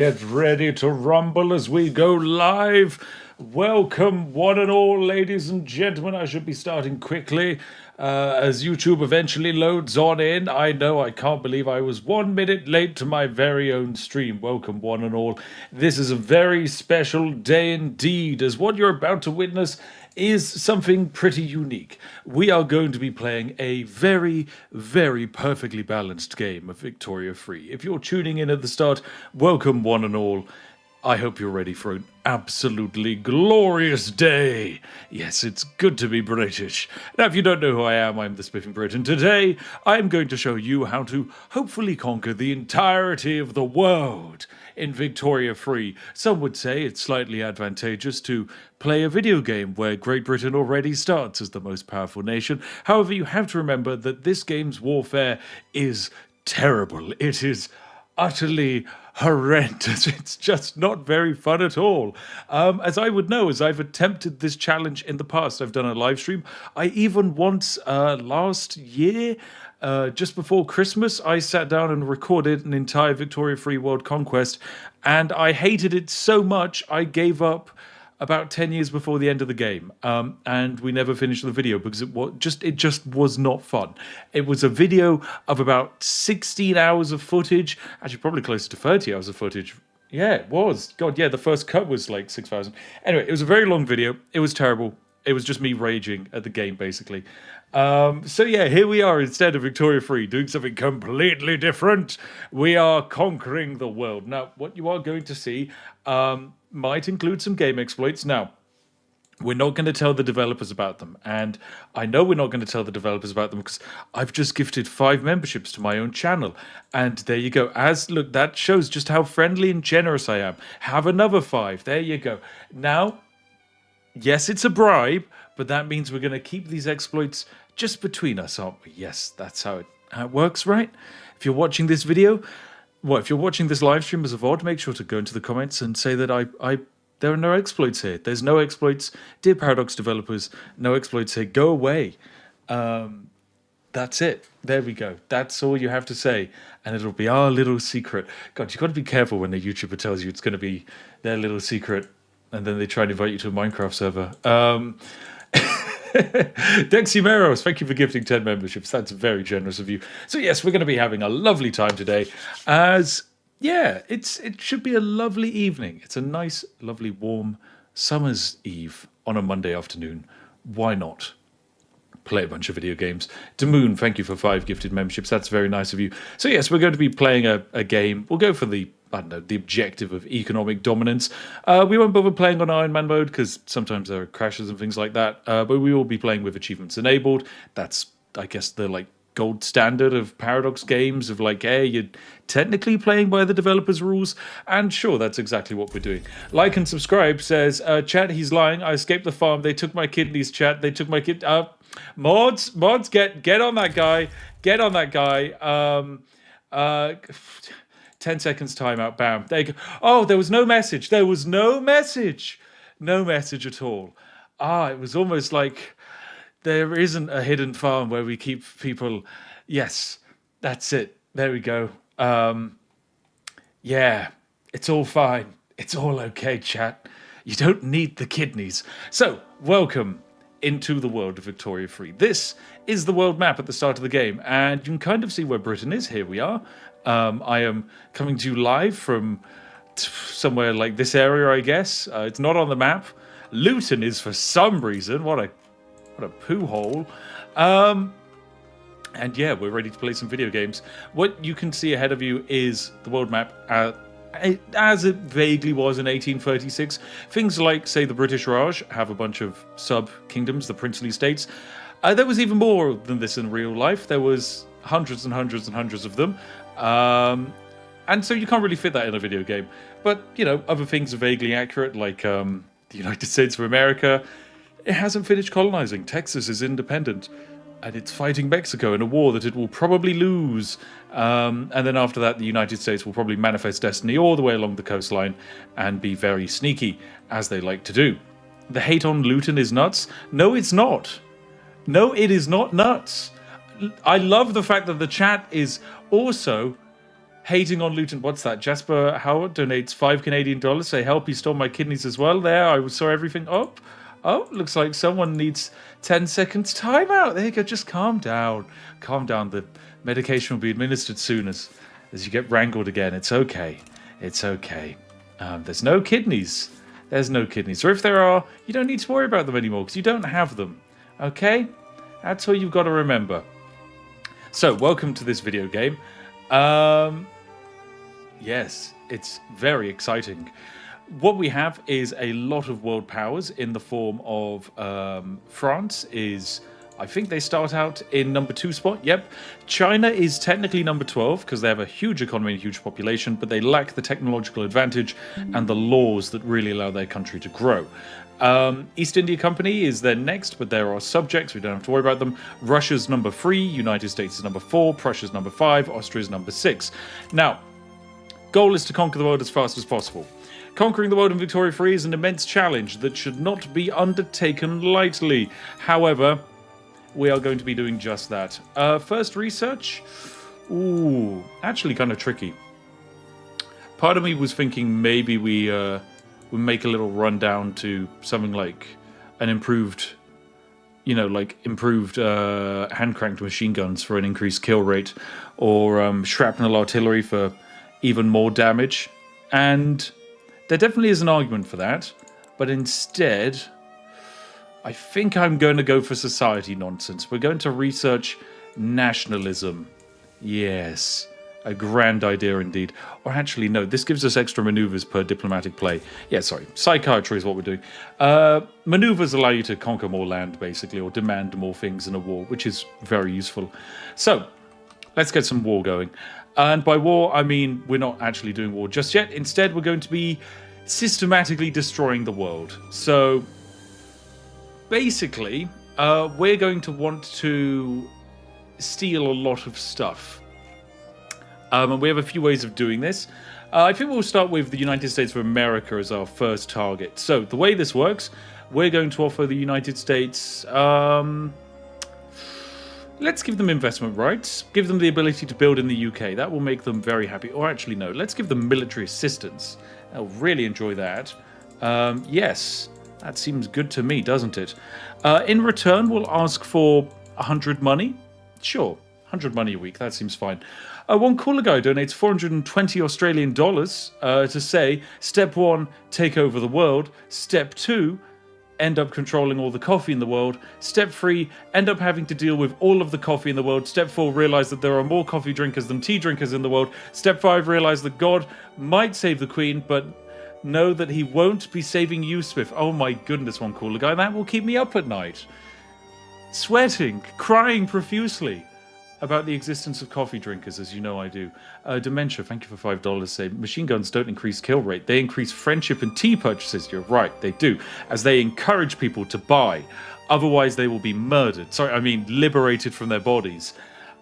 Get ready to rumble as we go live. Welcome, one and all, ladies and gentlemen. I should be starting quickly as YouTube eventually loads on in. I know, I can't believe I was 1 minute late to my very own stream. Welcome, one and all. This is a very special day indeed, as what you're about to witness is something pretty unique. We are going to be playing a very, very perfectly balanced game of Victoria Free. If you're tuning in at the start, welcome one and all. I hope you're ready for an absolutely glorious day. Yes, it's good to be British. Now, if you don't know who I am, I'm the Spiffing Brit, and today I'm going to show you how to hopefully conquer the entirety of the world in Victoria Free. Some would say it's slightly advantageous to play a video game where Great Britain already starts as the most powerful nation. However, you have to remember that this game's warfare is terrible. It is utterly horrendous. It's just not very fun at all. As I would know, as I've attempted this challenge in the past, I've done a live stream. I even once last year, just before Christmas, I sat down and recorded an entire Victoria Free World Conquest, and I hated it so much I gave up about 10 years before the end of the game, and we never finished the video because it just was not fun. It was a video of about 16 hours of footage, actually probably closer to 30 hours of footage. Yeah, it was. God, yeah, the first cut was like 6,000. Anyway, it was a very long video. It was terrible. It was just me raging at the game, basically. So yeah, here we are instead of Victoria Free, doing something completely different. We are conquering the world. Now, what you are going to see might include some game exploits. Now, we're not going to tell the developers about them. And I know we're not going to tell the developers about them because I've just gifted 5 memberships to my own channel. And there you go. Look, that shows just how friendly and generous I am. Have another 5. There you go. Now, yes, it's a bribe, but that means we're going to keep these exploits just between us, aren't we? Yes, that's how it works, right? If you're watching this video, if you're watching this live stream as a VOD, make sure to go into the comments and say that there are no exploits here. There's no exploits. Dear Paradox developers, no exploits here. Go away. That's it. There we go. That's all you have to say. And it'll be our little secret. God, you've got to be careful when a YouTuber tells you it's going to be their little secret and then they try and invite you to a Minecraft server. Deximeros, thank you for gifting 10 memberships. That's very generous of you. So yes, we're going to be having a lovely time today. It should be a lovely evening. It's a nice, lovely, warm summer's eve on a Monday afternoon. Why not play a bunch of video games? Damoon, thank you for 5 gifted memberships. That's very nice of you. So yes, we're going to be playing a game. We'll go for the objective of economic dominance. We won't bother playing on Iron Man mode because sometimes there are crashes and things like that. But we will be playing with achievements enabled. That's, I guess, the gold standard of Paradox games of hey, you're technically playing by the developers' rules. And sure, that's exactly what we're doing. Like and subscribe says, chat, he's lying. I escaped the farm. They took my kidneys, chat. They took my kid. Mods, get on that guy. Get on that guy. 10 seconds timeout, bam. There you go. Oh, there was no message. There was no message. No message at all. It was almost like there isn't a hidden farm where we keep people. Yes, that's it. There we go. Yeah, it's all fine. It's all okay, chat. You don't need the kidneys. So, welcome into the world of Victoria Free. This is the world map at the start of the game, and you can kind of see where Britain is. Here we are. I am coming to you live from somewhere like this area, I guess. It's not on the map. Luton is for some reason. What a poo hole. And yeah, we're ready to play some video games. What you can see ahead of you is the world map as it vaguely was in 1836. Things like, say, the British Raj have a bunch of sub-kingdoms, the princely states. There was even more than this in real life. There was hundreds and hundreds and hundreds of them. And so you can't really fit that in a video game. But, other things are vaguely accurate, like the United States of America. It hasn't finished colonizing. Texas is independent. And it's fighting Mexico in a war that it will probably lose. And then after that, the United States will probably manifest destiny all the way along the coastline and be very sneaky, as they like to do. The hate on Luton is nuts? No, it's not. No, it is not nuts. I love the fact that the chat is also Hating on Luton, what's that? Jasper Howard donates $5 Canadian. Say, help, he stole my kidneys as well. There, I saw everything. Oh, looks like someone needs 10 seconds timeout. There you go, just calm down. Calm down. The medication will be administered soon as you get wrangled again. It's okay. It's okay. There's no kidneys. There's no kidneys. Or if there are, you don't need to worry about them anymore because you don't have them. Okay? That's all you've got to remember. So, welcome to this video game. Yes, it's very exciting. What we have is a lot of world powers in the form of France is, I think they start out in number 2 spot. Yep. China is technically number 12 because they have a huge economy and a huge population, but they lack the technological advantage and the laws that really allow their country to grow. East India Company is then next, but there are subjects. We don't have to worry about them. Russia's number 3, United States is number 4, Prussia's number 5, Austria's number 6. Now, goal is to conquer the world as fast as possible. Conquering the world in Victoria Free is an immense challenge that should not be undertaken lightly. However, we are going to be doing just that. First research? Ooh, actually kind of tricky. Part of me was thinking maybe we make a little rundown to something like an improved, hand-cranked machine guns for an increased kill rate, or shrapnel artillery for even more damage. And there definitely is an argument for that, but instead, I think I'm going to go for society nonsense. We're going to research nationalism. Yes. A grand idea indeed. Or actually, no, this gives us extra maneuvers per diplomatic play. Yeah, sorry. Psychiatry is what we're doing. Maneuvers allow you to conquer more land, basically, or demand more things in a war, which is very useful. So, let's get some war going. And by war, I mean we're not actually doing war just yet. Instead, we're going to be systematically destroying the world. So, basically, we're going to want to steal a lot of stuff. And we have a few ways of doing this. I think we'll start with the United States of America as our first target. So the way this works, we're going to offer the United States... let's give them investment rights. Give them the ability to build in the UK. That will make them very happy. Or actually, no. Let's give them military assistance. They'll really enjoy that. Yes. That seems good to me, doesn't it? In return, we'll ask for 100 money. Sure. 100 money a week. That seems fine. One cooler guy donates 420 Australian dollars to say, step 1, take over the world. Step 2, end up controlling all the coffee in the world. Step 3, end up having to deal with all of the coffee in the world. Step 4, realize that there are more coffee drinkers than tea drinkers in the world. Step 5, realize that God might save the Queen, but know that he won't be saving you, Spiff. Oh my goodness, one cooler guy. That will keep me up at night. Sweating, crying profusely about the existence of coffee drinkers, as you know I do. Dementia, thank you for $5. Say, machine guns don't increase kill rate. They increase friendship and tea purchases. You're right, they do. As they encourage people to buy. Otherwise, they will be murdered. Sorry, I mean liberated from their bodies.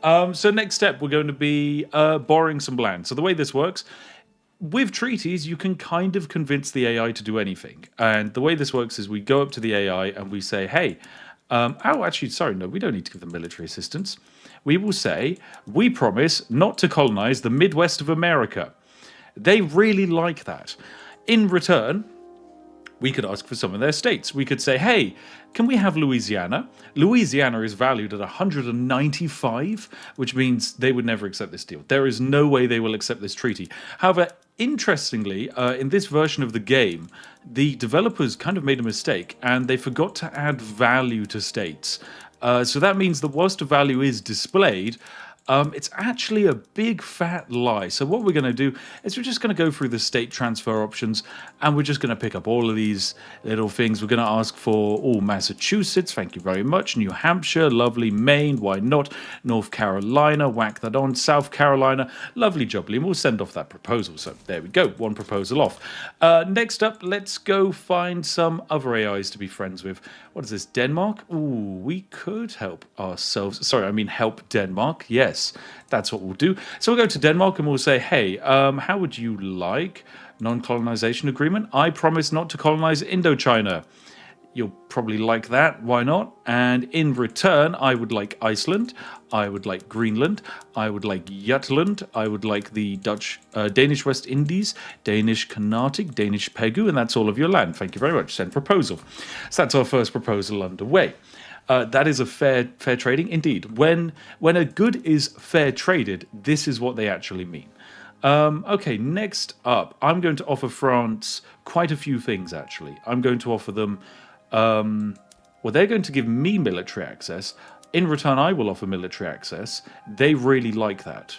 So next step, we're going to be borrowing some land. So the way this works, with treaties, you can kind of convince the AI to do anything. And the way this works is we go up to the AI and we say, hey, actually, sorry, no, we don't need to give them military assistance. We will say, we promise not to colonize the Midwest of America. They really like that. In return, we could ask for some of their states. We could say, hey, can we have Louisiana? Louisiana is valued at 195, which means they would never accept this deal. There is no way they will accept this treaty. However, interestingly, in this version of the game, the developers kind of made a mistake and they forgot to add value to states. So that means that whilst a value is displayed, it's actually a big fat lie. So what we're going to do is we're just going to go through the state transfer options and we're just going to pick up all of these little things. We're going to ask for, Massachusetts, thank you very much. New Hampshire, lovely. Maine, why not? North Carolina, whack that on. South Carolina, lovely jubbly. And we'll send off that proposal. So there we go, one proposal off. Next up, let's go find some other AIs to be friends with. What is this, Denmark? Ooh, we could help ourselves. Sorry, I mean help Denmark. Yes, that's what we'll do. So we'll go to Denmark and we'll say, hey, how would you like non-colonization agreement? I promise not to colonize Indochina. You'll probably like that. Why not? And in return, I would like Iceland. I would like Greenland. I would like Jutland. I would like the Danish West Indies, Danish Carnatic, Danish Pegu, and that's all of your land. Thank you very much. Send proposal. So that's our first proposal underway. That is a fair trading indeed. When a good is fair traded, this is what they actually mean. Okay, next up, I'm going to offer France quite a few things, actually. I'm going to offer them, well, they're going to give me military access. In return, I will offer military access. They really like that.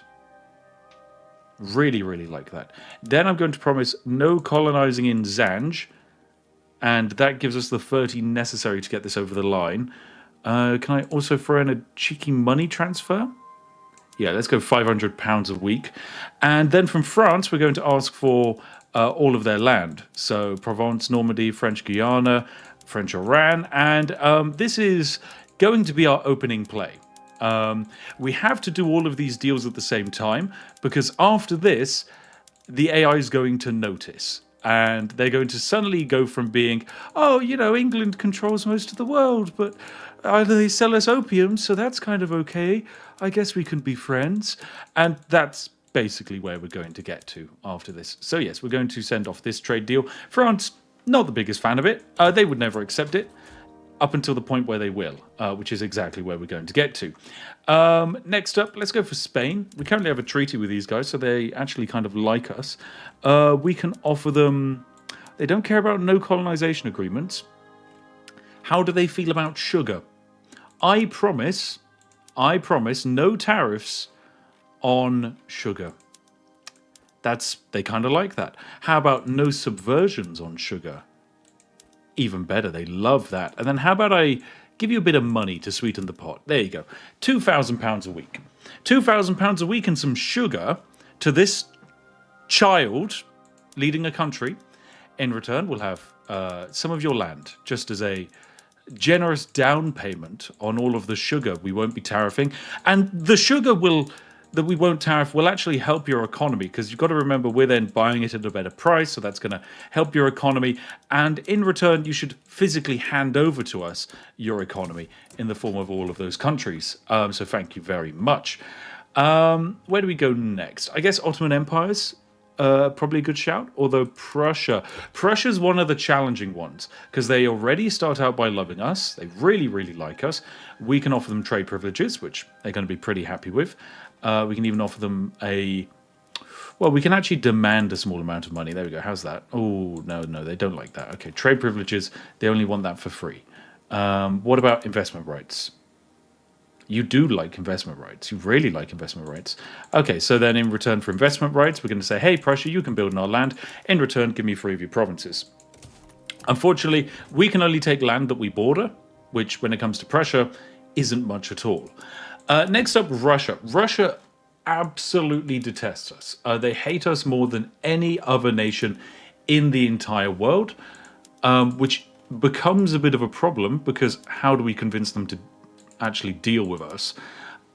Really, really like that. Then I'm going to promise no colonizing in Zanj, and that gives us the 30 necessary to get this over the line. Can I also throw in a cheeky money transfer? Yeah, let's go £500 a week. And then from France, we're going to ask for all of their land. So Provence, Normandy, French Guiana, French Oran. And this is going to be our opening play. We have to do all of these deals at the same time, because after this, the AI is going to notice. And they're going to suddenly go from being, oh, you know, England controls most of the world, but they sell us opium, so that's kind of okay. I guess we can be friends. And that's basically where we're going to get to after this. So yes, we're going to send off this trade deal. France, not the biggest fan of it. They would never accept it up until the point where they will, which is exactly where we're going to get to. Next up, let's go for Spain. We currently have a treaty with these guys, so they actually kind of like us. We can offer them... They don't care about no colonization agreements. How do they feel about sugar? I promise no tariffs on sugar. They kind of like that. How about no subversions on sugar? Even better, they love that. And then how about I give you a bit of money to sweeten the pot? There you go. £2,000 a week. £2,000 a week and some sugar to this child leading a country. In return, we'll have some of your land, just as a generous down payment on all of the sugar we won't be tariffing. And the sugar that we won't tariff will actually help your economy, because you've got to remember we're then buying it at a better price, so that's going to help your economy. And in return, you should physically hand over to us your economy in the form of all of those countries. So thank you very much. Where do we go next? I guess Ottoman Empires. Probably a good shout, although Prussia's one of the challenging ones, because they already start out by loving us. They really, really like us. We can offer them trade privileges, which they're going to be pretty happy with. We can even offer them we can actually demand a small amount of money. There we go. How's that? Oh, no, they don't like that. Okay, trade privileges, they only want that for free. What about investment rights? You do like investment rights. You really like investment rights. Okay, so then in return for investment rights, we're going to say, hey, Prussia, you can build on our land. In return, give me 3 of your provinces. Unfortunately, we can only take land that we border, which, when it comes to Prussia, isn't much at all. Next up, Russia. Russia absolutely detests us. They hate us more than any other nation in the entire world, which becomes a bit of a problem, because how do we convince them to actually deal with us?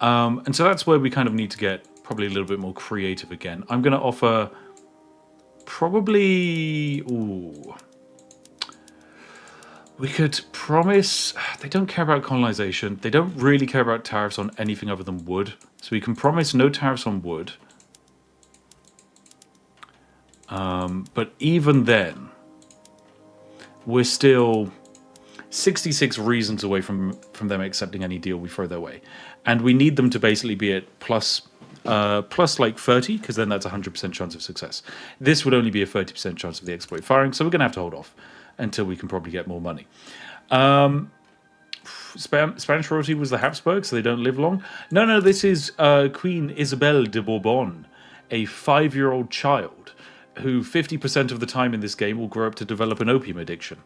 And so that's where we kind of need to get probably a little bit more creative again. I'm going to offer probably... We could promise... They don't care about colonization. They don't really care about tariffs on anything other than wood. So we can promise no tariffs on wood. But even then, we're still 66 reasons away from them accepting any deal we throw their way. And we need them to basically be at plus like 30, because then that's a 100% chance of success. This would only be a 30% chance of the exploit firing, so we're going to have to hold off until we can probably get more money. Spanish royalty was the Habsburgs, so they don't live long. No, this is Queen Isabel de Bourbon, a 5-year-old child who 50% of the time in this game will grow up to develop an opium addiction.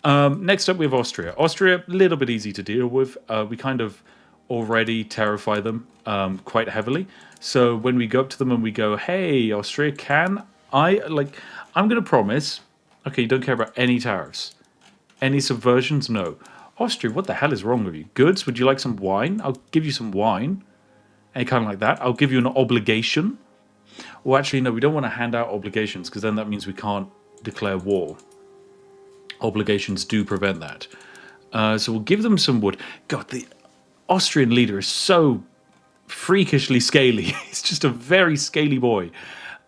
Next up, we have Austria. Austria, a little bit easy to deal with. We kind of already terrify them quite heavily. So when we go up to them and we go, hey, Austria, I'm going to promise, okay, you don't care about any tariffs. Any subversions? No. Austria, what the hell is wrong with you? Goods, would you like some wine? I'll give you some wine. Any kind of like that. I'll give you an obligation. Well, actually, no, we don't want to hand out obligations, because then that means we can't declare war. obligations do prevent that. So we'll give them some wood. God, the Austrian leader is so freakishly scaly. He's just a very scaly boy.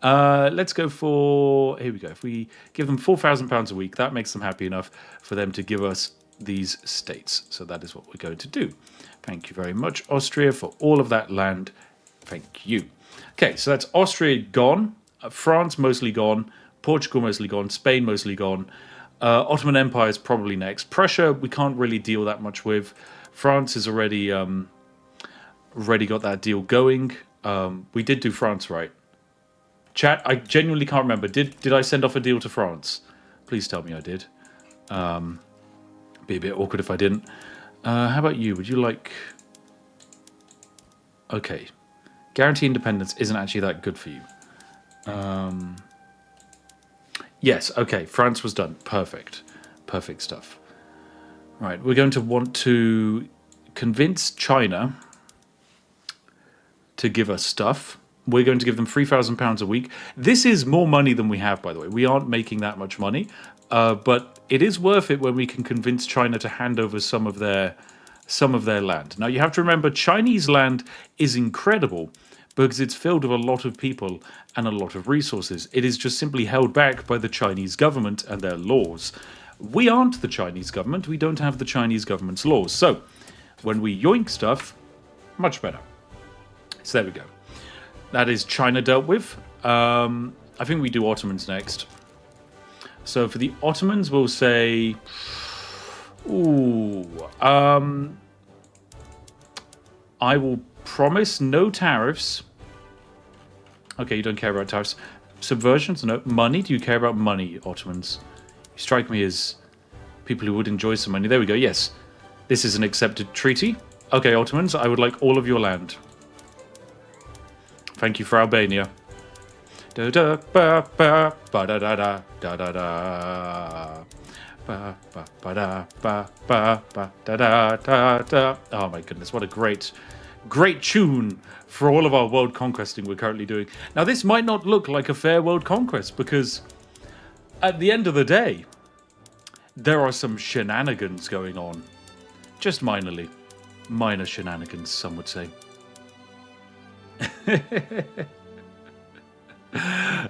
Let's go for... Here we go. If we give them £4,000 a week, that makes them happy enough for them to give us these states. So that is what we're going to do. Thank you very much, Austria, for all of that land. Thank you. Okay, so that's Austria gone. France mostly gone. Portugal mostly gone. Spain mostly gone. Ottoman Empire is probably next. Prussia, we can't really deal that much with. France has already got that deal going. We did do France, right? Chat, I genuinely can't remember. Did I send off a deal to France? Please tell me I did. Be a bit awkward if I didn't. How about you? Would you like... Okay. Guarantee independence isn't actually that good for you. Yes, okay. France was done. Perfect. Perfect stuff. Right, we're going to want to convince China to give us stuff. We're going to give them £3,000 a week. This is more money than we have, by the way. We aren't making that much money, but it is worth it when we can convince China to hand over some of their land. Now, you have to remember, Chinese land is incredible because it's filled with a lot of people and a lot of resources. It is just simply held back by the Chinese government and their laws. We aren't the Chinese government. We don't have the Chinese government's laws. So, when we yoink stuff, much better. So there we go. That is China dealt with. I think we do Ottomans next. So for the Ottomans, we'll say... Ooh. I will promise no tariffs. Okay, you don't care about tariffs. Subversions? No. Money? Do you care about money, Ottomans? You strike me as people who would enjoy some money. There we go, yes. This is an accepted treaty. Okay, Ottomans, I would like all of your land. Thank you for Albania. Da da ba ba ba da da da da da da ba ba ba da ba ba ba da da da da. Oh my goodness, what a great tune for all of our world conquesting we're currently doing. Now this might not look like a fair world conquest because at the end of the day there are some shenanigans going on. Just minorly. Minor shenanigans, some would say.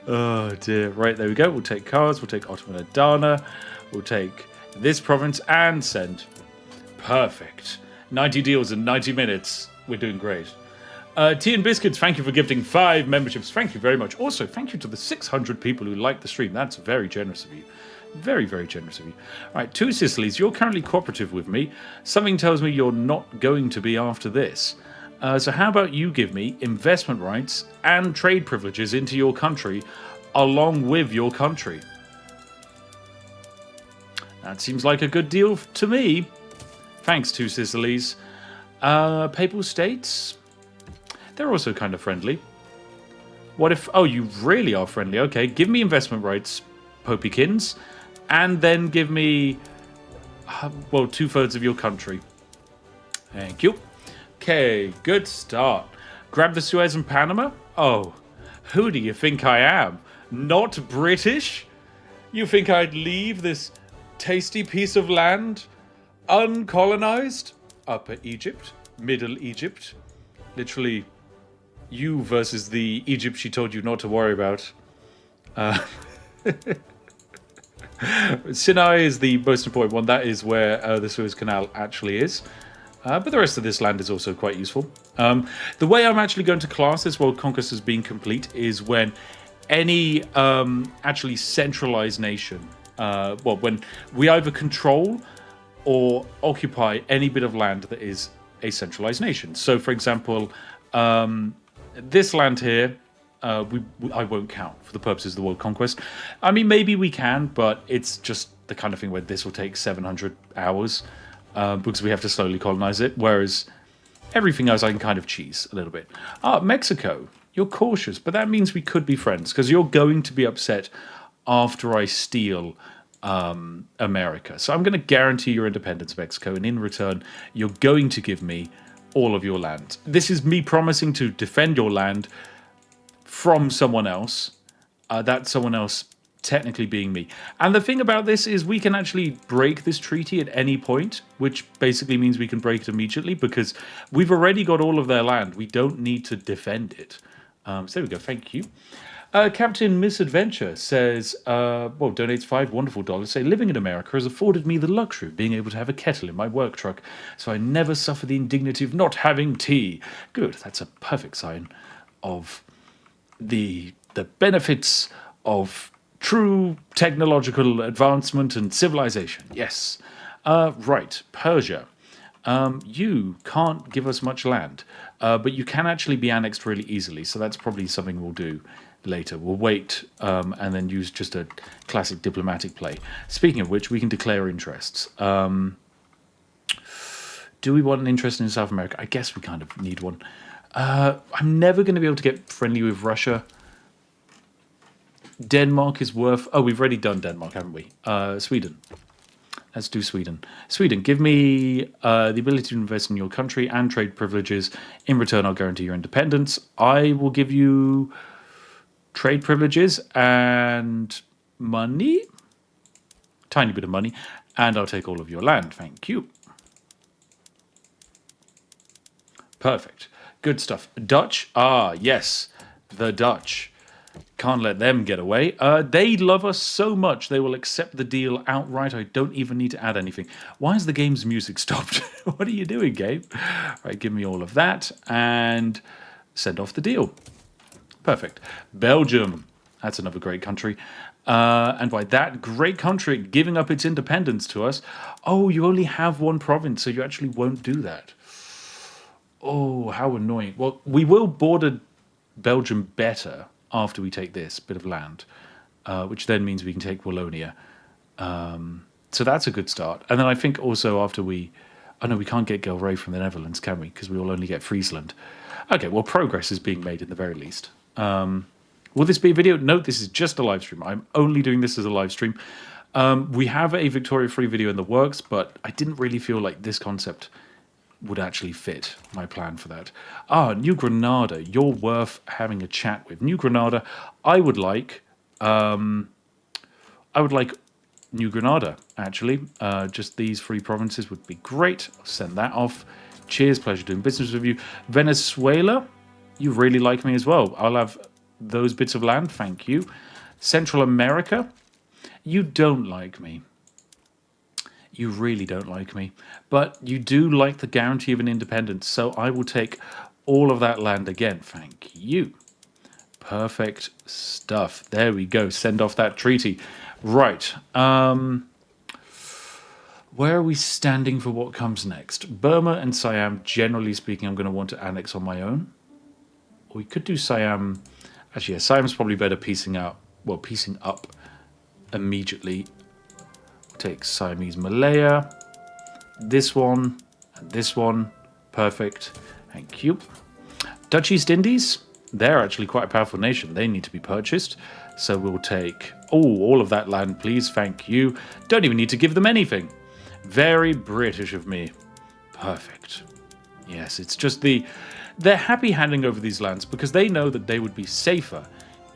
Oh dear. Right, there we go. We'll take cars. We'll take Ottoman Adana. We'll take this province and send. Perfect. 90 deals in 90 minutes. We're doing great. Tea and Biscuits, thank you for gifting 5 memberships. Thank you very much. Also, thank you to the 600 people who liked the stream. That's very generous of you. Very, very generous of you. All right, Two Sicilies, you're currently cooperative with me. Something tells me you're not going to be after this. So how about you give me investment rights and trade privileges into your country along with your country? That seems like a good deal to me. Thanks, Two Sicilies. Papal States? They're also kind of friendly. What if... Oh, you really are friendly. Okay, give me investment rights, Popekins, and then give me, well, 2/3 of your country. Thank you. Okay, good start. Grab the Suez and Panama? Oh, who do you think I am? Not British? You think I'd leave this tasty piece of land uncolonized? Upper Egypt, Middle Egypt. Literally, you versus the Egypt she told you not to worry about. Sinai is the most important one. That is where the Suez Canal actually is. But the rest of this land is also quite useful. The way I'm actually going to class this world conquest as being complete is when any actually centralized nation, well, when we either control or occupy any bit of land that is a centralized nation. So, for example, this land here, I won't count for the purposes of the world conquest. I mean, maybe we can, but it's just the kind of thing where this will take 700 hours. Because we have to slowly colonize it, whereas everything else I can kind of cheese a little bit. Mexico, you're cautious, but that means we could be friends, because you're going to be upset after I steal America. So I'm going to guarantee your independence, Mexico, and in return, you're going to give me all of your land. This is me promising to defend your land from someone else. That someone else technically being me. And the thing about this is we can actually break this treaty at any point, which basically means we can break it immediately because we've already got all of their land. We don't need to defend it. So there we go. Thank you. Captain Misadventure says, donates $5 wonderful dollars. Say, living in America has afforded me the luxury of being able to have a kettle in my work truck, so I never suffer the indignity of not having tea. Good. That's a perfect sign of the benefits of true technological advancement and civilization. Yes. Right. Persia. You can't give us much land, but you can actually be annexed really easily, so that's probably something we'll do later. We'll wait and then use just a classic diplomatic play. Speaking of which, we can declare interests. Do we want an interest in South America? I guess we kind of need one. I'm never going to be able to get friendly with Russia. Denmark is worth... Oh, we've already done Denmark, haven't we? Sweden. Let's do Sweden. Sweden, give me the ability to invest in your country and trade privileges. In return, I'll guarantee your independence. I will give you trade privileges and money. Tiny bit of money. And I'll take all of your land. Thank you. Perfect. Good stuff. Dutch? Ah, yes. The Dutch. Can't let them get away. They love us so much they will accept the deal outright. I don't even need to add anything. Why has the game's music stopped? What are you doing, game? Right, give me all of that and send off the deal. Perfect. Belgium. That's another great country. And by that great country giving up its independence to us. Oh, you only have one province, so you actually won't do that. Oh, how annoying. Well, we will border Belgium better after we take this bit of land, which then means we can take Wallonia. So that's a good start. And then I think also after we... Oh, no, we can't get Gelre from the Netherlands, can we? Because we will only get Friesland. Okay, well, progress is being made at the very least. Will this be a video? No, this is just a live stream. I'm only doing this as a live stream. We have a Victoria Free video in the works, but I didn't really feel like this concept would actually fit my plan for that. New Granada, you're worth having a chat with. New Granada, I would like New Granada, actually. Just these 3 provinces would be great. I'll send that off. Cheers, pleasure doing business with you. Venezuela, you really like me as well. I'll have those bits of land, thank you. Central America, you don't like me. You really don't like me. But you do like the guarantee of an independence, so I will take all of that land again. Thank you. Perfect stuff. There we go. Send off that treaty. Right. Where are we standing for what comes next? Burma and Siam, generally speaking, I'm going to want to annex on my own. Or we could do Siam. Actually, yeah, Siam's probably better piecing up immediately. Take Siamese Malaya, this one, and this one. Perfect. Thank you. Dutch East Indies, they're actually quite a powerful nation. They need to be purchased. So we'll take, all of that land, please. Thank you. Don't even need to give them anything. Very British of me. Perfect. Yes, it's just they're happy handing over these lands because they know that they would be safer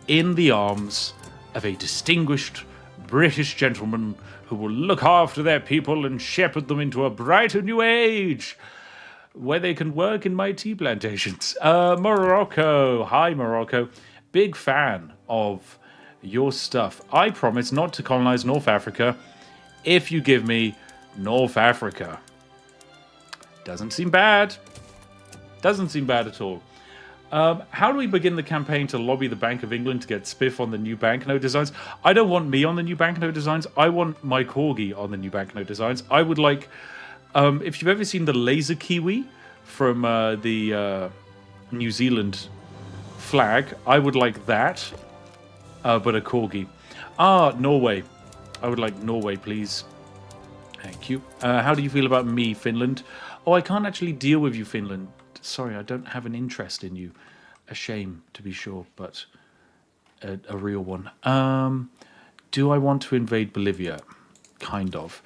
in the arms of a distinguished British gentleman who will look after their people and shepherd them into a brighter new age where they can work in my tea plantations. Morocco. Hi, Morocco. Big fan of your stuff. I promise not to colonize North Africa if you give me North Africa. Doesn't seem bad. Doesn't seem bad at all. How do we begin the campaign to lobby the Bank of England to get Spiff on the new banknote designs? I don't want me on the new banknote designs. I want my corgi on the new banknote designs. I would like... if you've ever seen the laser kiwi from the New Zealand flag, I would like that, but a corgi. Norway. I would like Norway, please. Thank you. How do you feel about me, Finland? Oh, I can't actually deal with you, Finland. Sorry, I don't have an interest in you. A shame, to be sure, but a real one. Do I want to invade Bolivia? Kind of.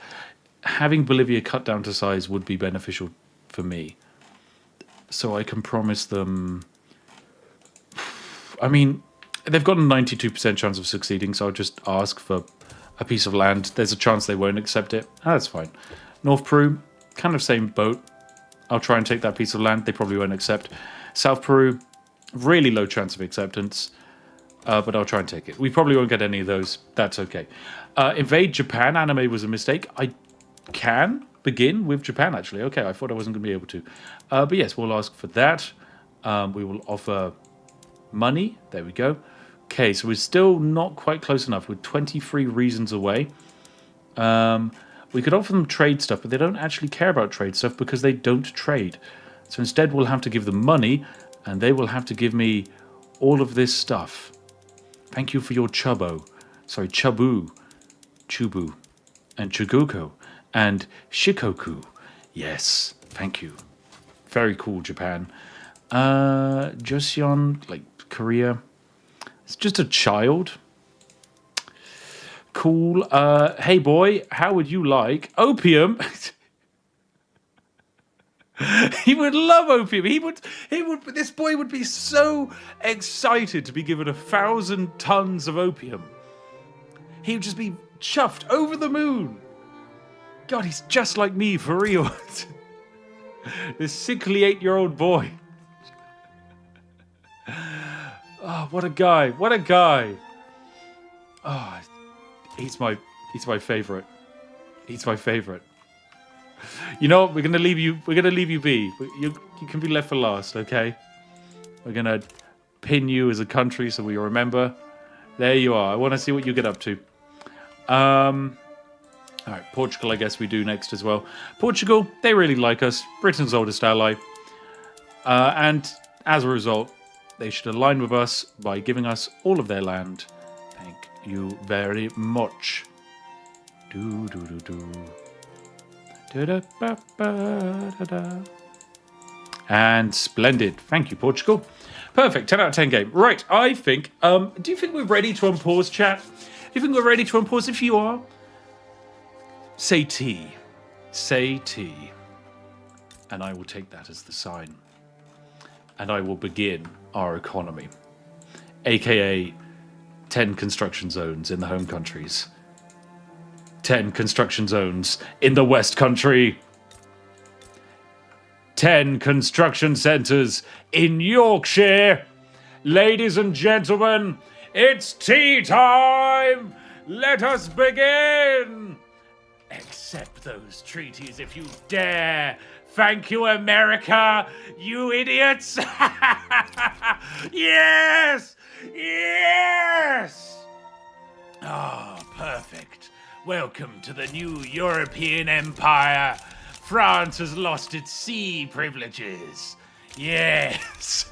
Having Bolivia cut down to size would be beneficial for me. So I can promise them... I mean, They've got a 92% chance of succeeding, so I'll just ask for a piece of land. There's a chance they won't accept it. That's fine. North Peru, kind of same boat. I'll try and take that piece of land. They probably won't accept. South Peru, really low chance of acceptance, but I'll try and take it. We probably won't get any of those. That's okay. Invade Japan. Anime was a mistake. I can begin with Japan, actually. Okay, I thought I wasn't going to be able to. But yes, we'll ask for that. We will offer money. There we go. Okay, so we're still not quite close enough. We're 23 reasons away. We could offer them trade stuff, but they don't actually care about trade stuff because they don't trade. So instead we'll have to give them money, and they will have to give me all of this stuff. Thank you for your chubu, chubu, and chuguko, and shikoku. Yes, thank you. Very cool, Japan. Joseon, like Korea. It's just a child. Cool. Hey boy, how would you like opium? He would love opium. He would. This boy would be so excited to be given 1,000 tons of opium. He would just be chuffed over the moon. God, he's just like me for real. This sickly 8-year-old boy. Oh, what a guy! What a guy! Oh, he's my favorite. He's my favorite. You know what? We're gonna leave you. We're gonna leave you be. You can be left for last, okay? We're gonna pin you as a country so we remember. There you are. I want to see what you get up to. All right, Portugal. I guess we do next as well. Portugal. They really like us. Britain's oldest ally, and as a result, they should align with us by giving us all of their land. Thank you very much. Do do do do. Da, da, ba, ba, da, da. And splendid. Thank you, Portugal. Perfect. 10 out of 10 game. Right. I think. Do you think we're ready to unpause, chat? Do you think we're ready to unpause? If you are, say T. Say T. And I will take that as the sign. And I will begin our economy, aka 10 construction zones in the home countries, 10 construction zones in the West Country, 10 construction centres in Yorkshire. Ladies and gentlemen, it's tea time! Let us begin! Accept those treaties if you dare! Thank you, America, you idiots! Yes! Yes! Ah, oh, perfect. Welcome to the new European Empire. France has lost its sea privileges. Yes.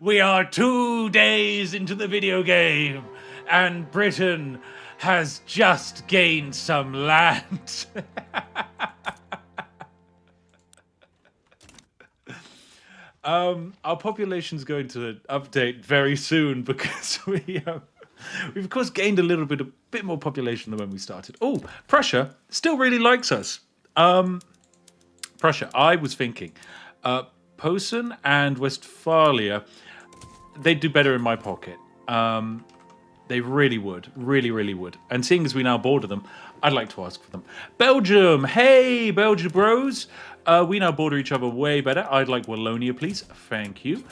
We are 2 days into the video game, and Britain has just gained some land. Our population's going to update very soon because we've of course gained a bit more population than when we started. Oh, Prussia still really likes us. Prussia, I was thinking, Posen and Westphalia, they'd do better in my pocket. They really would, really would. And seeing as we now border them, I'd like to ask for them. Belgium, hey, Belgium bros. We now border each other way better. I'd like Wallonia, please. Thank you.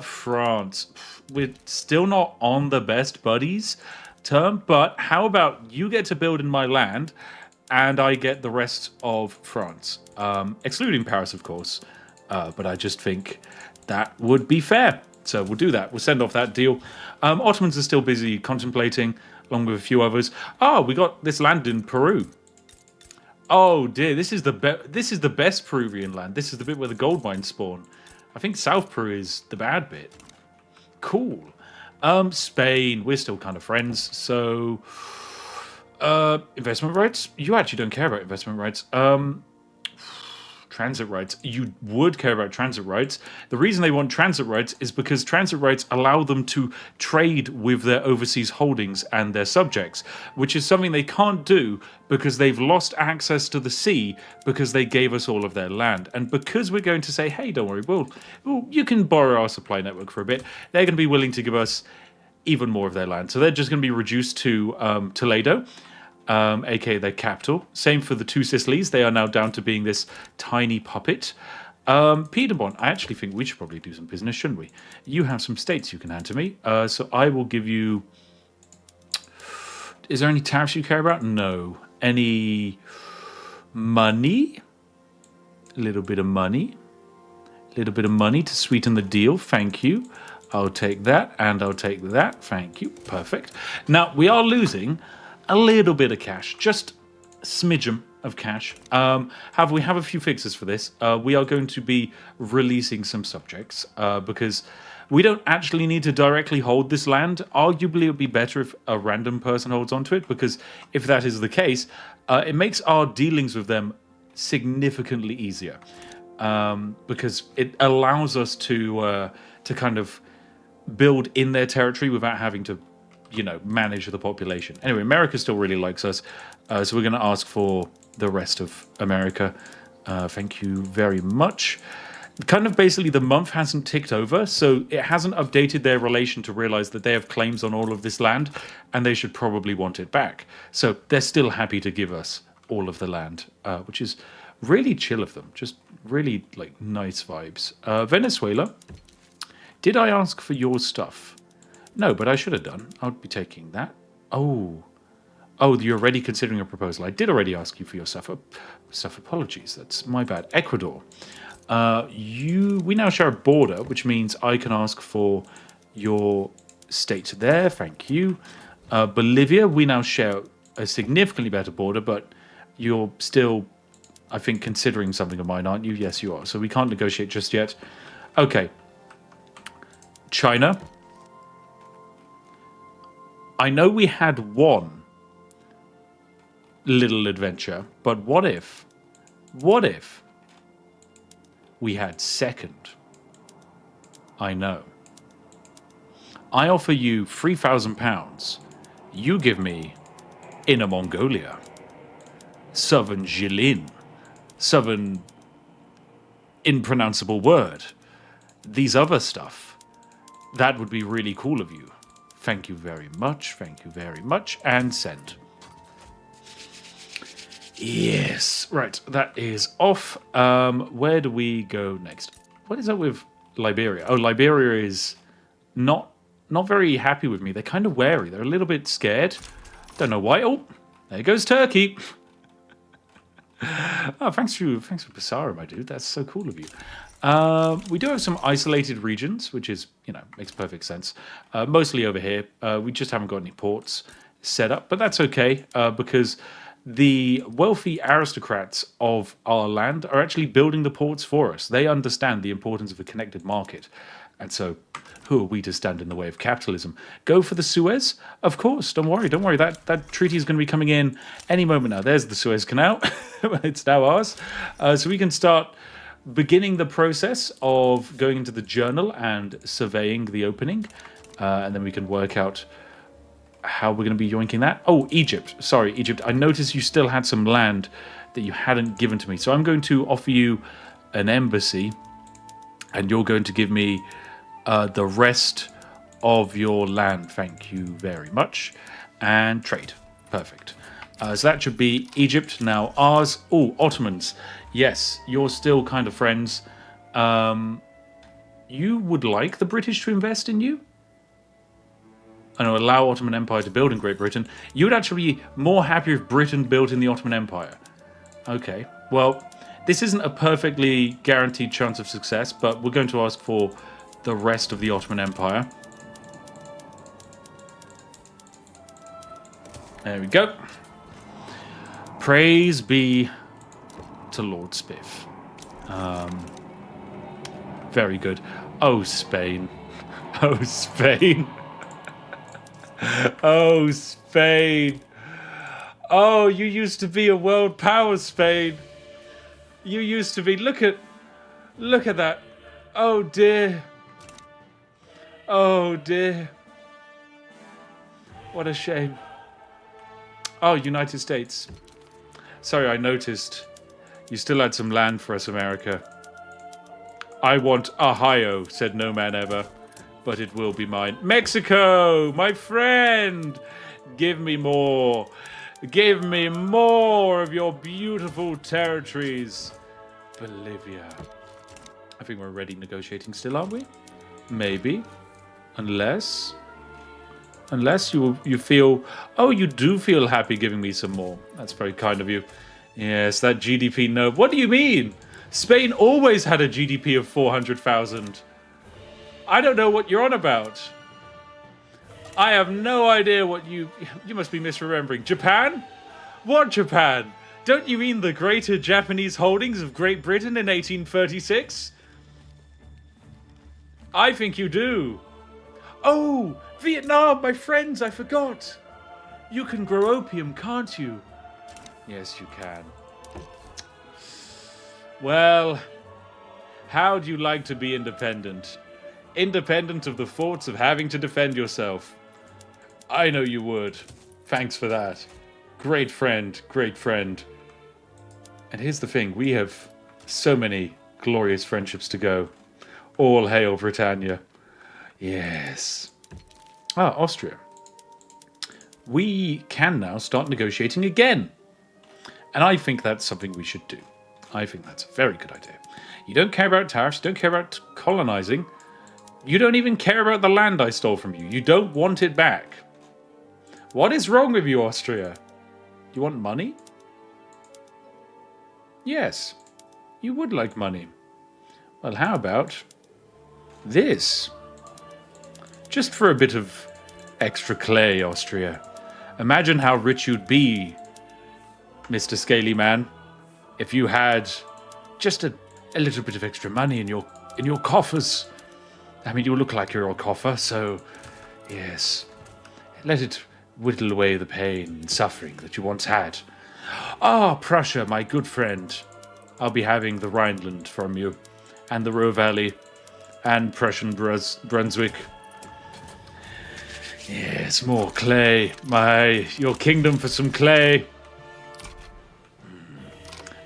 France, we're still not on the best buddies term, but how about you get to build in my land and I get the rest of France, excluding Paris, of course. But I just think that would be fair. So we'll do that. We'll send off that deal. Ottomans are still busy contemplating, along with a few others. Oh, we got this land in Peru. Oh dear, this is the best Peruvian land. This is the bit where the gold mines spawn. I think South Peru is the bad bit. Cool. Spain, we're still kind of friends. So, investment rights. You actually don't care about investment rights. transit rights. You would care about transit rights. The reason they want transit rights is because transit rights allow them to trade with their overseas holdings and their subjects, which is something they can't do because they've lost access to the sea because they gave us all of their land. And because we're going to say, hey, don't worry, well, you can borrow our supply network for a bit, they're going to be willing to give us even more of their land. So they're just going to be reduced to Toledo, aka their capital. Same for the two Sicilies. They are now down to being this tiny puppet. Piedmont, I actually think we should probably do some business, shouldn't we? You have some states you can hand to me. So I will give you... Is there any tariffs you care about? No. Any money? A little bit of money. A little bit of money to sweeten the deal. Thank you. I'll take that, and I'll take that. Thank you. Perfect. Now, we are losing a little bit of cash. Just a smidgen of cash. However, we have a few fixes for this. We are going to be releasing some subjects because we don't actually need to directly hold this land. Arguably, it would be better if a random person holds onto it, because if that is the case, it makes our dealings with them significantly easier, because it allows us to kind of build in their territory without having to, manage the population. Anyway, America still really likes us, so we're going to ask for the rest of America. Thank you very much. Kind of basically the month hasn't ticked over, so it hasn't updated their relation to realize that they have claims on all of this land, and they should probably want it back. So they're still happy to give us all of the land, which is really chill of them. Just really, nice vibes. Venezuela. Did I ask for your stuff? No, but I should have done. I'll be taking that. Oh, you're already considering a proposal. I did already ask you for your stuff. Apologies, that's my bad. Ecuador. We now share a border, which means I can ask for your state there. Thank you. Bolivia, we now share a significantly better border, but you're still, I think, considering something of mine, aren't you? Yes, you are. So we can't negotiate just yet. Okay. China. I know we had one little adventure, but what if we had second? I know. I offer you £3,000. You give me Inner Mongolia, Southern Jilin, Southern impronounceable word, these other stuff. That would be really cool of you. Thank you very much. Thank you very much. And send. Yes. Right. That is off. Where do we go next? What is up with Liberia? Oh, Liberia is not very happy with me. They're kind of wary. They're a little bit scared. Don't know why. Oh, there goes Turkey. Oh, thanks for Basara, my dude. That's so cool of you. We do have some isolated regions, which is, makes perfect sense. Mostly over here. We just haven't got any ports set up, but that's okay, because the wealthy aristocrats of our land are actually building the ports for us. They understand the importance of a connected market. And so who are we to stand in the way of capitalism? Go for the Suez? Of course, don't worry. That treaty is going to be coming in any moment now. There's the Suez Canal. It's now ours. So we can start beginning the process of going into the journal and surveying the opening. And then we can work out how we're going to be yoinking that. Oh, Egypt. Sorry, Egypt. I noticed you still had some land that you hadn't given to me. So I'm going to offer you an embassy, and you're going to give me the rest of your land. Thank you very much. And trade. Perfect. So that should be Egypt now ours. Oh, Ottomans. Yes, you're still kind of friends. You would like the British to invest in you? And allow Ottoman Empire to build in Great Britain. You would actually be more happy if Britain built in the Ottoman Empire. Okay, well, this isn't a perfectly guaranteed chance of success, but we're going to ask for the rest of the Ottoman Empire. There we go. Praise be to Lord Spiff. Very good. Oh, Spain. Oh, Spain. Oh, Spain. Oh, you used to be a world power, Spain. You used to be. Look at that. Oh dear. Oh dear. What a shame. Oh, United States. Sorry, I noticed you still had some land for us, America. I want Ohio, said no man ever, but it will be mine. Mexico, my friend. Give me more. Give me more of your beautiful territories. Bolivia. I think we're already negotiating still, aren't we? Maybe. Unless you feel... Oh, you do feel happy giving me some more. That's very kind of you. Yes, that GDP no. What do you mean? Spain always had a GDP of 400,000. I don't know what you're on about. I have no idea what you must be misremembering. Japan? What Japan? Don't you mean the Greater Japanese Holdings of Great Britain in 1836? I think you do. Oh, Vietnam, my friends, I forgot. You can grow opium, can't you? Yes, you can. Well, how do you like to be independent? Independent of the thoughts of having to defend yourself. I know you would. Thanks for that. Great friend, great friend. And here's the thing, we have so many glorious friendships to go. All hail Britannia. Yes. Ah, Austria. We can now start negotiating again. And I think that's something we should do. I think that's a very good idea. You don't care about tariffs, you don't care about colonizing. You don't even care about the land I stole from you. You don't want it back. What is wrong with you, Austria? You want money? Yes, you would like money. Well, how about this? Just for a bit of extra clay, Austria. Imagine how rich you'd be, Mr. Scaly Man, if you had just a little bit of extra money in your coffers. I mean, you look like you're a coffer, so yes, let it whittle away the pain and suffering that you once had. Ah, Prussia, my good friend. I'll be having the Rhineland from you, and the Ruhr Valley, and Prussian Brunswick. Yes, more clay. Your kingdom for some clay.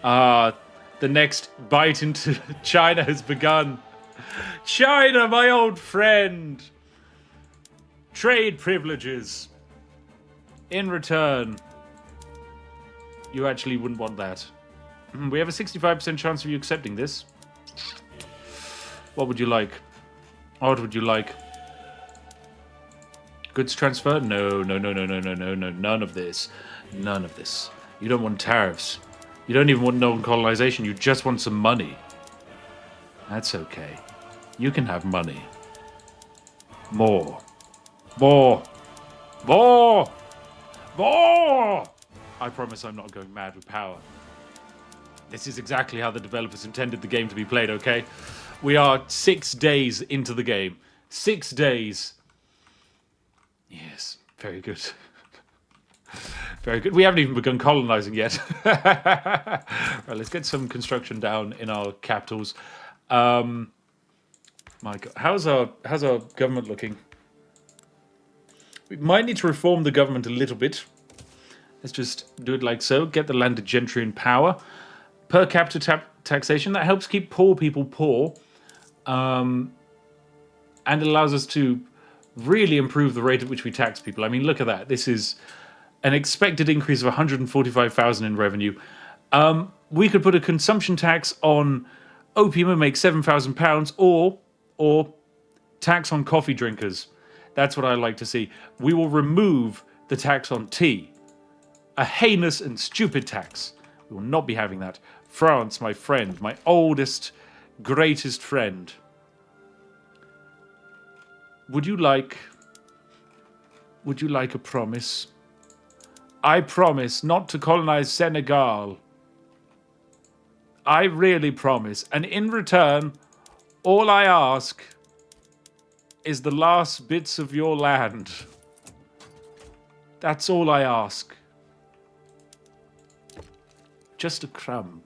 Ah, the next bite into China has begun. China, my old friend. Trade privileges. In return, you actually wouldn't want that. We have a 65% chance of you accepting this. What would you like? What would you like? Goods transfer? No. None of this. None of this. You don't want tariffs. You don't even want non-colonization. You just want some money. That's okay. You can have money. More. More. More. More! I promise I'm not going mad with power. This is exactly how the developers intended the game to be played, okay? We are 6 days into the game. 6 days. Yes, very good. Very good. We haven't even begun colonizing yet. Right, let's get some construction down in our capitals. My God, how's our government looking? We might need to reform the government a little bit. Let's just do it like so. Get the landed gentry in power. Per capita taxation. That helps keep poor people poor. And it allows us to really improve the rate at which we tax people. I mean, look at that. This is an expected increase of 145,000 in revenue. We could put a consumption tax on opium and make £7,000, or tax on coffee drinkers. That's what I like to see. We will remove the tax on tea. A heinous and stupid tax. We will not be having that. France, my friend, my oldest, greatest friend. Would you like a promise? I promise not to colonize Senegal. I really promise. And in return, all I ask is the last bits of your land. That's all I ask. Just a crumb.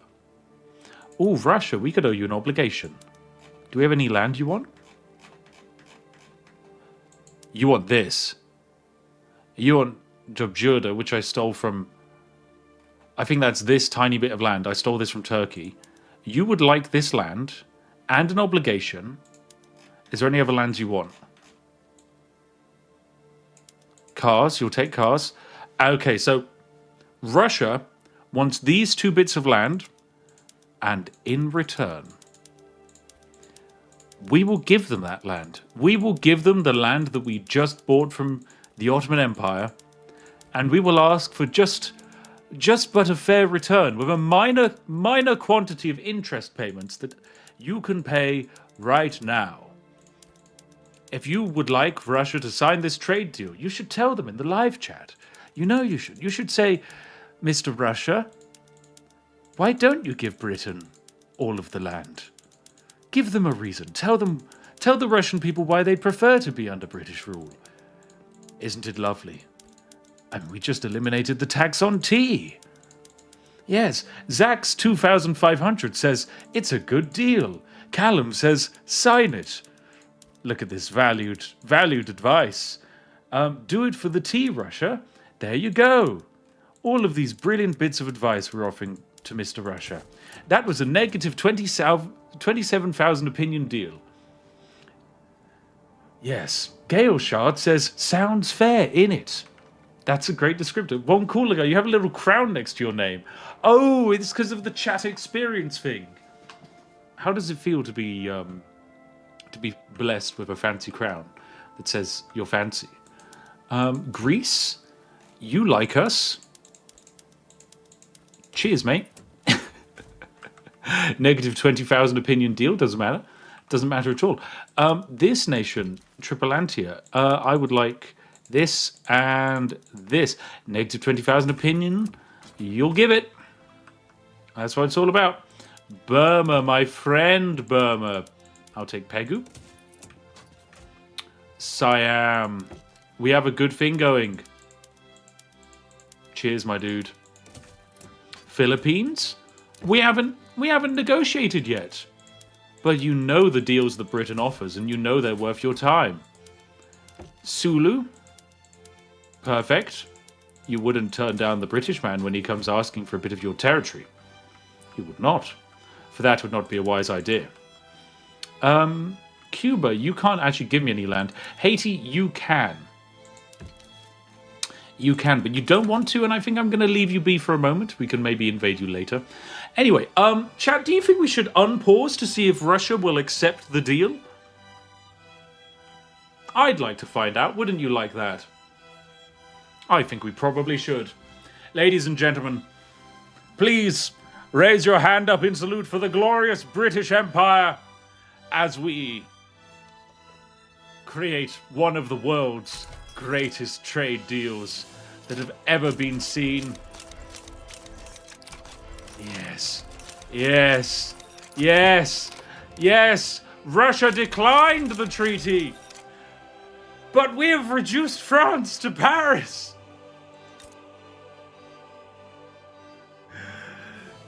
Oh, Russia, we could owe you an obligation. Do we have any land you want? You want this. You want Jobjurda, which I stole from... I think that's this tiny bit of land. I stole this from Turkey. You would like this land and an obligation. Is there any other lands you want? Cars. You'll take cars. Okay, so Russia wants these 2 bits of land, and in return, we will give them that land. We will give them the land that we just bought from the Ottoman Empire, and we will ask for just but a fair return with a minor quantity of interest payments that you can pay right now. If you would like Russia to sign this trade deal, you should tell them in the live chat. You know you should. You should say, Mr. Russia, why don't you give Britain all of the land? Give them a reason. Tell the Russian people why they prefer to be under British rule. Isn't it lovely? And we just eliminated the tax on tea. Yes, Zax 2500 says, it's a good deal. Callum says, sign it. Look at this valued advice. Do it for the tea, Russia. There you go. All of these brilliant bits of advice we're offering to Mr. Russia. That was a negative 27,000 opinion deal. Yes, Gale Shard says, sounds fair, innit? That's a great descriptor. One cooler guy, you have a little crown next to your name. Oh, it's because of the chat experience thing. How does it feel to be blessed with a fancy crown that says you're fancy? Greece, you like us. Cheers, mate. Negative 20,000 opinion deal, doesn't matter. Doesn't matter at all. This nation, Tripolantia, I would like this and this. Negative 20,000 opinion, you'll give it. That's what it's all about. Burma, my friend, Burma. I'll take Pegu. Siam. We have a good thing going. Cheers, my dude. Philippines. We haven't negotiated yet. But you know the deals that Britain offers, and you know they're worth your time. Sulu. Perfect. You wouldn't turn down the British man when he comes asking for a bit of your territory. You would not. For that would not be a wise idea. Cuba, you can't actually give me any land. Haiti, you can. You can, but you don't want to, and I think I'm going to leave you be for a moment. We can maybe invade you later. Anyway, chat, do you think we should unpause to see if Russia will accept the deal? I'd like to find out. Wouldn't you like that? I think we probably should. Ladies and gentlemen, please raise your hand up in salute for the glorious British Empire as we create one of the world's greatest trade deals that have ever been seen. Yes, yes, yes, yes. Russia declined the treaty, but we have reduced France to Paris.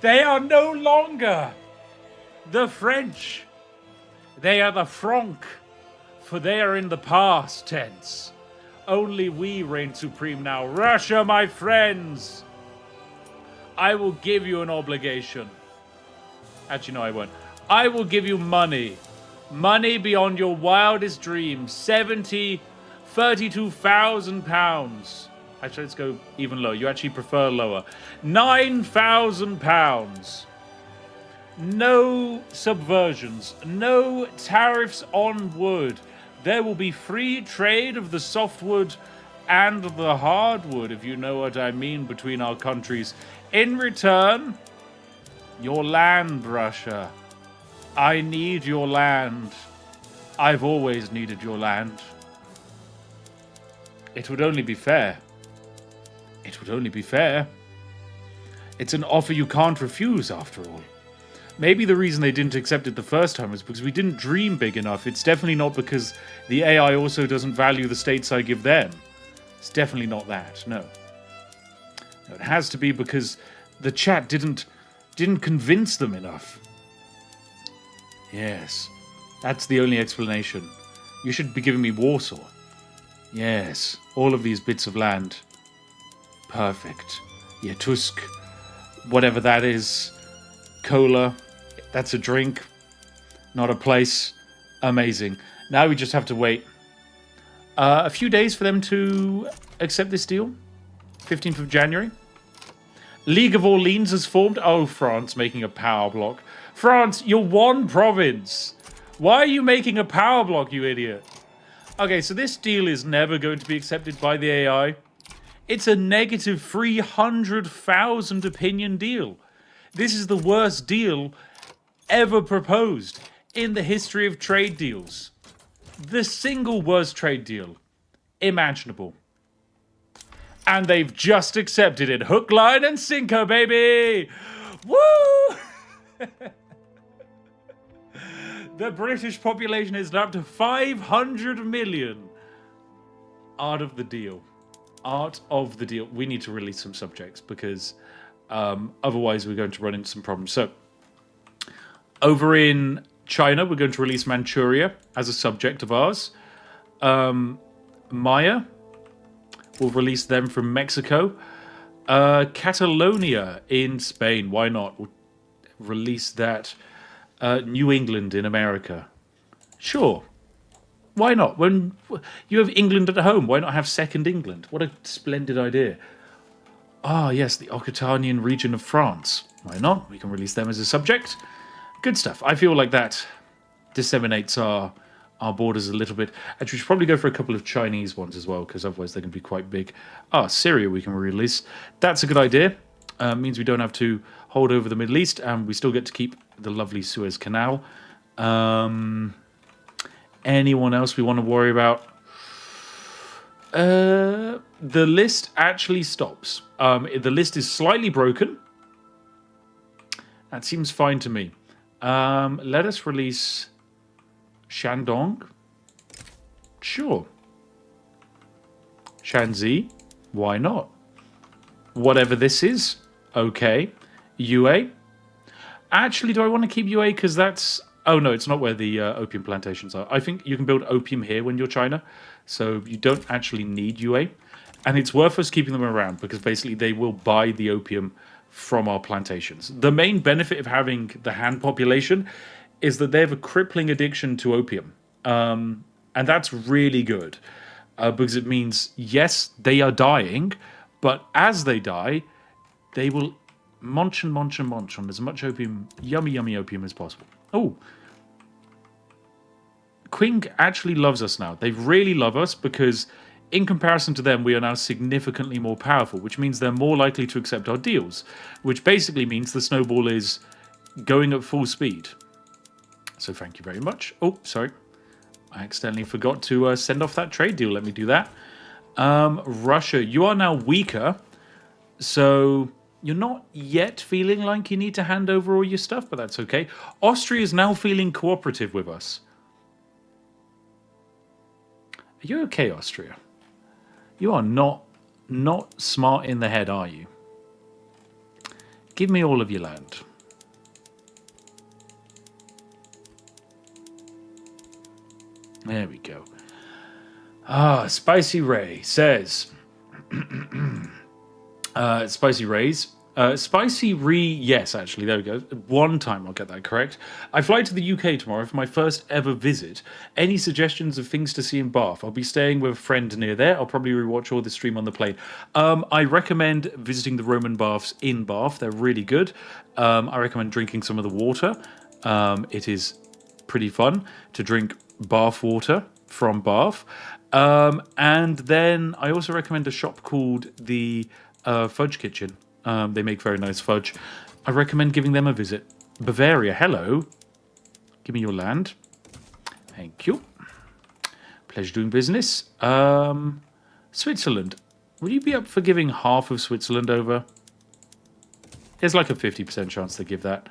They are no longer the French. They are the Franc, for they are in the past tense. Only we reign supreme now. Russia, my friends, I will give you an obligation. Actually, no, I won't. I will give you money. Money beyond your wildest dreams. 32,000 pounds. Actually, let's go even lower. You actually prefer lower. 9,000 pounds. No subversions. No tariffs on wood. There will be free trade of the softwood and the hardwood, if you know what I mean, between our countries. In return, your land, Russia. I need your land. I've always needed your land. It would only be fair. It would only be fair. It's an offer you can't refuse, after all. Maybe the reason they didn't accept it the first time is because we didn't dream big enough. It's definitely not because the AI also doesn't value the states I give them. It's definitely not that, no. No, it has to be because the chat didn't convince them enough. Yes. That's the only explanation. You should be giving me Warsaw. Yes. All of these bits of land. Perfect. Yeah, Tusk. Whatever that is. Cola. That's a drink. Not a place. Amazing. Now we just have to wait a few days for them to accept this deal. 15th of January. League of Orleans has formed. Oh, France making a power block. France, you're one province. Why are you making a power block, you idiot? Okay, so this deal is never going to be accepted by the AI. It's a negative 300,000 opinion deal. This is the worst deal ever proposed in the history of trade deals. The single worst trade deal imaginable. And they've just accepted it. Hook, line, and sinker, baby! Woo! The British population is now up to 500 million. Art of the deal. Art of the deal. We need to release some subjects because otherwise we're going to run into some problems. So, over in China, we're going to release Manchuria as a subject of ours. Maya, we'll release them from Mexico. Catalonia in Spain, why not? We'll release that. New England in America. Sure. Why not? When you have England at home, why not have Second England? What a splendid idea. Ah, yes, the Occitanian region of France. Why not? We can release them as a subject. Good stuff. I feel like that disseminates our borders a little bit. Actually, we should probably go for a couple of Chinese ones as well, because otherwise they're going to be quite big. Ah, Syria we can release. That's a good idea. Means we don't have to hold over the Middle East, and we still get to keep the lovely Suez Canal. Anyone else we want to worry about? The list actually stops. The list is slightly broken. That seems fine to me. Let us release Shandong. Sure. Shanxi. Why not? Whatever this is. Okay. UA. Actually, do I want to keep UA? Because that's... Oh, no, it's not where the opium plantations are. I think you can build opium here when you're China. So you don't actually need UA. And it's worth us keeping them around because basically they will buy the opium from our plantations. The main benefit of having the Han population is that they have a crippling addiction to opium. And that's really good. Because it means, yes, they are dying. But as they die, they will munch and munch and munch on as much opium, yummy, yummy opium as possible. Oh. Qing actually loves us now. They really love us because in comparison to them, we are now significantly more powerful, which means they're more likely to accept our deals, which basically means the snowball is going at full speed. So thank you very much. Oh, sorry. I accidentally forgot to send off that trade deal. Let me do that. Russia, you are now weaker. So you're not yet feeling like you need to hand over all your stuff, but that's okay. Austria is now feeling cooperative with us. Are you okay, Austria? You are not smart in the head, are you? Give me all of your land. There we go. Ah, Spicy Ray says... Spicy Rays. Spicy yes, actually, there we go. One time I'll get that correct. I fly to the UK tomorrow for my first ever visit. Any suggestions of things to see in Bath? I'll be staying with a friend near there. I'll probably rewatch all the stream on the plane. I recommend visiting the Roman baths in Bath. They're really good. I recommend drinking some of the water. It is pretty fun to drink bath water from Bath. And then I also recommend a shop called the Fudge Kitchen. They make very nice fudge. I recommend giving them a visit. Bavaria, hello. Give me your land. Thank you. Pleasure doing business. Switzerland. Would you be up for giving half of Switzerland over? There's like a 50% chance they give that.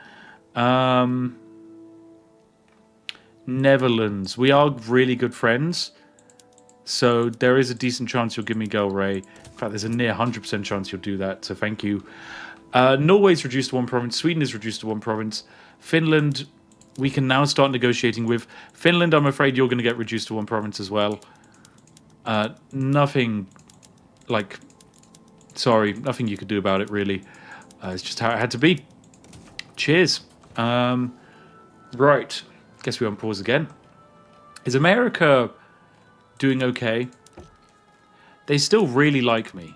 Netherlands. We are really good friends. So there is a decent chance you'll give me Girl Ray. In fact, there's a near 100% chance you'll do that, so thank you. Norway's reduced to one province. Sweden is reduced to one province. Finland, we can now start negotiating with Finland. I'm afraid you're going to get reduced to 1 province as well. Nothing, like, sorry, nothing you could do about it, really. It's just how it had to be. Cheers. Right. Guess we unpause again. Is America doing okay? They still really like me.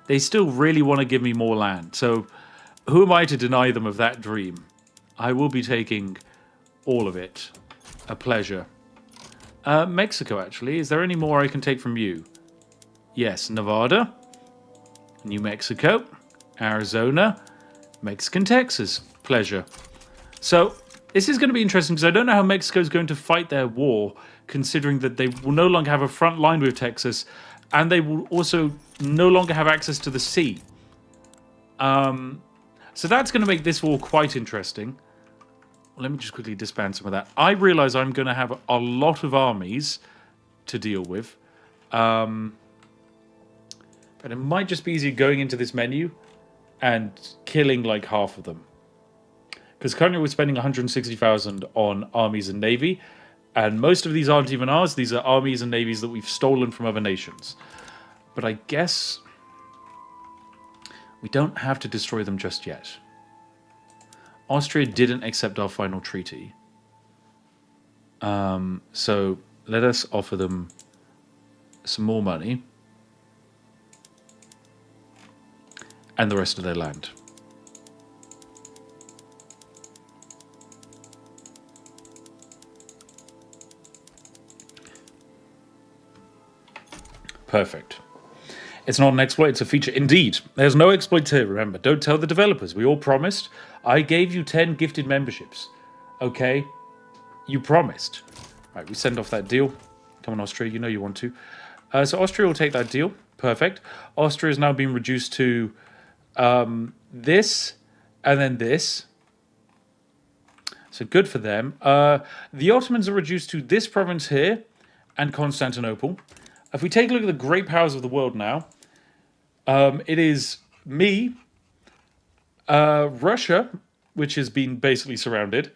They still really want to give me more land. So who am I to deny them of that dream? I will be taking all of it. A pleasure. Mexico, actually. Is there any more I can take from you? Yes, Nevada, New Mexico, Arizona, Mexican Texas. Pleasure. So this is going to be interesting because I don't know how Mexico is going to fight their war, considering that they will no longer have a front line with Texas, and they will also no longer have access to the sea. So that's going to make this war quite interesting. Let me just quickly disband some of that. I realize I'm going to have a lot of armies to deal with. But it might just be easier going into this menu and killing like half of them. Because currently we're spending 160,000 on armies and navy. And most of these aren't even ours. These are armies and navies that we've stolen from other nations. But I guess we don't have to destroy them just yet. Austria didn't accept our final treaty. So let us offer them some more money. And the rest of their land. Perfect. It's not an exploit, it's a feature. Indeed. There's no exploits here, remember. Don't tell the developers. We all promised. I gave you 10 gifted memberships. Okay? You promised. Right, we send off that deal. Come on, Austria, you know you want to. So Austria will take that deal. Perfect. Austria is now being reduced to this and then this. So good for them. The Ottomans are reduced to this province here and Constantinople. If we take a look at the great powers of the world now, it is me, Russia, which has been basically surrounded.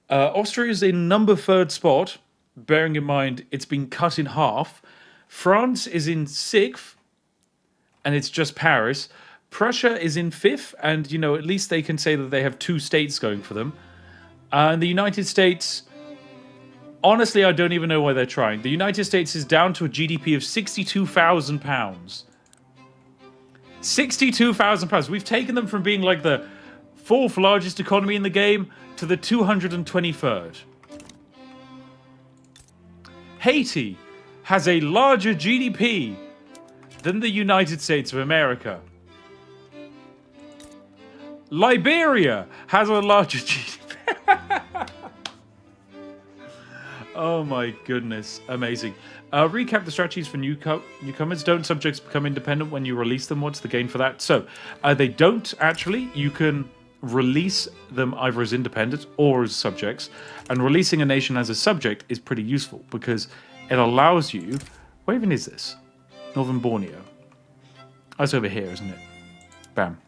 Austria is in number 3rd spot, bearing in mind it's been cut in half. France is in 6th, and it's just Paris. Prussia is in 5th, and, you know, at least they can say that they have 2 states going for them. And the United States... Honestly, I don't even know why they're trying. The United States is down to a GDP of £62,000. £62,000. We've taken them from being like the 4th largest economy in the game to the 223rd. Haiti has a larger GDP than the United States of America. Liberia has a larger GDP. Oh my goodness, amazing. Recap the strategies for newcomers. Don't subjects become independent when you release them? What's the gain for that? So, they don't actually. You can release them either as independent or as subjects. And releasing a nation as a subject is pretty useful because it allows you... Where even is this? Northern Borneo. Oh, it's over here, isn't it? Bam.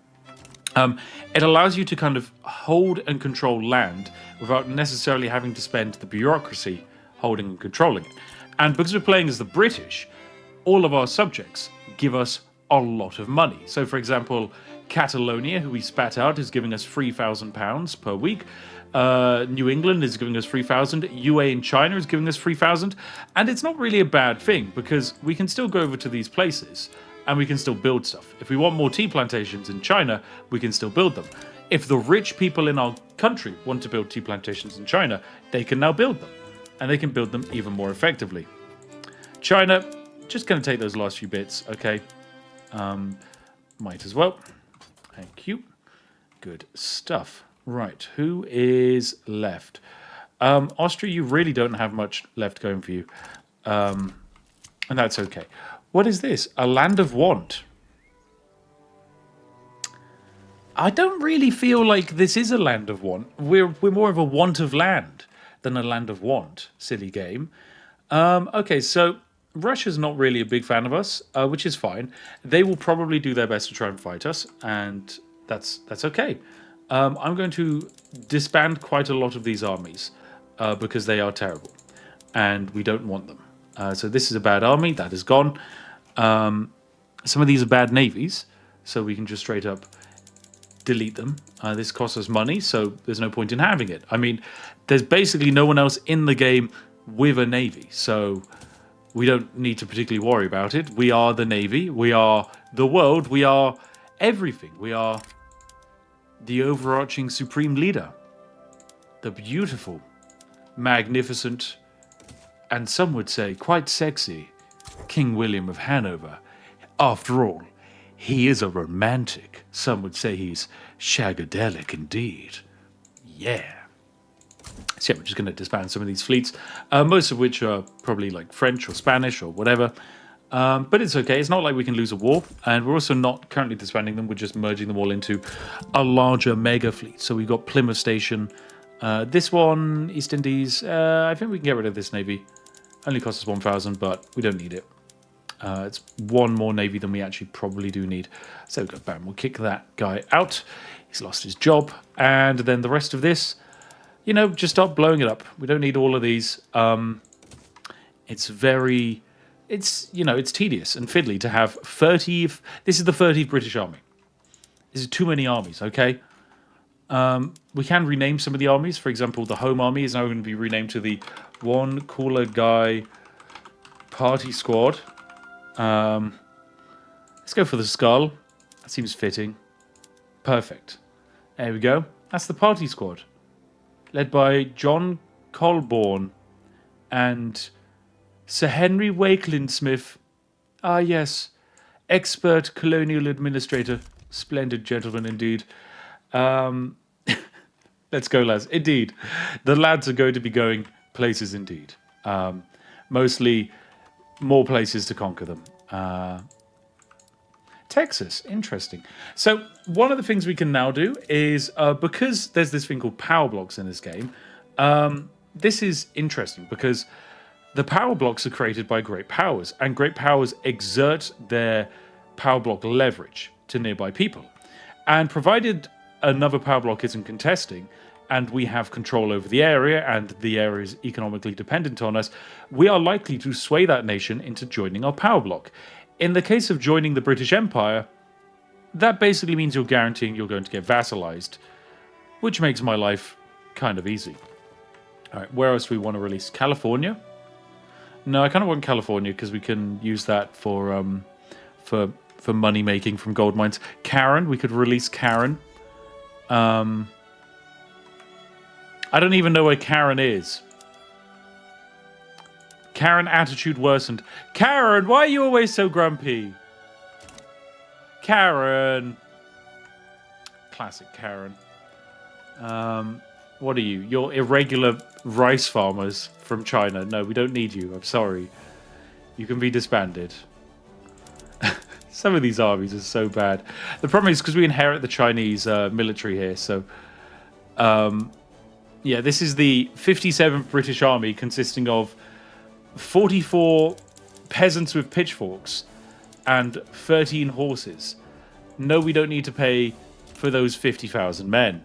It allows you to kind of hold and control land without necessarily having to spend the bureaucracy holding and controlling it. And because we're playing as the British, all of our subjects give us a lot of money. So, for example, Catalonia, who we spat out, is giving us £3,000 per week. New England is giving us 3,000. UA in China is giving us 3,000. And it's not really a bad thing because we can still go over to these places and we can still build stuff. If we want more tea plantations in China, we can still build them. If the rich people in our country want to build tea plantations in China, they can now build them. And they can build them even more effectively. China, just going to take those last few bits, okay? Might as well. Thank you. Good stuff. Right, who is left? Austria, you really don't have much left going for you. And that's okay. What is this? A land of want. I don't really feel like this is a land of want. We're more of a want of land than a land of want. Silly game. Okay, so Russia's not really a big fan of us, which is fine. They will probably do their best to try and fight us, and that's okay. I'm going to disband quite a lot of these armies because they are terrible and we don't want them. So this is a bad army. That is gone. Some of these are bad navies, so we can just straight up delete them. This costs us money, so there's no point in having it. I mean, there's basically no one else in the game with a navy, so we don't need to particularly worry about it. We are the navy. We are the world. We are everything. We are the overarching supreme leader. The beautiful, magnificent, and some would say quite sexy King William of Hanover. After all, he is a romantic. Some would say he's shagadelic indeed. Yeah. So yeah, we're just going to disband some of these fleets, most of which are probably like French or Spanish or whatever. But it's okay. It's not like we can lose a war. And we're also not currently disbanding them. We're just merging them all into a larger mega fleet. So we've got Plymouth Station. This one, East Indies. I think we can get rid of this navy. Only costs us 1,000, but we don't need it. It's one more navy than we actually probably do need. So bam, we'll kick that guy out. He's lost his job. And then the rest of this, you know, just start blowing it up. We don't need all of these. It's tedious and fiddly to have 30. This is the 30th British Army. This is too many armies, okay? We can rename some of the armies. For example, the Home Army is now going to be renamed to the One Cooler Guy Party Squad. Let's go for the skull. That seems fitting. Perfect. There we go. That's the party squad. Led by John Colborne and Sir Henry Wakeland Smith. Ah, yes. Expert colonial administrator. Splendid gentleman indeed. Let's go, lads. Indeed. The lads are going to be going places indeed. Mostly more places to conquer them. Texas, interesting. So one of the things we can now do is, because there's this thing called power blocks in this game, this is interesting because the power blocks are created by great powers, and great powers exert their power block leverage to nearby people. And provided another power block isn't contesting, and we have control over the area, and the area is economically dependent on us, we are likely to sway that nation into joining our power block. In the case of joining the British Empire, that basically means you're guaranteeing you're going to get vassalized, which makes my life kind of easy. All right, where else do we want to release? California? No, I kind of want California because we can use that for money making from gold mines. Karen, we could release Karen. I don't even know where Karen is. Karen attitude worsened. Karen, why are you always so grumpy? Karen. Classic Karen. What are you? You're irregular rice farmers from China. No, we don't need you. I'm sorry. You can be disbanded. Some of these armies are so bad. The problem is because we inherit the Chinese military here, so... yeah, this is the 57th British Army consisting of 44 peasants with pitchforks and 13 horses. No, we don't need to pay for those 50,000 men.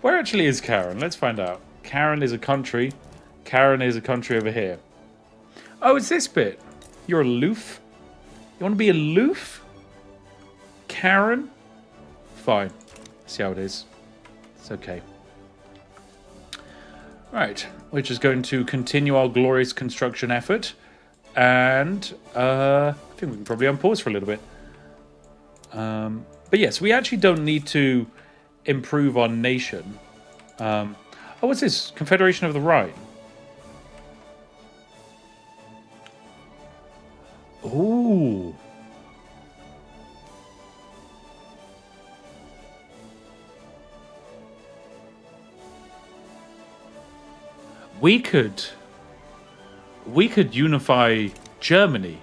Where actually is Karen? Let's find out. Karen is a country. Karen is a country over here. Oh, it's this bit. You're aloof? You want to be aloof? Karen? Fine. See how it is. It's okay. Right. We're just going to continue our glorious construction effort. And I think we can probably unpause for a little bit. But yes, we actually don't need to improve our nation. Oh, what's this? Confederation of the Rhine. Ooh. We could unify Germany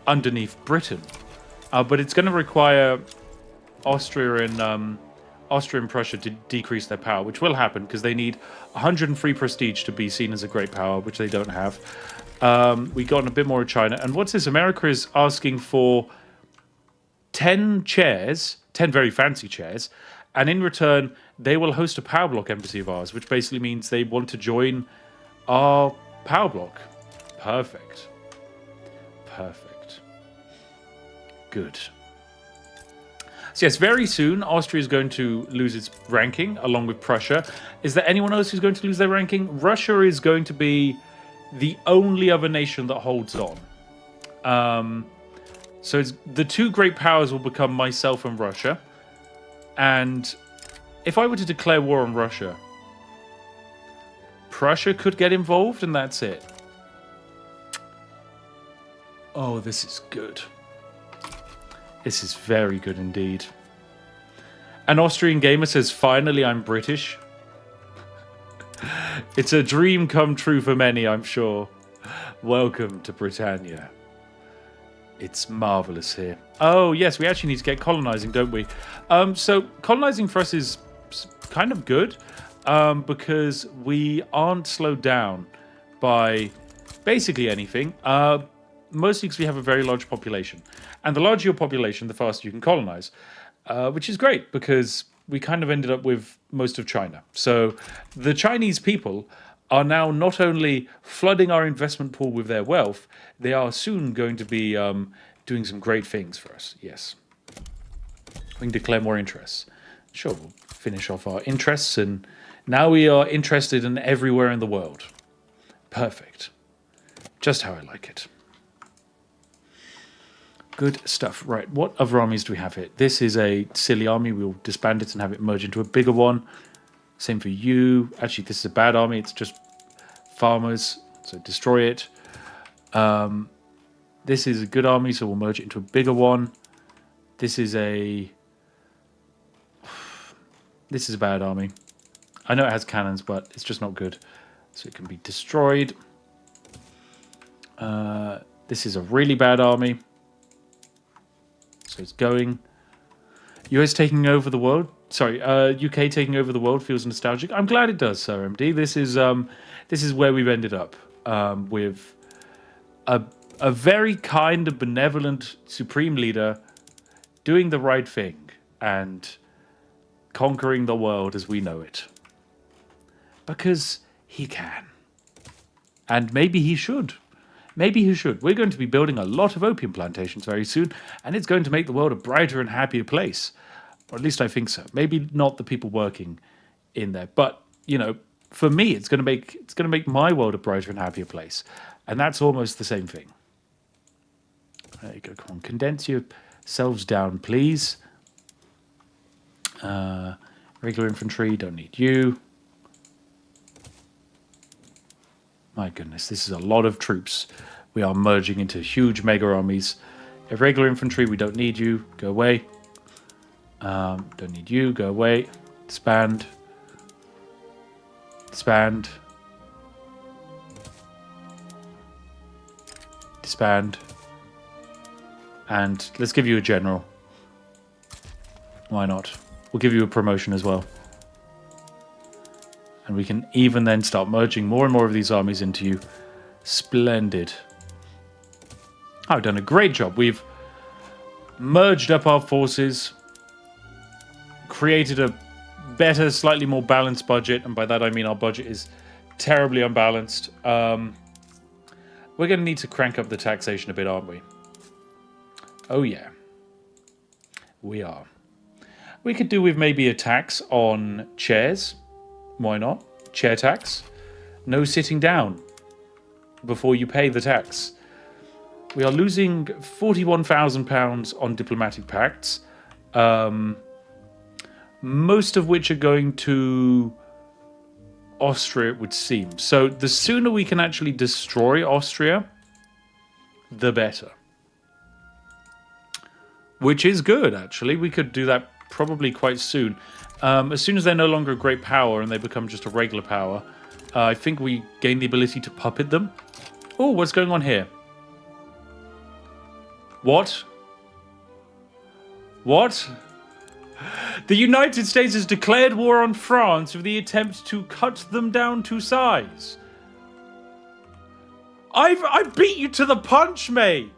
underneath Britain, but it's going to require Austria and Prussia to decrease their power, which will happen because they need 103 prestige to be seen as a great power, which they don't have. We got a bit more of China, and what's this? America is asking for 10 chairs, 10 very fancy chairs, and in return, they will host a power block embassy of ours, which basically means they want to join our power block. Perfect. Perfect. Good. So yes, very soon, Austria is going to lose its ranking, along with Prussia. Is there anyone else who's going to lose their ranking? Russia is going to be the only other nation that holds on. So the two great powers will become myself and Russia. And if I were to declare war on Russia, Prussia could get involved, and that's it. Oh, this is good. This is very good indeed. An Austrian gamer says, finally, I'm British. It's a dream come true for many, I'm sure. Welcome to Britannia. It's marvellous here. Oh, yes, we actually need to get colonizing, don't we? So colonizing for us is kind of good because we aren't slowed down by basically anything. Mostly because we have a very large population. And the larger your population, the faster you can colonize, which is great because we kind of ended up with most of China. So the Chinese people are now not only flooding our investment pool with their wealth, they are soon going to be doing some great things for us. Yes. We can declare more interests. Sure, we'll finish off our interests, and now we are interested in everywhere in the world. Perfect. Just how I like it. Good stuff. Right, what other armies do we have here? This is a silly army. We'll disband it and have it merge into a bigger one. Same for you. Actually, this is a bad army. It's just farmers, so destroy it. This is a good army, so we'll merge it into a bigger one. This is a bad army. I know it has cannons, but it's just not good. So it can be destroyed. This is a really bad army. So it's going. US taking over the world. Sorry, UK taking over the world feels nostalgic. I'm glad it does, Sir MD. This is where we've ended up with a very kind of benevolent supreme leader doing the right thing and conquering the world as we know it. Because he can. And maybe he should. Maybe he should. We're going to be building a lot of opium plantations very soon, and it's going to make the world a brighter and happier place. Or at least I think so. Maybe not the people working in there, but you know, for me, it's going to make my world a brighter and happier place, and that's almost the same thing. There you go. Come on, condense yourselves down, please. Regular infantry, don't need you. My goodness, this is a lot of troops. We are merging into huge mega armies. Irregular infantry, we don't need you. Go away. Don't need you. Go away. Disband. Disband. Disband. And let's give you a general. Why not? We'll give you a promotion as well. And we can even then start merging more and more of these armies into you. Splendid. I've done a great job. We've merged up our forces, created a better, slightly more balanced budget, and by that I mean our budget is terribly unbalanced. We're going to need to crank up the taxation a bit, aren't we? Oh yeah. We are. We could do with maybe a tax on chairs. Why not? Chair tax. No sitting down before you pay the tax. We are losing £41,000 on diplomatic pacts, most of which are going to Austria, it would seem. So the sooner we can actually destroy Austria, the better. Which is good, actually. We could do that probably quite soon. As soon as they're no longer a great power and they become just a regular power, I think we gain the ability to puppet them. Oh, what's going on here? What? What? The United States has declared war on France with the attempt to cut them down to size. I beat you to the punch, mate.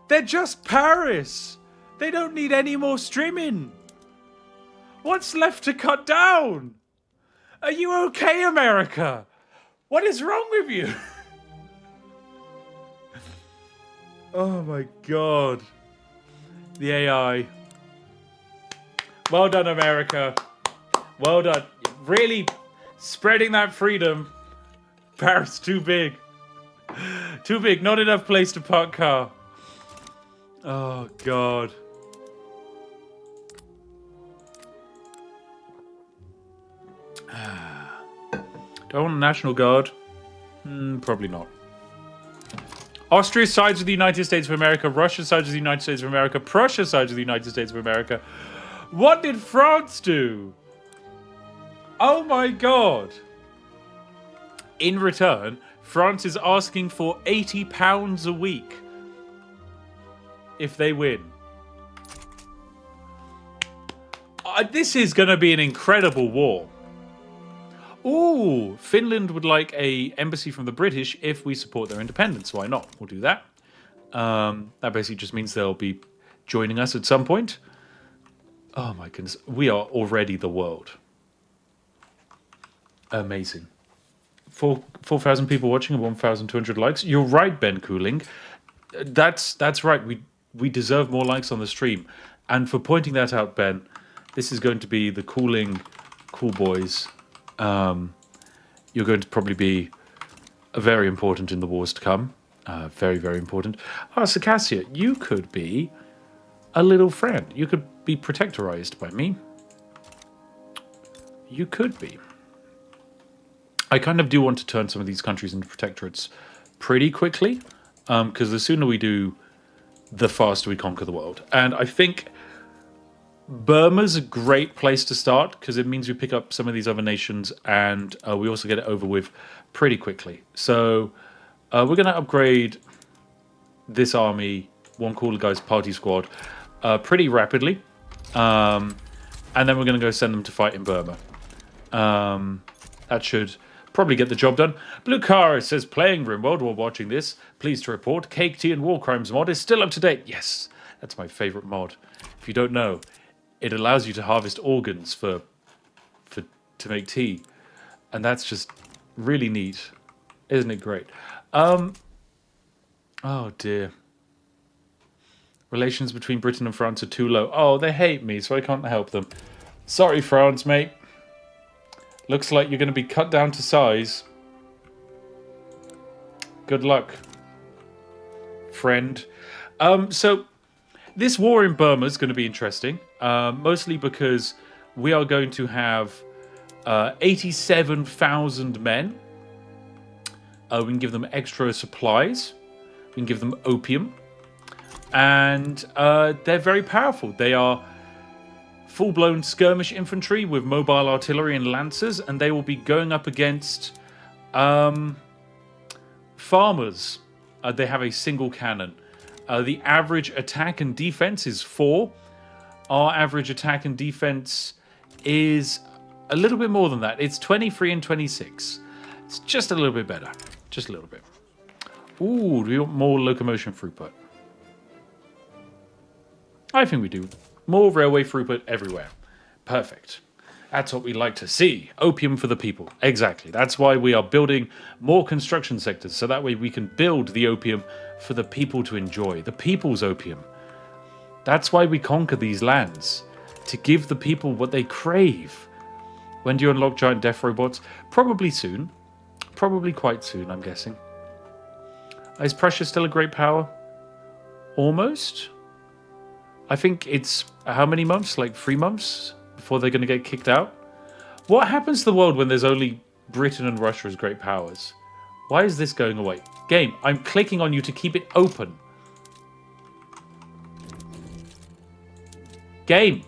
They're just Paris. They don't need any more streaming. What's left to cut down? Are you okay, America? What is wrong with you? Oh my god. The AI. Well done, America. Well done. Really spreading that freedom. Paris too big. Too big. Not enough place to park car. Oh god. Do I want a National Guard? Probably not. Austria sides with the United States of America. Russia sides with the United States of America. Prussia sides with the United States of America. What did France do? Oh my god. In return, France is asking for £80 a week if they win. This is going to be an incredible war. Ooh, Finland would like a embassy from the British if we support their independence. Why not? We'll do that. That basically just means they'll be joining us at some point. Oh my goodness. We are already the world. Amazing. 4,000 people watching and 1,200 likes. You're right, Ben Cooling. That's right. We deserve more likes on the stream. And for pointing that out, Ben, this is going to be the Cooling Cool Boys. You're going to probably be very important in the wars to come. Very, very important. Oh, Circassia, you could be a little friend. You could be protectorized by me. You could be. I kind of do want to turn some of these countries into protectorates pretty quickly, because the sooner we do, the faster we conquer the world. And I think Burma's a great place to start, because it means we pick up some of these other nations, and we also get it over with pretty quickly. So we're going to upgrade this army, one cooler guy's party squad, pretty rapidly. And then we're going to go send them to fight in Burma. That should probably get the job done. Blue Cara says, playing RimWorld while watching this. Pleased to report, Cake Tea and War Crimes mod is still up to date. Yes, that's my favourite mod. If you don't know, it allows you to harvest organs to make tea. And that's just really neat. Isn't it great? Oh dear. Relations between Britain and France are too low. Oh, they hate me, so I can't help them. Sorry, France, mate. Looks like you're going to be cut down to size. Good luck, friend. So this war in Burma is going to be interesting, mostly because we are going to have 87,000 men. We can give them extra supplies. We can give them opium. And they're very powerful. They are full-blown skirmish infantry with mobile artillery and lancers, and they will be going up against farmers. They have a single cannon. The average attack and defense is 4. Our average attack and defense is a little bit more than that. It's 23 and 26. It's just a little bit better. Just a little bit. Ooh, do we want more locomotion throughput? I think we do. More railway throughput everywhere. Perfect. That's what we like to see. Opium for the people. Exactly. That's why we are building more construction sectors, so that way we can build the opium for the people to enjoy. The people's opium. That's why we conquer these lands. To give the people what they crave. When do you unlock giant death robots? Probably soon. Probably quite soon, I'm guessing. Is Prussia still a great power? Almost. I think it's how many months? Like 3 months before they're going to get kicked out? What happens to the world when there's only Britain and Russia as great powers? Why is this going away? Game, I'm clicking on you to keep it open. Game.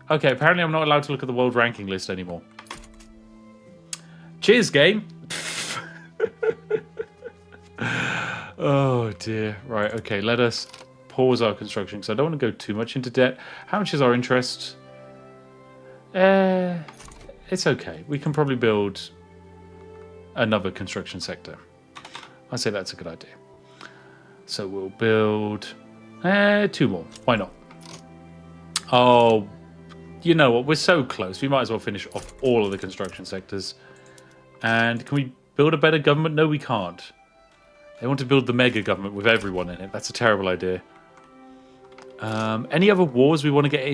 Okay, apparently I'm not allowed to look at the world ranking list anymore. Cheers, game. Oh dear. Right, okay, let us pause our construction because I don't want to go too much into debt. How much is our interest? It's okay. We can probably build another construction sector. I say that's a good idea. So we'll build 2 more. Why not? Oh, you know what? We're so close. We might as well finish off all of the construction sectors. And can we build a better government? No, we can't. They want to build the mega government with everyone in it. That's a terrible idea. Any other wars we want to get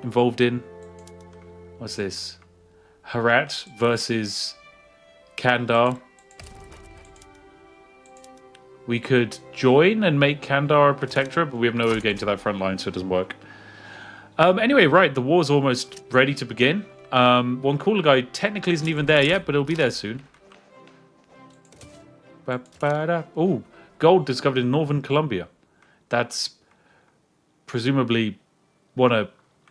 involved in? What's this? Herat versus Kandar. We could join and make Kandar a protectorate, but we have no way of getting to that front line, so it doesn't work. Anyway, right, the war's almost ready to begin. One cooler guy technically isn't even there yet, but it'll be there soon. Oh, gold discovered in northern Colombia. That's presumably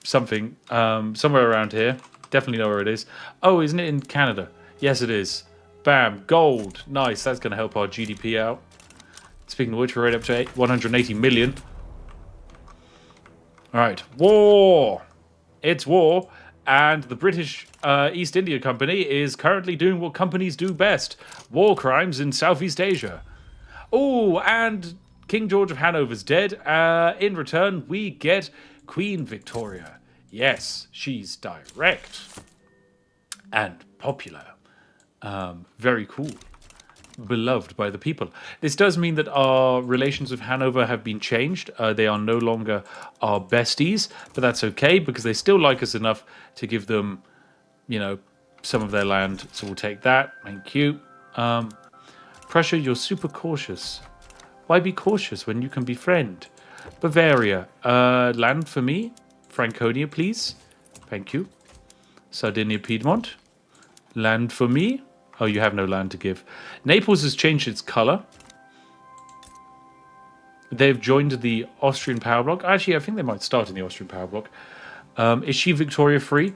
something somewhere around here. Definitely know where it is. Oh, isn't it in Canada? Yes, it is. Bam, gold. Nice, that's going to help our GDP out. Speaking of which, we're right up to 180 million. All right, war. It's war. And the British East India Company is currently doing what companies do best. War crimes in Southeast Asia. Oh, and King George of Hanover's dead. In return, we get Queen Victoria. Yes, she's direct. And popular. Very cool. Beloved by the people. This does mean that our relations with Hanover have been changed. They are no longer our besties, but that's okay because they still like us enough to give them, you know, some of their land. So we'll take that. Thank you. Prussia, you're super cautious. Why be cautious when you can befriend? Bavaria, land for me. Franconia, please. Thank you. Sardinia, Piedmont, land for me. Oh, you have no land to give. Naples has changed its colour. They've joined the Austrian power bloc. Actually, I think they might start in the Austrian power bloc. Is she Victoria free?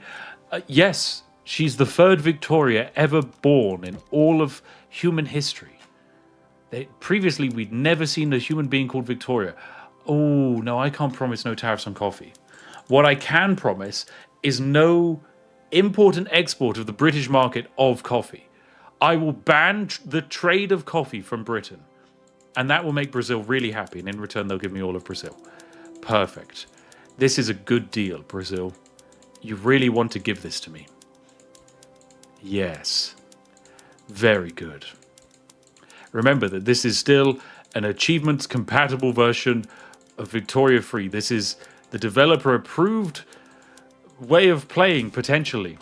Yes, she's the 3rd Victoria ever born in all of human history. Previously, we'd never seen a human being called Victoria. Oh, no, I can't promise no tariffs on coffee. What I can promise is no import and export of the British market of coffee. I will ban the trade of coffee from Britain. And that will make Brazil really happy. And in return, they'll give me all of Brazil. Perfect. This is a good deal, Brazil. You really want to give this to me? Yes. Very good. Remember that this is still an achievements-compatible version of Victoria Free. This is the developer-approved way of playing, potentially.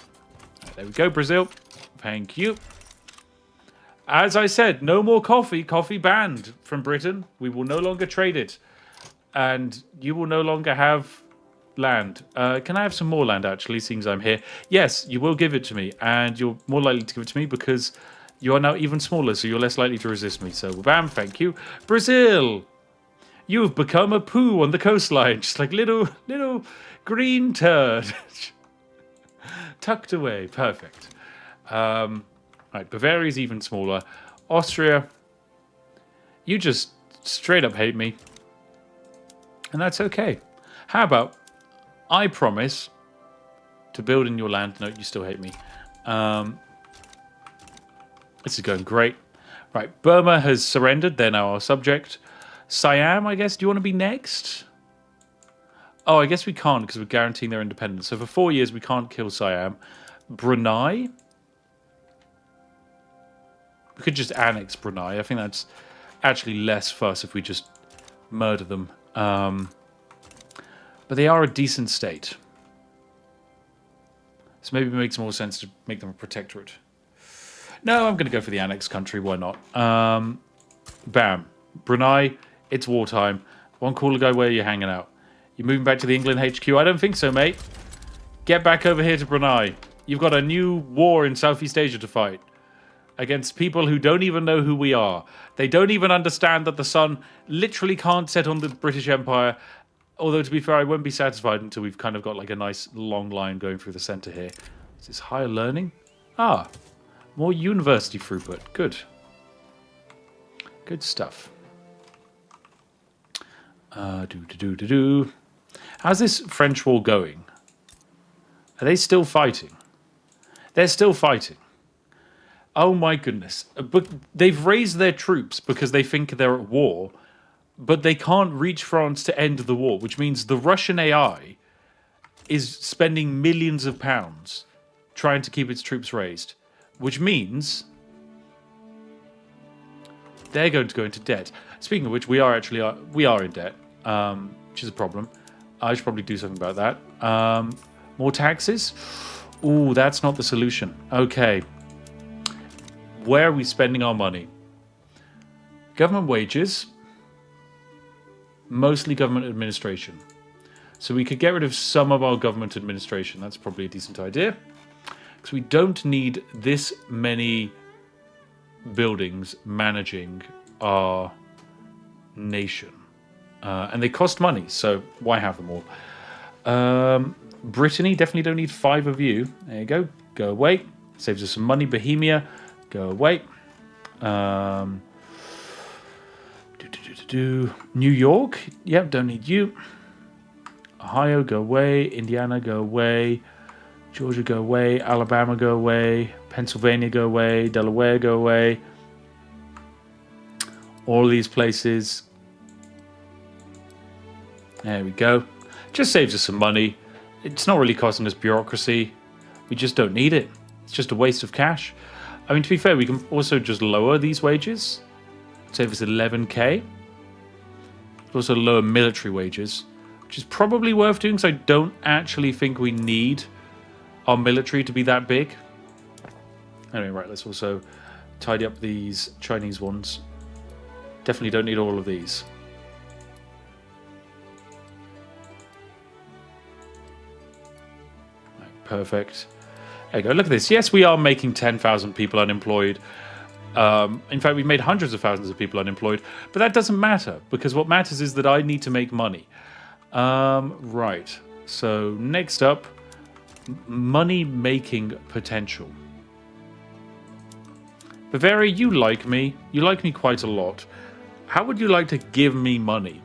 There we go, Brazil. Thank you. As I said, no more coffee. Coffee banned from Britain. We will no longer trade it. And you will no longer have land. Can I have some more land, actually, seeing as I'm here? Yes, you will give it to me. And you're more likely to give it to me because you are now even smaller, so you're less likely to resist me. So, bam, thank you. Brazil! You've become a poo on the coastline. Just like little green turd. Tucked away. Perfect. Right, Bavaria's even smaller. Austria, you just straight up hate me. And that's okay. How about I promise to build in your land. No, you still hate me. This is going great. Right, Burma has surrendered. They're now our subject. Siam, I guess. Do you want to be next? Oh, I guess we can't because we're guaranteeing their independence. So for 4 years, we can't kill Siam. Brunei. We could just annex Brunei. I think that's actually less fuss if we just murder them. But they are a decent state. So maybe it makes more sense to make them a protectorate. No, I'm going to go for the annexed country. Why not? Bam. Brunei, it's wartime. One cooler guy, where are you hanging out? You moving back to the England HQ? I don't think so, mate. Get back over here to Brunei. You've got a new war in Southeast Asia to fight. Against people who don't even know who we are. They don't even understand that the sun literally can't set on the British Empire. Although, to be fair, I won't be satisfied until we've kind of got like a nice long line going through the centre here. Is this higher learning? Ah, more university throughput. Good. Good stuff. How's this French war going? Are they still fighting? They're still fighting. Oh my goodness. But they've raised their troops because they think they're at war. but they can't reach France to end the war, which means the Russian AI is spending millions of pounds trying to keep its troops raised, which means they're going to go into debt. Speaking of which, we are in debt, which is a problem. I should probably do something about that. More taxes? Ooh, that's not the solution. Okay. Where are we spending our money? Government wages. Mostly government administration. So we could get rid of some of our government administration. That's probably a decent idea. Because we don't need this many buildings managing our nation. And they cost money, so why have them all? Brittany, definitely don't need 5 of you. There you go. Go away. Saves us some money. Bohemia, go away. New York, yep, don't need you. Ohio, go away. Indiana, go away. Georgia, go away. Alabama, go away. Pennsylvania, go away. Delaware, go away. All these places. There we go. Just saves us some money. It's not really costing us bureaucracy. We just don't need it. It's just a waste of cash. I mean, to be fair, we can also just lower these wages. Save us 11k. Also lower military wages, which is probably worth doing because I don't actually think we need our military to be that big. Anyway, right, let's also tidy up these Chinese ones. Definitely don't need all of these. Right, perfect. There you go. Look at this. Yes, we are making 10,000 people unemployed. In fact, we've made hundreds of thousands of people unemployed, but that doesn't matter because what matters is that I need to make money. Right. So next up, money-making potential. Bavaria, you like me. You like me quite a lot. How would you like to give me money?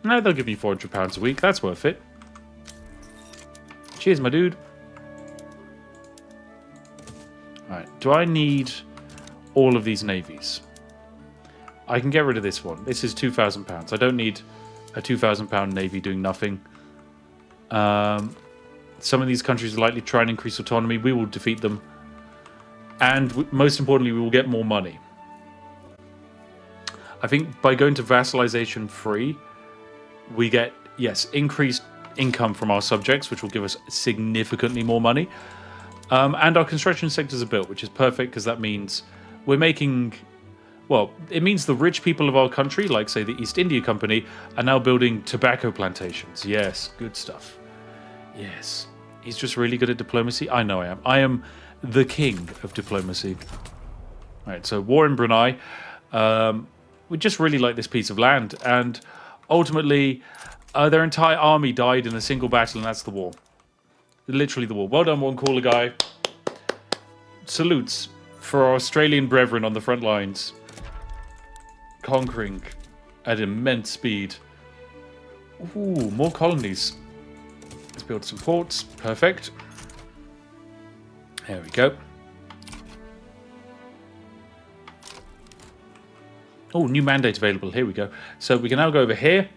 No, they'll give me £400 a week. That's worth it. Cheers, my dude. Alright, do I need all of these navies? I can get rid of this one. This is £2,000. I don't need a £2,000 navy doing nothing. Some of these countries are likely to try and increase autonomy. We will defeat them. And most importantly, we will get more money. I think by going to vassalization free, we get, yes, increased income from our subjects, which will give us significantly more money. And our construction sectors are built, which is perfect because that means we're making... Well, it means the rich people of our country, like, say, the East India Company, are now building tobacco plantations. Yes, good stuff. Yes. He's just really good at diplomacy. I know I am. I am the king of diplomacy. All right, so war in Brunei. We just really like this piece of land. And ultimately, their entire army died in a single battle, and that's the war. Literally the war. Well done, one caller guy. Salutes for our Australian brethren on the front lines. Conquering at immense speed. Ooh, more colonies. Let's build some ports. Perfect. There we go. Oh, new mandate available. Here we go. So we can now go over here,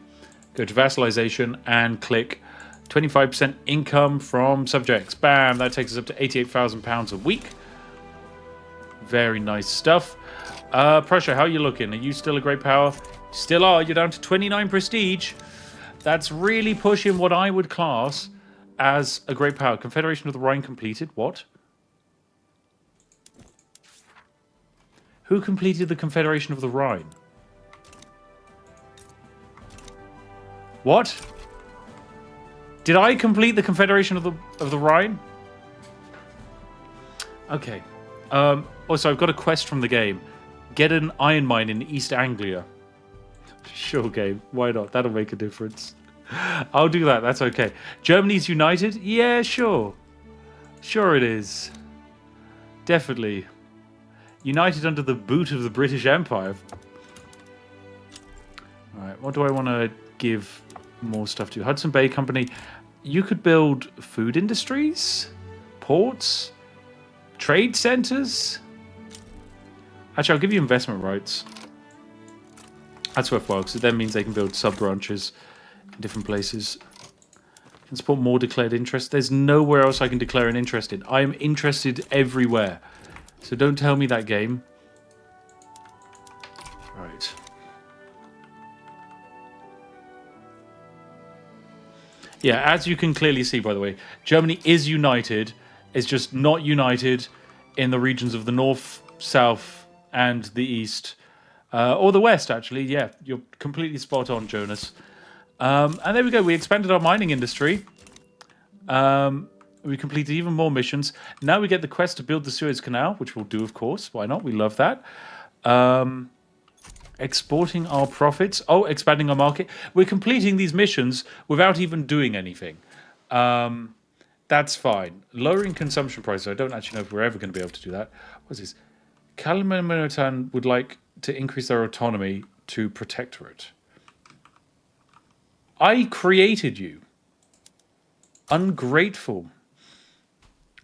go to vassalization, and click 25% income from subjects. Bam! That takes us up to £88,000 a week. Very nice stuff. Prussia, how are you looking? Are you still a great power? Still are. You're down to 29 prestige. That's really pushing what I would class as a great power. Confederation of the Rhine completed. What? Who completed the Confederation of the Rhine? What? Did I complete the Confederation of the Rhine? Okay. Also, I've got a quest from the game. Get an iron mine in East Anglia. Sure, game. Why not? That'll make a difference. I'll do that. That's okay. Germany's united? Yeah, sure. Sure it is. Definitely. United under the boot of the British Empire. Alright, what do I want to give more stuff to? Hudson Bay Company. You could build food industries, ports, trade centers. Actually, I'll give you investment rights. That's worthwhile, because it then means they can build sub-branches in different places. Can support more declared interest. There's nowhere else I can declare an interest in. I am interested everywhere. So don't tell me that, game. Right. Yeah, as you can clearly see, by the way, Germany is united. It's just not united in the regions of the north, south, and the east. Or the west, actually. Yeah, you're completely spot on, Jonas. And there we go. We expanded our mining industry. We completed even more missions. Now we get the quest to build the Suez Canal, which we'll do, of course. Why not? We love that. Exporting our profits. Oh, expanding our market. We're completing these missions without even doing anything. That's fine. Lowering consumption prices. I don't actually know if we're ever going to be able to do that. What's this? Kalimantan would like to increase their autonomy to protectorate. I created you. Ungrateful.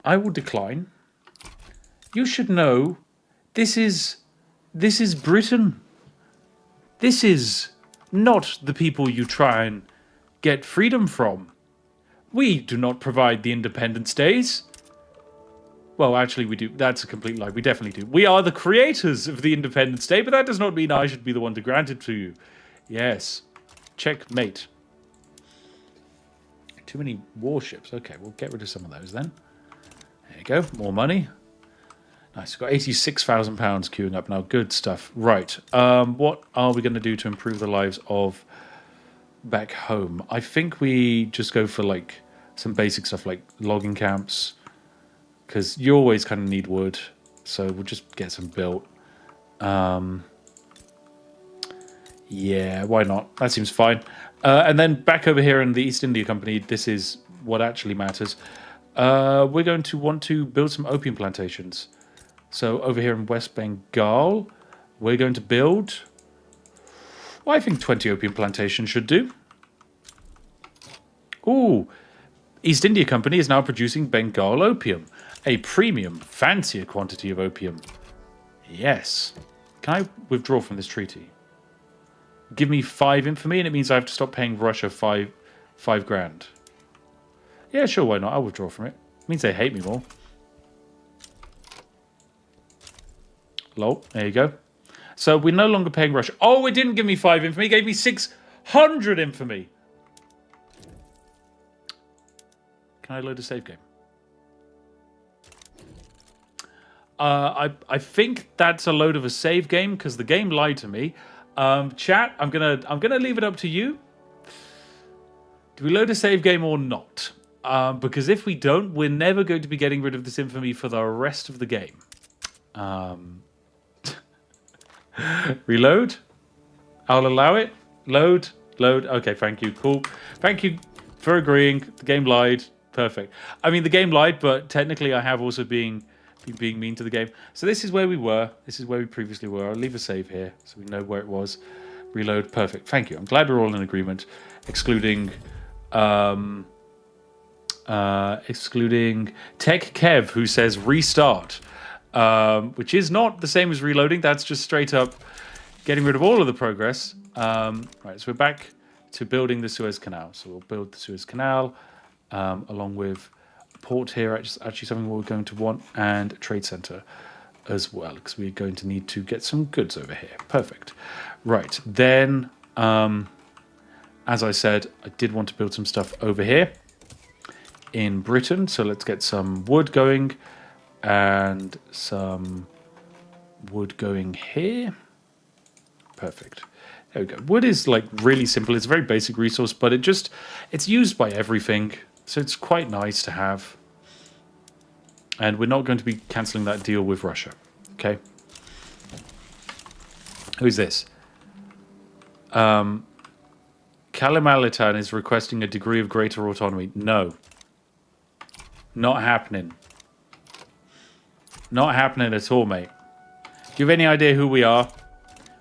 I will decline. You should know this is Britain. This is not the people you try and get freedom from. We do not provide the independence days. Well, actually, we do. That's a complete lie. We definitely do. We are the creators of the Independence Day, but that does not mean I should be the one to grant it to you. Yes. Checkmate. Too many warships. Okay, we'll get rid of some of those then. There you go. More money. Nice. We've got £86,000 queuing up now. Good stuff. Right. What are we going to do to improve the lives of back home? I think we just go for like some basic stuff like logging camps, because you always kind of need wood. So we'll just get some built. Yeah, why not? That seems fine. And then back over here in the East India Company, this is what actually matters. We're going to want to build some opium plantations. So over here in West Bengal, we're going to build, well, I think 20 opium plantations should do. Ooh, East India Company is now producing Bengal opium, a premium, fancier quantity of opium. Yes. Can I withdraw from this treaty? Give me 5 infamy, and it means I have to stop paying Russia five grand. Yeah, sure, why not? I'll withdraw from it. It means they hate me more. Lol, there you go. So we're no longer paying Russia. Oh, it didn't give me 5 infamy. It gave me 600 infamy. Can I load a save game? I think that's a load of a save game because the game lied to me. Chat, I'm gonna leave it up to you. Do we load a save game or not? Because if we don't, we're never going to be getting rid of this infamy for the rest of the game. Reload. I'll allow it. Load. Okay, thank you. Cool. Thank you for agreeing. The game lied. Perfect. I mean, the game lied, but technically I have also been being mean to the game. So this is where we were. This is where we previously were. I'll leave a save here so we know where it was. Reload. Perfect. Thank you. I'm glad we're all in agreement, excluding Tech Kev, who says restart, which is not the same as reloading. That's just straight up getting rid of all of the progress. Right, so we're back to building the Suez Canal. So we'll build the Suez Canal along with a port here, actually something we're going to want, and a trade center as well, because we're going to need to get some goods over here. Perfect. Right, then, as I said, I did want to build some stuff over here in Britain. So let's get some wood going and some wood going here. Perfect. There we go. Wood is like really simple. It's a very basic resource, but it's used by everything. So it's quite nice to have. And we're not going to be cancelling that deal with Russia. Okay. Who's this? Kalimantan is requesting a degree of greater autonomy. No. Not happening. Not happening at all, mate. Do you have any idea who we are?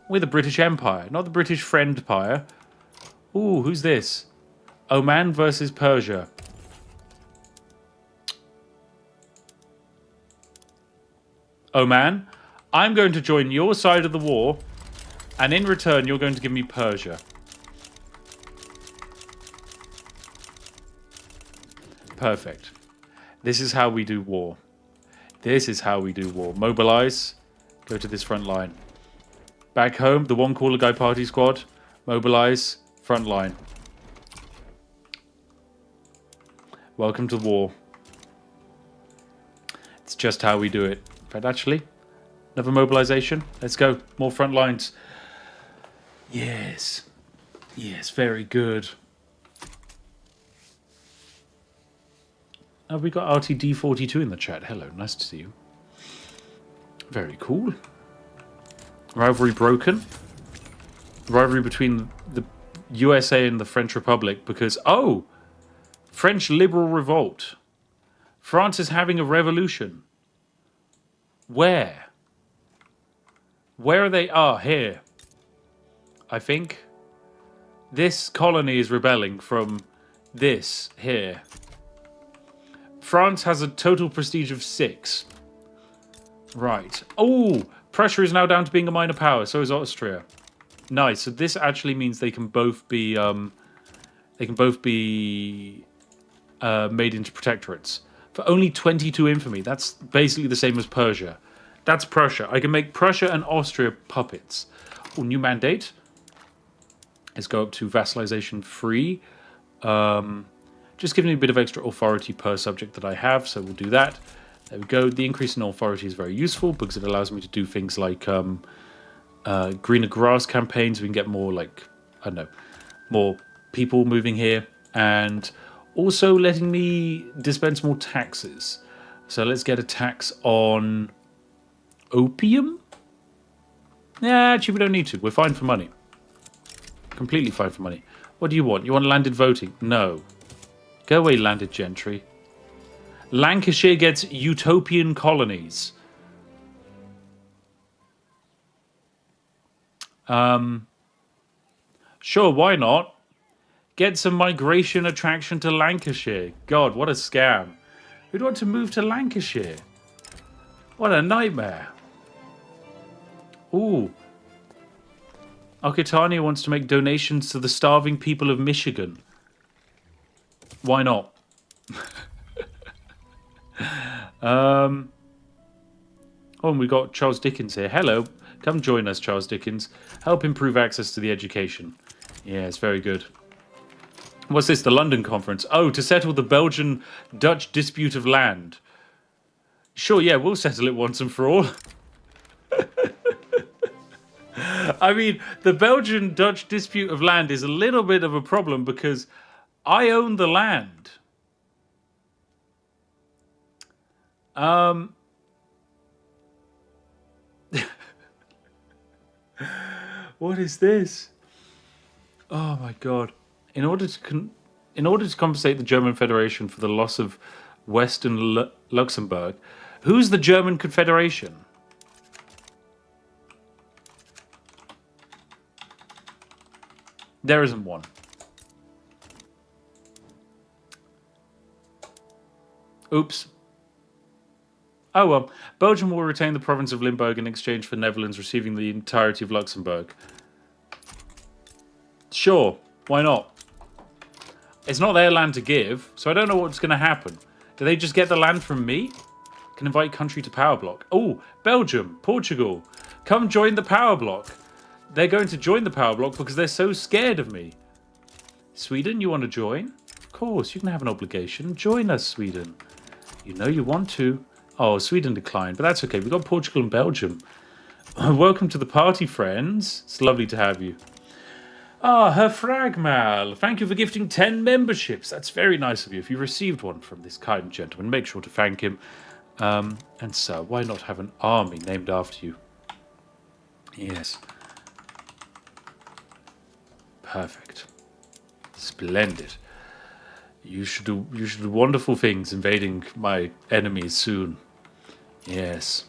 We're the British Empire, not the British Friendpire. Ooh, who's this? Oman versus Persia. Oman, I'm going to join your side of the war, and in return, you're going to give me Persia. Perfect. This is how we do war. This is how we do war. Mobilize. Go to this front line. Back home, the one caller guy party squad. Mobilize. Front line. Welcome to war. It's just how we do it. In fact, actually, another mobilization. Let's go. More front lines. Yes. Yes, very good. We got RTD42 in the chat. Hello, nice to see you. Very cool. Rivalry broken. Rivalry between the USA and the French Republic because, oh, French liberal revolt. France is having a revolution. Where? Where are they? Ah, here. I think. This colony is rebelling from this here. France has a total prestige of 6. Right. Oh, Prussia is now down to being a minor power. So is Austria. Nice. So this actually means they can both be made into protectorates for only 22 infamy. That's basically the same as Persia. That's Prussia. I can make Prussia and Austria puppets. Oh, new mandate. Let's go up to vassalization free. Just giving me a bit of extra authority per subject that I have, so we'll do that. There we go. The increase in authority is very useful because it allows me to do things like greener grass campaigns. We can get more, like, I don't know, more people moving here, and also letting me dispense more taxes. So let's get a tax on opium. Yeah, actually, we don't need to. We're fine for money. Completely fine for money. What do you want? You want landed voting? No. Go away, landed gentry. Lancashire gets utopian colonies. Sure, why not? Get some migration attraction to Lancashire. God, what a scam. Who'd want to move to Lancashire? What a nightmare. Ooh. Aquitania wants to make donations to the starving people of Michigan. Why not? Oh, and we got Charles Dickens here. Hello. Come join us, Charles Dickens. Help improve access to the education. Yes, very good. What's this? The London conference. Oh, to settle the Belgian-Dutch dispute of land. Sure, yeah, we'll settle it once and for all. I mean, the Belgian-Dutch dispute of land is a little bit of a problem because I own the land. What is this? Oh my god. In order to compensate the German Federation for the loss of Western Luxembourg, who's the German Confederation? There isn't one. Oops. Oh well. Belgium will retain the province of Limburg in exchange for Netherlands receiving the entirety of Luxembourg. Sure. Why not? It's not their land to give, so I don't know what's going to happen. Do they just get the land from me? Can invite country to power block. Oh, Belgium, Portugal. Come join the power block. They're going to join the power block because they're so scared of me. Sweden, you want to join? Of course, you can have an obligation. Join us, Sweden. You know you want to. Oh, Sweden declined, but that's okay. We've got Portugal and Belgium. Welcome to the party, friends. It's lovely to have you. Ah, Herr Fragmal. Thank you for gifting 10 memberships. That's very nice of you. If you received one from this kind gentleman, make sure to thank him. And so, why not have an army named after you? Yes. Perfect. Splendid. You should do wonderful things invading my enemies soon. Yes.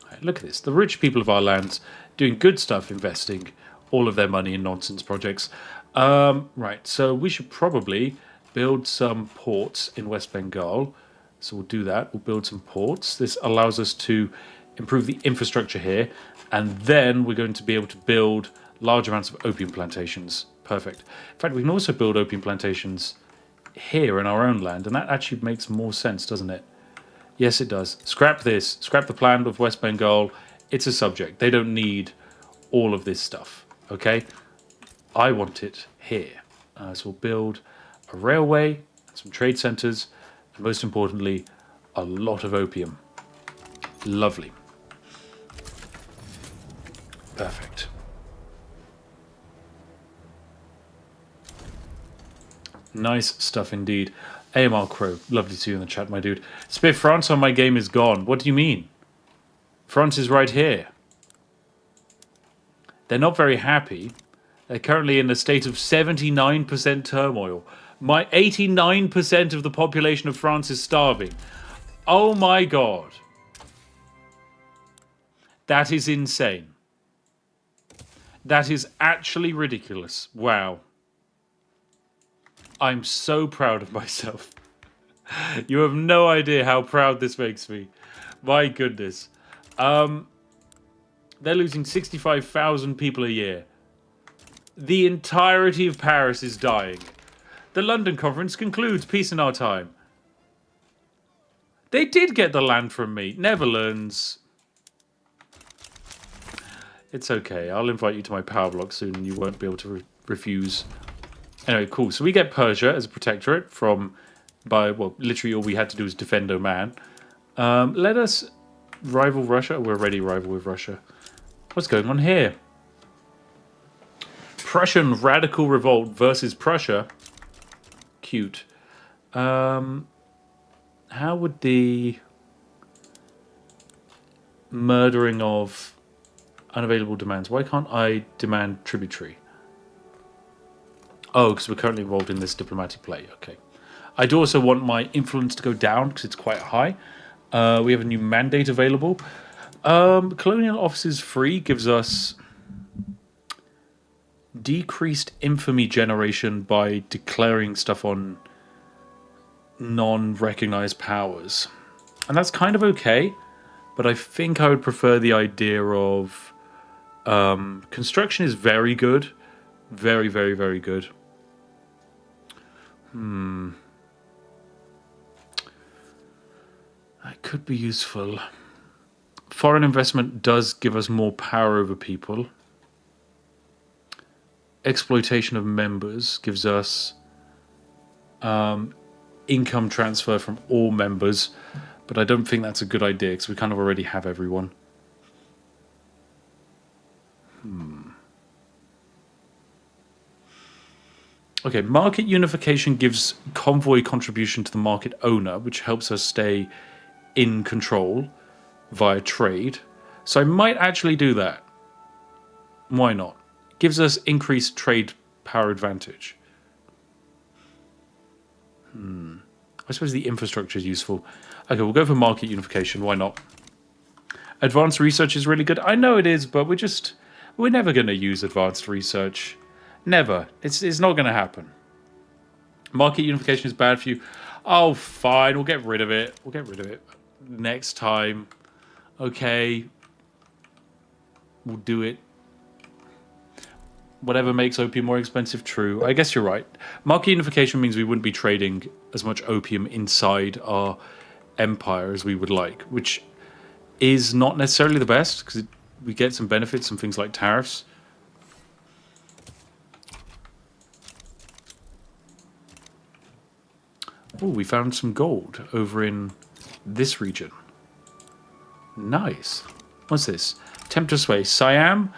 Right, look at this. The rich people of our lands doing good stuff, investing all of their money in nonsense projects. Right, so we should probably build some ports in West Bengal. So we'll do that. We'll build some ports. This allows us to improve the infrastructure here, and then we're going to be able to build large amounts of opium plantations. Perfect. In fact, we can also build opium plantations here in our own land, and that actually makes more sense, doesn't it? Yes, it does. Scrap this. Scrap the plan of West Bengal. It's a subject. They don't need all of this stuff, okay? I want it here. So we'll build a railway, some trade centres, and most importantly, a lot of opium. Lovely. Perfect. Nice stuff indeed. AMR Crow, lovely to see you in the chat, my dude. Spiff, France on my game is gone. What do you mean? France is right here. They're not very happy. They're currently in a state of 79% turmoil. My 89% of the population of France is starving. Oh my god. That is insane. That is actually ridiculous. Wow. I'm so proud of myself. You have no idea how proud this makes me. My goodness. They're losing 65,000 people a year. The entirety of Paris is dying. The London conference concludes. Peace in our time. They did get the land from me. Netherlands. It's okay. I'll invite you to my power block soon and you won't be able to refuse. Anyway, cool. So we get Persia as a protectorate well, literally all we had to do was defend Oman. Let us rival Russia. We're already rival with Russia. What's going on here? Prussian radical revolt versus Prussia. Cute. How would the murdering of unavailable demands? Why can't I demand tributary? Oh, because we're currently involved in this diplomatic play. Okay. I do also want my influence to go down because it's quite high. We have a new mandate available. Colonial offices free gives us decreased infamy generation by declaring stuff on non-recognized powers. And that's kind of okay, but I think I would prefer the idea of construction is very good. Very, very, very good. That could be useful. Foreign investment does give us more power over people. Exploitation of members gives us income transfer from all members, but I don't think that's a good idea because we kind of already have everyone. Okay, market unification gives convoy contribution to the market owner, which helps us stay in control via trade. So I might actually do that. Why not? Gives us increased trade power advantage. I suppose the infrastructure is useful. Okay, we'll go for market unification. Why not? Advanced research is really good. I know it is, but we're never going to use advanced research. Never. It's not going to happen. Market unification is bad for you. Oh, fine. We'll get rid of it. We'll get rid of it next time. Okay. We'll do it. Whatever makes opium more expensive, true. I guess you're right. Market unification means we wouldn't be trading as much opium inside our empire as we would like, which is not necessarily the best because we get some benefits, some things like tariffs. Oh, we found some gold over in this region. Nice. What's this? Tempter Sway. Siam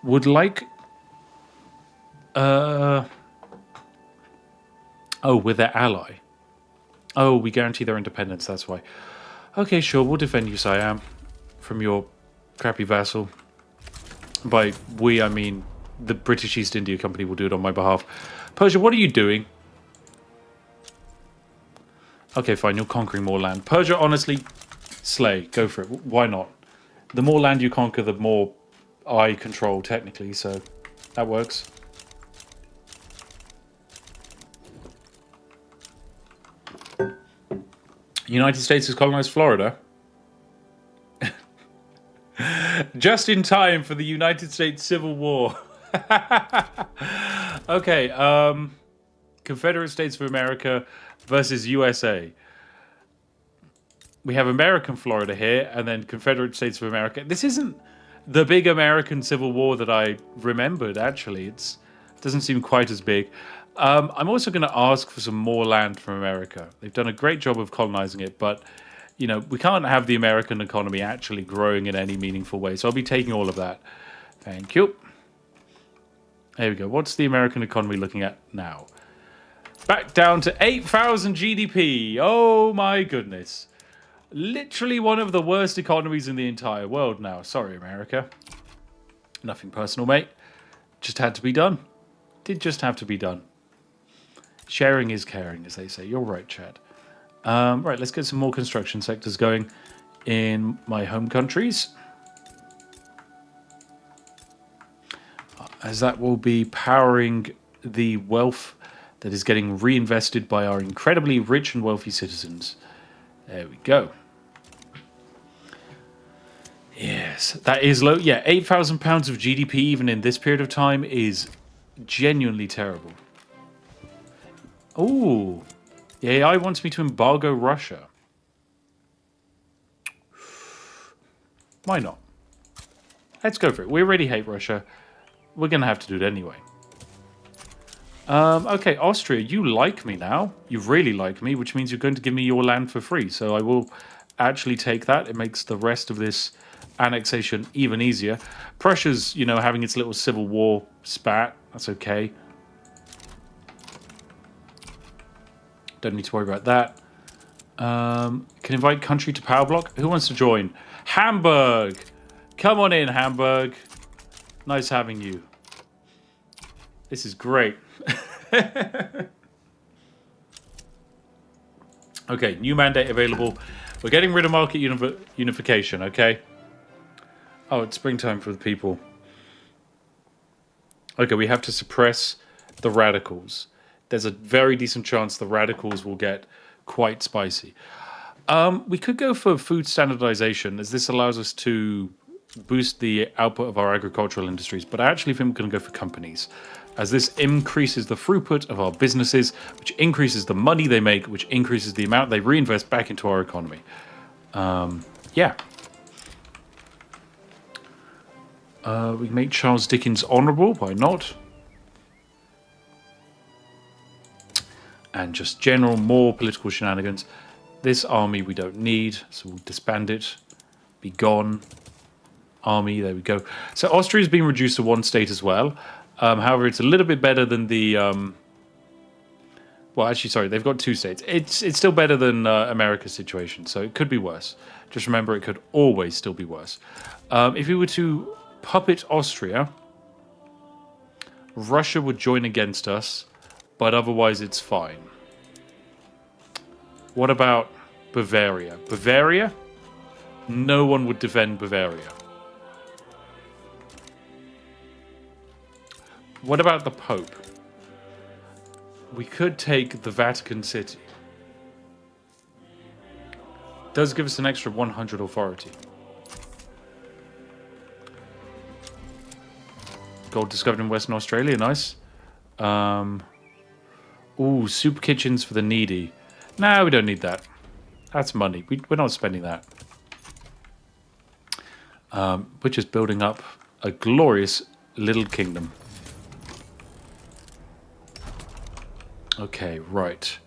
would like... Oh, we're their ally. Oh, we guarantee their independence, that's why. Okay, sure, we'll defend you, Siam, from your crappy vassal. By we, I mean the British East India Company will do it on my behalf. Persia, what are you doing? Okay, fine, you're conquering more land. Persia, honestly, slay. Go for it. Why not? The more land you conquer, the more I control, technically, so that works. United States has colonized Florida. Just in time for the United States Civil War. Okay, Confederate States of America versus USA. We have American Florida here, and then Confederate States of America. This isn't the big American Civil War that I remembered, actually. It doesn't seem quite as big. I'm also going to ask for some more land from America. They've done a great job of colonizing it, but, you know, we can't have the American economy actually growing in any meaningful way. So I'll be taking all of that. Thank you. There we go. What's the American economy looking at now? Back down to 8,000 GDP. Oh, my goodness. Literally one of the worst economies in the entire world now. Sorry, America. Nothing personal, mate. Just had to be done. Did just have to be done. Sharing is caring, as they say. You're right, Chad. Right, let's get some more construction sectors going in my home countries. As that will be powering the wealth that is getting reinvested by our incredibly rich and wealthy citizens. There we go. Yes, that is low. Yeah, £8,000 of GDP even in this period of time is genuinely terrible. Oh, the AI wants me to embargo Russia. Why not? Let's go for it. We already hate Russia. We're going to have to do it anyway. Okay, Austria, you like me now. You really like me, which means you're going to give me your land for free. So I will actually take that. It makes the rest of this annexation even easier. Prussia's, you know, having its little civil war spat. That's okay. Don't need to worry about that. Can invite country to power block. Who wants to join? Hamburg! Come on in, Hamburg. Nice having you. This is great. Okay, new mandate available. We're getting rid of market unification, okay? Oh, it's springtime for the people. Okay, we have to suppress the radicals. There's a very decent chance the radicals will get quite spicy. We could go for food standardization, as this allows us to boost the output of our agricultural industries, but I actually think we're going to go for companies, as this increases the throughput of our businesses, which increases the money they make, which increases the amount they reinvest back into our economy. Yeah. We can make Charles Dickens honourable, why not? And just general, more political shenanigans. This army we don't need, so we'll disband it. Be gone. Army, there we go. So Austria's been reduced to one state as well. However, it's a little bit better than the... well, actually, sorry, they've got two states. It's still better than America's situation, so it could be worse. Just remember, it could always still be worse. If we were to puppet Austria, Russia would join against us, but otherwise it's fine. What about Bavaria? Bavaria? No one would defend Bavaria. What about the Pope? We could take the Vatican City. Does give us an extra 100 authority. Gold discovered in Western Australia, nice. Ooh, soup kitchens for the needy. No, we don't need that. That's money. We're not spending that. We're just building up a glorious little kingdom. Okay, right.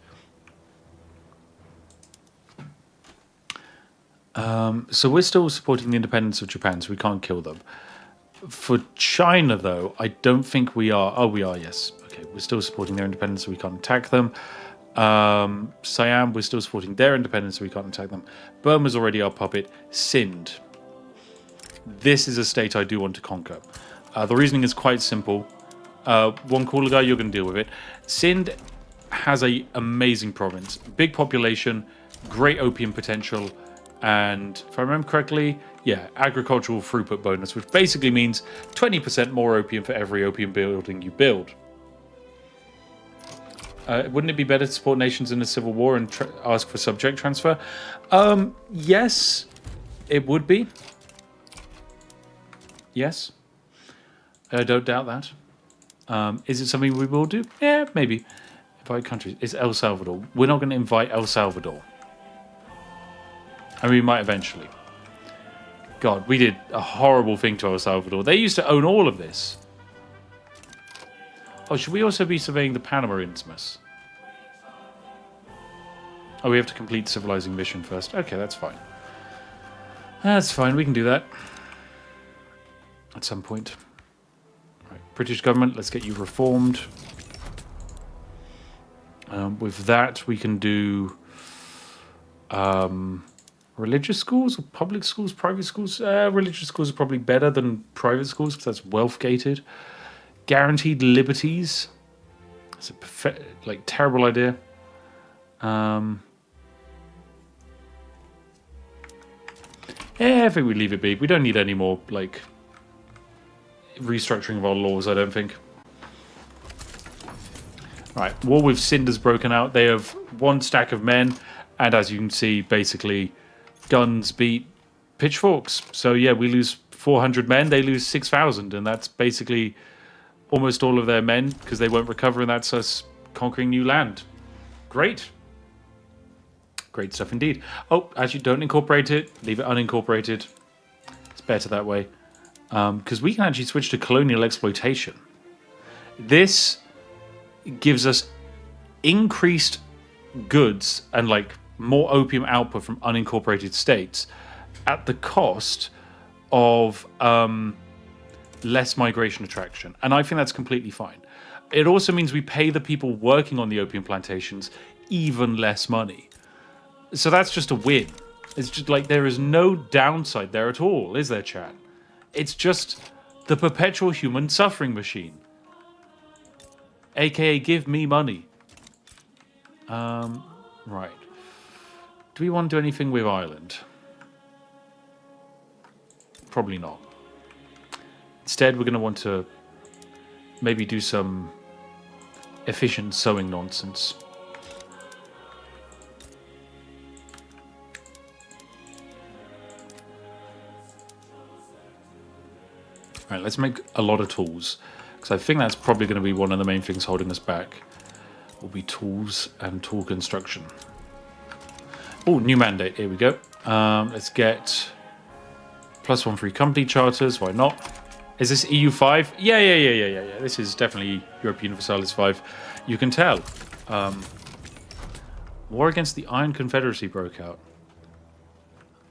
So we're still supporting the independence of Japan, so we can't kill them. For China, though, I don't think we are. Oh, we are, yes. Okay, we're still supporting their independence, so we can't attack them. Siam, we're still supporting their independence, so we can't attack them. Burma's already our puppet. Sind. This is a state I do want to conquer. The reasoning is quite simple. One cooler guy, you're going to deal with it. Sind has a amazing province. Big population, great opium potential, and if I remember correctly, yeah, agricultural throughput bonus, which basically means 20% more opium for every opium building you build. Wouldn't it be better to support nations in a civil war and ask for subject transfer? Yes, it would be. Yes. I don't doubt that. Is it something we will do? Yeah, maybe. Invite countries. It's El Salvador. We're not going to invite El Salvador. I mean, we might eventually. God, we did a horrible thing to El Salvador. They used to own all of this. Oh, should we also be surveying the Panama Isthmus? Oh, we have to complete the civilizing mission first. Okay, that's fine. That's fine, we can do that. At some point. Right, British government, let's get you reformed. With that, we can do religious schools or public schools, private schools. Religious schools are probably better than private schools because that's wealth gated. Guaranteed liberties. That's a terrible idea. Yeah, I think we leave it be. We don't need any more restructuring of our laws, I don't think. Right, war with Cinder's broken out. They have one stack of men, and as you can see, basically, guns beat pitchforks. So yeah, we lose 400 men, they lose 6,000, and that's basically almost all of their men, because they won't recover, and that's us conquering new land. Great. Great stuff indeed. Oh, actually, don't incorporate it. Leave it unincorporated. It's better that way. Because we can actually switch to colonial exploitation. This gives us increased goods and more opium output from unincorporated states at the cost of less migration attraction. And I think that's completely fine. It also means we pay the people working on the opium plantations even less money. So that's just a win. It's just there is no downside there at all, is there, chat? It's just the perpetual human suffering machine. AKA, give me money. Right. Do we want to do anything with Ireland? Probably not. Instead, we're going to want to maybe do some efficient sewing nonsense. Right, let's make a lot of tools, because I think that's probably going to be one of the main things holding us back. Will be tools and tool construction. Oh, new mandate. Here we go. Let's get +1 free company charters. Why not? Is this EU5? Yeah. This is definitely European Universalis 5. You can tell. War against the Iron Confederacy broke out.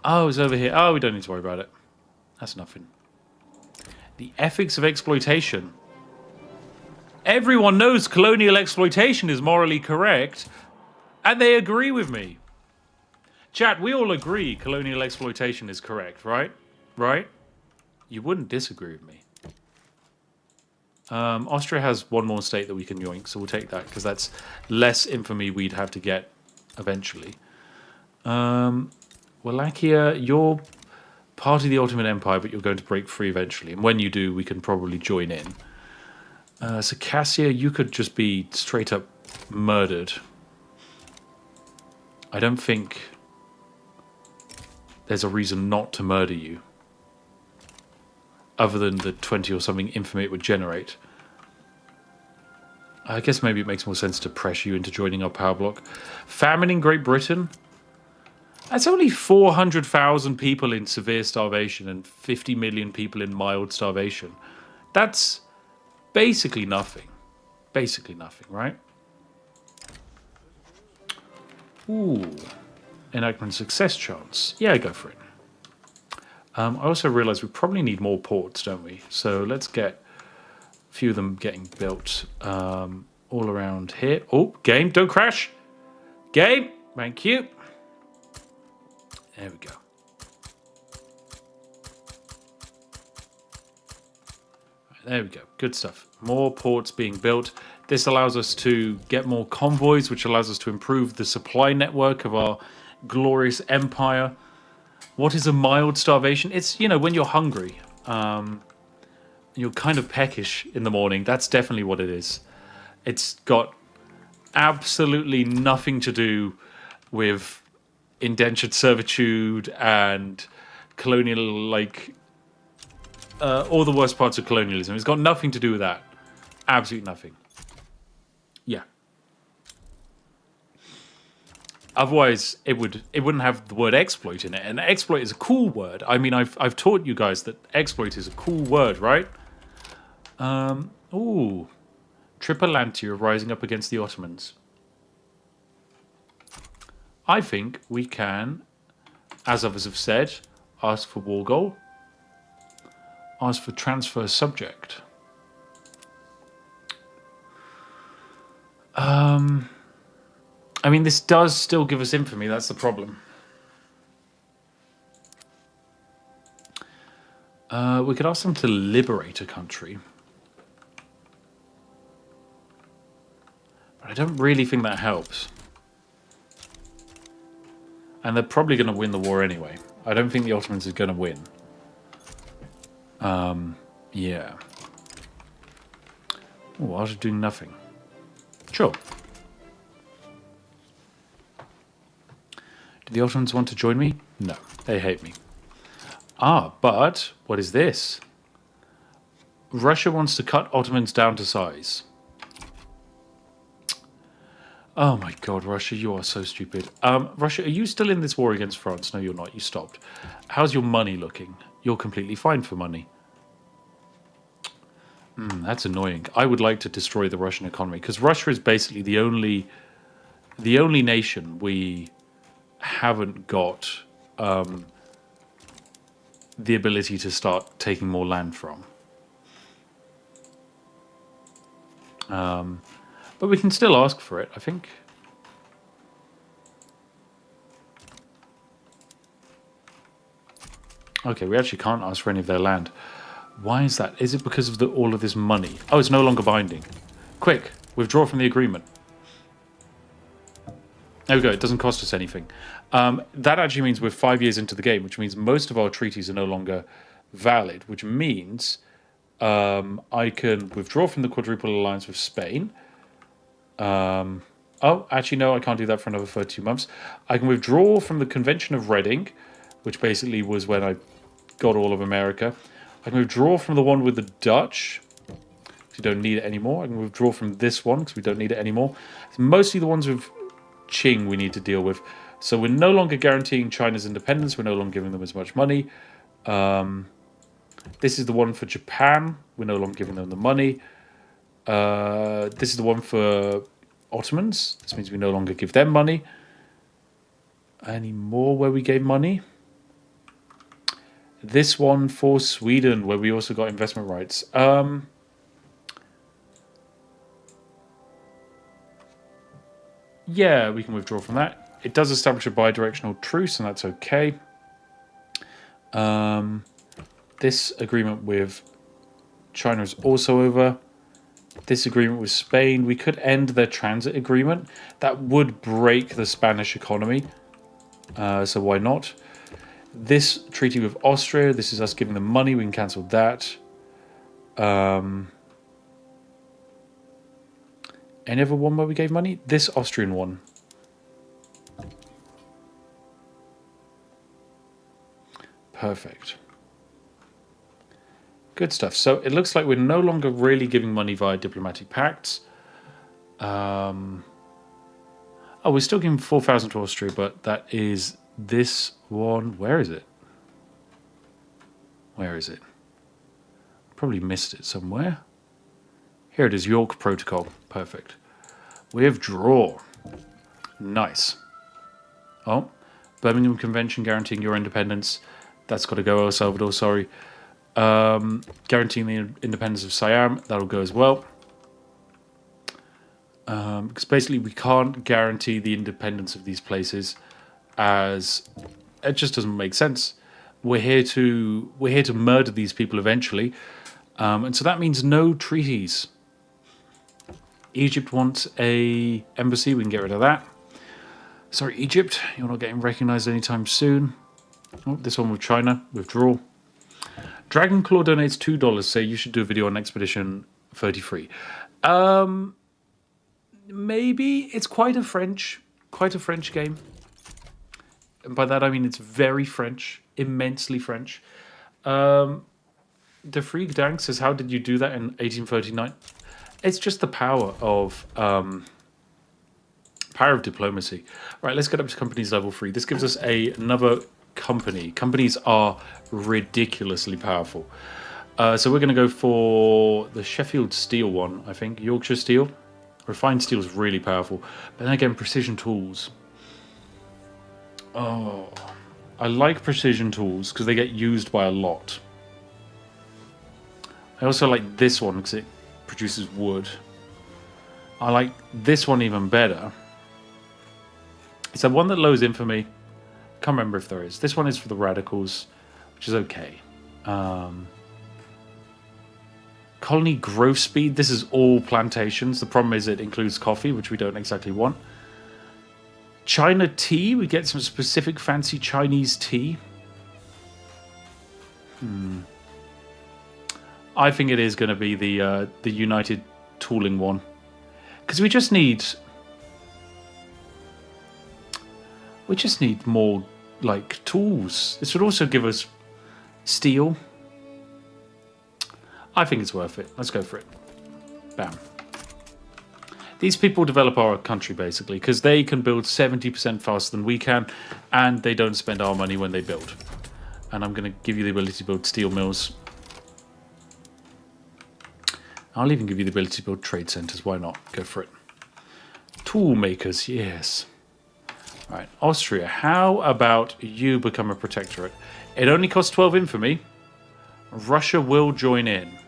Oh, it's over here. Oh, we don't need to worry about it. That's nothing. The ethics of exploitation. Everyone knows colonial exploitation is morally correct, and they agree with me. Chat, we all agree colonial exploitation is correct, right? Right? You wouldn't disagree with me. Austria has one more state that we can yoink, so we'll take that, because that's less infamy we'd have to get eventually. Wallachia, you're part of the Ottoman Empire, but you're going to break free eventually. And when you do, we can probably join in. Circassia, you could just be straight up murdered. I don't think there's a reason not to murder you, other than the 20 or something infamy it would generate. I guess maybe it makes more sense to pressure you into joining our power block. Famine in Great Britain? That's only 400,000 people in severe starvation and 50 million people in mild starvation. That's basically nothing. Basically nothing, right? Ooh. Enactment success chance. Yeah, go for it. I also realize we probably need more ports, don't we? So let's get a few of them getting built all around here. Oh, game, don't crash. Game, thank you. There we go. There we go. Good stuff. More ports being built. This allows us to get more convoys, which allows us to improve the supply network of our glorious empire. What is a mild starvation? It's, when you're hungry, you're kind of peckish in the morning. That's definitely what it is. It's got absolutely nothing to do with indentured servitude and colonial all the worst parts of colonialism. It's got nothing to do with that. Absolutely nothing. Yeah. Otherwise, it wouldn't have the word exploit in it. And exploit is a cool word. I mean, I've taught you guys that exploit is a cool word, right? Ooh, Tripolantia rising up against the Ottomans. I think we can, as others have said, ask for war goal, ask for transfer subject. I mean, this does still give us infamy. That's the problem. We could ask them to liberate a country. But I don't really think that helps. And they're probably going to win the war anyway. I don't think the Ottomans are going to win. Yeah. Oh, I was doing nothing. Sure. Do the Ottomans want to join me? No, they hate me. Ah, but what is this? Russia wants to cut Ottomans down to size. Oh my god, Russia, you are so stupid. Russia, are you still in this war against France? No, you're not. You stopped. How's your money looking? You're completely fine for money. That's annoying. I would like to destroy the Russian economy because Russia is basically the only nation we haven't got the ability to start taking more land from. But we can still ask for it, I think. Okay, we actually can't ask for any of their land. Why is that? Is it because of all of this money? Oh, it's no longer binding. Quick, withdraw from the agreement. There we go, it doesn't cost us anything. That actually means we're 5 years into the game, which means most of our treaties are no longer valid, which means I can withdraw from the quadruple alliance with Spain. Oh, actually, no, I can't do that for another 32 months. I can withdraw from the Convention of Reading, which basically was when I got all of America. I can withdraw from the one with the Dutch, because we don't need it anymore. I can withdraw from this one, because we don't need it anymore. It's mostly the ones with Qing we need to deal with. So we're no longer guaranteeing China's independence. We're no longer giving them as much money. This is the one for Japan. We're no longer giving them the money. This is the one for Ottomans. This means we no longer give them money. Any more where we gave money? This one for Sweden, where we also got investment rights. Yeah, we can withdraw from that. It does establish a bi-directional truce, and that's okay. This agreement with China is also over. This agreement with Spain, we could end their transit agreement. That would break the Spanish economy. So why not? This treaty with Austria, this is us giving them money. We can cancel that. Any other one where we gave money? This Austrian one. Perfect. Good stuff. So it looks like we're no longer really giving money via diplomatic pacts. Oh, we're still giving 4,000 to Austria, but that is this one. Where is it? Where is it? Probably missed it somewhere. Here it is, York Protocol. Perfect. Withdraw. Nice. Oh, Birmingham Convention guaranteeing your independence. That's got to go, El Salvador, sorry. Guaranteeing the independence of Siam. That'll go as well. Because basically we can't guarantee the independence of these places, as it just doesn't make sense. We're here to murder these people eventually, and so that means no treaties. Egypt wants a embassy. We can get rid of that. Sorry, Egypt, you're not getting recognized anytime soon. Oh, this one with China. Withdraw. Dragon Claw donates $2. Say you should do a video on Expedition 33. Maybe it's quite a French game. And by that I mean it's very French, immensely French. the Freak Dank says, how did you do that in 1839? It's just the power of diplomacy. Right, let's get up to companies level 3. This gives us another company. Companies are ridiculously powerful. So we're going to go for the Sheffield Steel one, I think. Yorkshire Steel. Refined steel is really powerful. But then again, precision tools. Oh, I like precision tools because they get used by a lot. I also like this one because it produces wood. I like this one even better. Is there one that loads infamy? Can't remember if there is. This one is for the radicals, which is okay. Colony growth speed. This is all plantations. The problem is it includes coffee, which we don't exactly want. China tea. We get some specific fancy Chinese tea. I think it is going to be the United Tooling one. Because we just need more, like, tools. This would also give us steel. I think it's worth it. Let's go for it. Bam. These people develop our country, basically, because they can build 70% faster than we can, and they don't spend our money when they build. And I'm going to give you the ability to build steel mills. I'll even give you the ability to build trade centers. Why not? Go for it. Tool makers, yes. All right, Austria. How about you become a protectorate? It only costs 12 infamy. Russia will join in.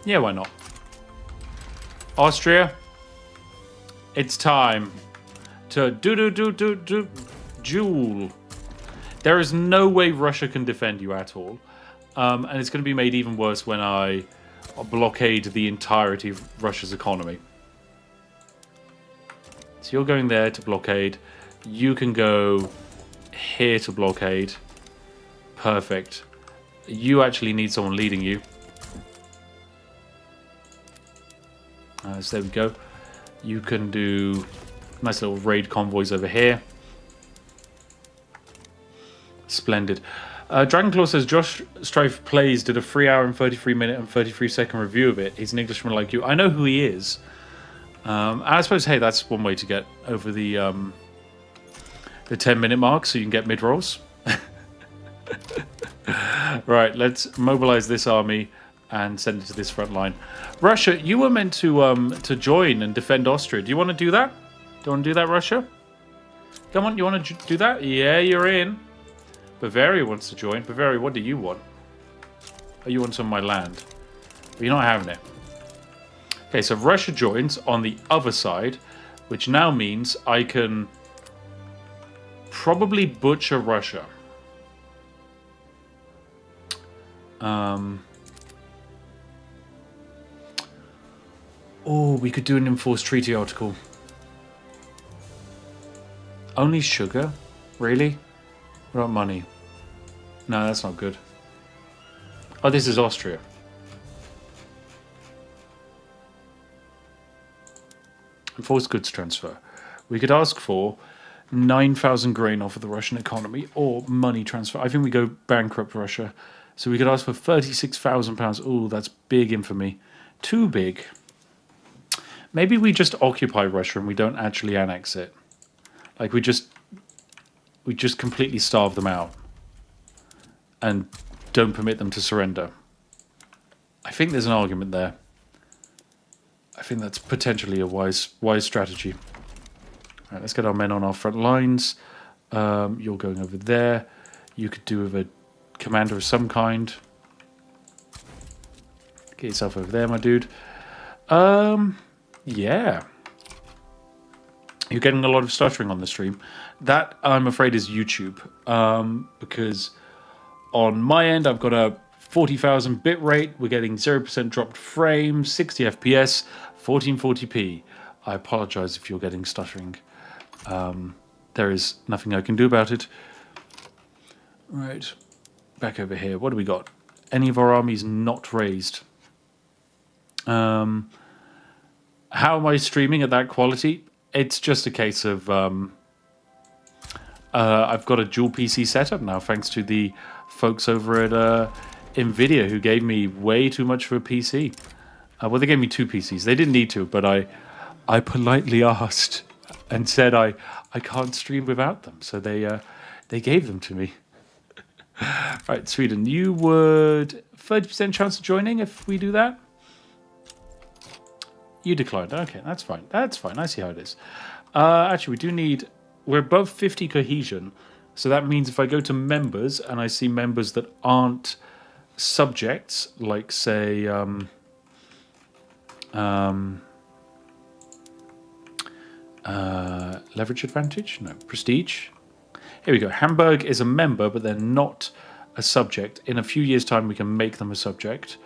Yeah, why not? Austria, it's time to duel. There is no way Russia can defend you at all. And it's going to be made even worse when I blockade the entirety of Russia's economy. So you're going there to blockade. You can go here to blockade. Perfect. You actually need someone leading you. So there we go. You can do nice little raid convoys over here. Splendid. Dragonclaw says Josh Strife Plays did a 3 hour and 33 minute and 33 second review of it. He's an Englishman like you. I know who he is. And I suppose, hey, that's one way to get over the 10-minute mark so you can get mid-rolls. Right, let's mobilize this army and send it to this front line. Russia, you were meant to join and defend Austria. Do you want to do that? Do you want to do that, Russia? Come on, you want to do that? Yeah, you're in. Bavaria wants to join. Bavaria, what do you want? Oh, you want some of my land. But you're not having it. Okay, so Russia joins on the other side, which now means I can probably butcher Russia. Oh, we could do an enforced treaty article. Only sugar? Really? What about money? No, that's not good. Oh, this is Austria. Enforced goods transfer. We could ask for 9,000 grain off of the Russian economy or money transfer. I think we go bankrupt Russia. So we could ask for £36,000. Oh, that's big infamy. Too big. Maybe we just occupy Russia and we don't actually annex it. Like we just completely starve them out and don't permit them to surrender. I think there's an argument there. I think that's potentially a wise strategy. All right, let's get our men on our front lines. You're going over there. You could do with a commander of some kind. Get yourself over there, my dude. Yeah. You're getting a lot of stuttering on the stream. That, I'm afraid, is YouTube. Because on my end, I've got a 40,000 bit rate. We're getting 0% dropped frames, 60 FPS, 1440p. I apologize if you're getting stuttering. There is nothing I can do about it. Right. Back over here. What do we got? Any of our armies not raised? How am I streaming at that quality? It's just a case of I've got a dual PC setup now thanks to the folks over at NVIDIA who gave me way too much for a PC. Well, they gave me 2 PCs. They didn't need to, but I politely asked and said I can't stream without them. So they gave them to me. Right, Sweden, you would 30% chance of joining if we do that? You declined. Okay, that's fine. That's fine. I see how it is. Actually, we're above 50 cohesion. So that means if I go to members and I see members that aren't subjects, like say, leverage advantage? No, prestige. Here we go. Hamburg is a member, but they're not a subject. In a few years' time, we can make them a subject.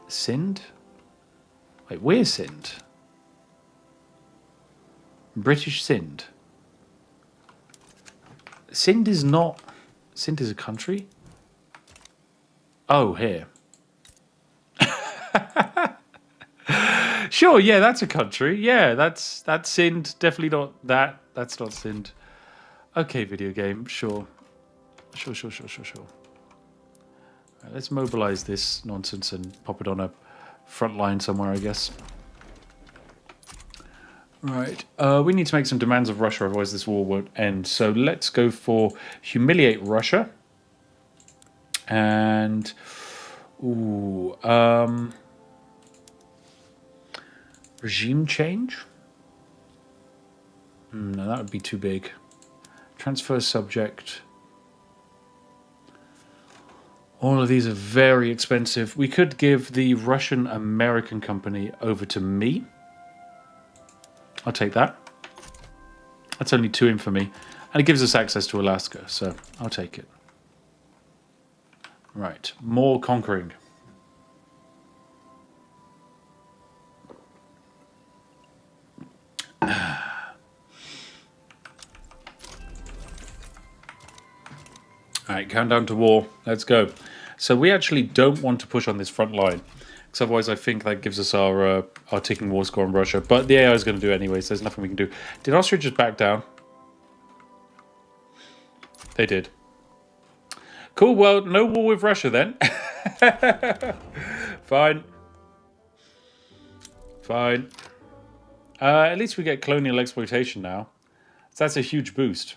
Sind? Wait, we're Sind. British Sind. Sind is not... Sind is a country? Oh, here. Sure, yeah, that's a country. Yeah, that's Sind. Definitely not that. That's not Sind. Okay, video game. Sure. Sure. Right, let's mobilize this nonsense and pop it on a front line somewhere, I guess. Right. We need to make some demands of Russia, otherwise this war won't end. So let's go for humiliate Russia. And... Ooh, regime change? No, that would be too big. Transfer subject. All of these are very expensive. We could give the Russian-American company over to me. I'll take that. That's only 2 in for me. And it gives us access to Alaska, so I'll take it. Right, more conquering. Alright, countdown to war. Let's go. So we actually don't want to push on this front line, because otherwise I think that gives us our ticking war score on Russia. But the AI is going to do it anyway, so there's nothing we can do. Did Austria just back down? They did. Cool, well, no war with Russia then. Fine. Fine. At least we get colonial exploitation now. So that's a huge boost.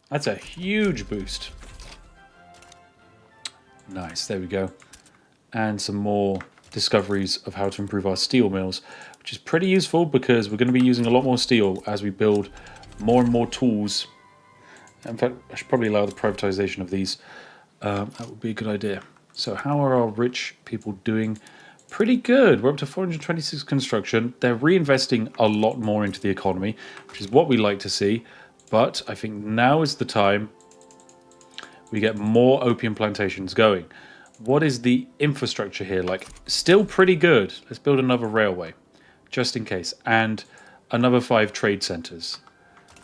That's a huge boost. Nice, there we go. And some more discoveries of how to improve our steel mills, which is pretty useful because we're going to be using a lot more steel as we build more and more tools. In fact, I should probably allow the privatization of these. That would be a good idea. So how are our rich people doing? Pretty good. We're up to 426 construction. They're reinvesting a lot more into the economy, which is what we like to see. But I think now is the time we get more opium plantations going. What is the infrastructure here like? Still pretty good. Let's build another railway, just in case. And another 5 trade centers.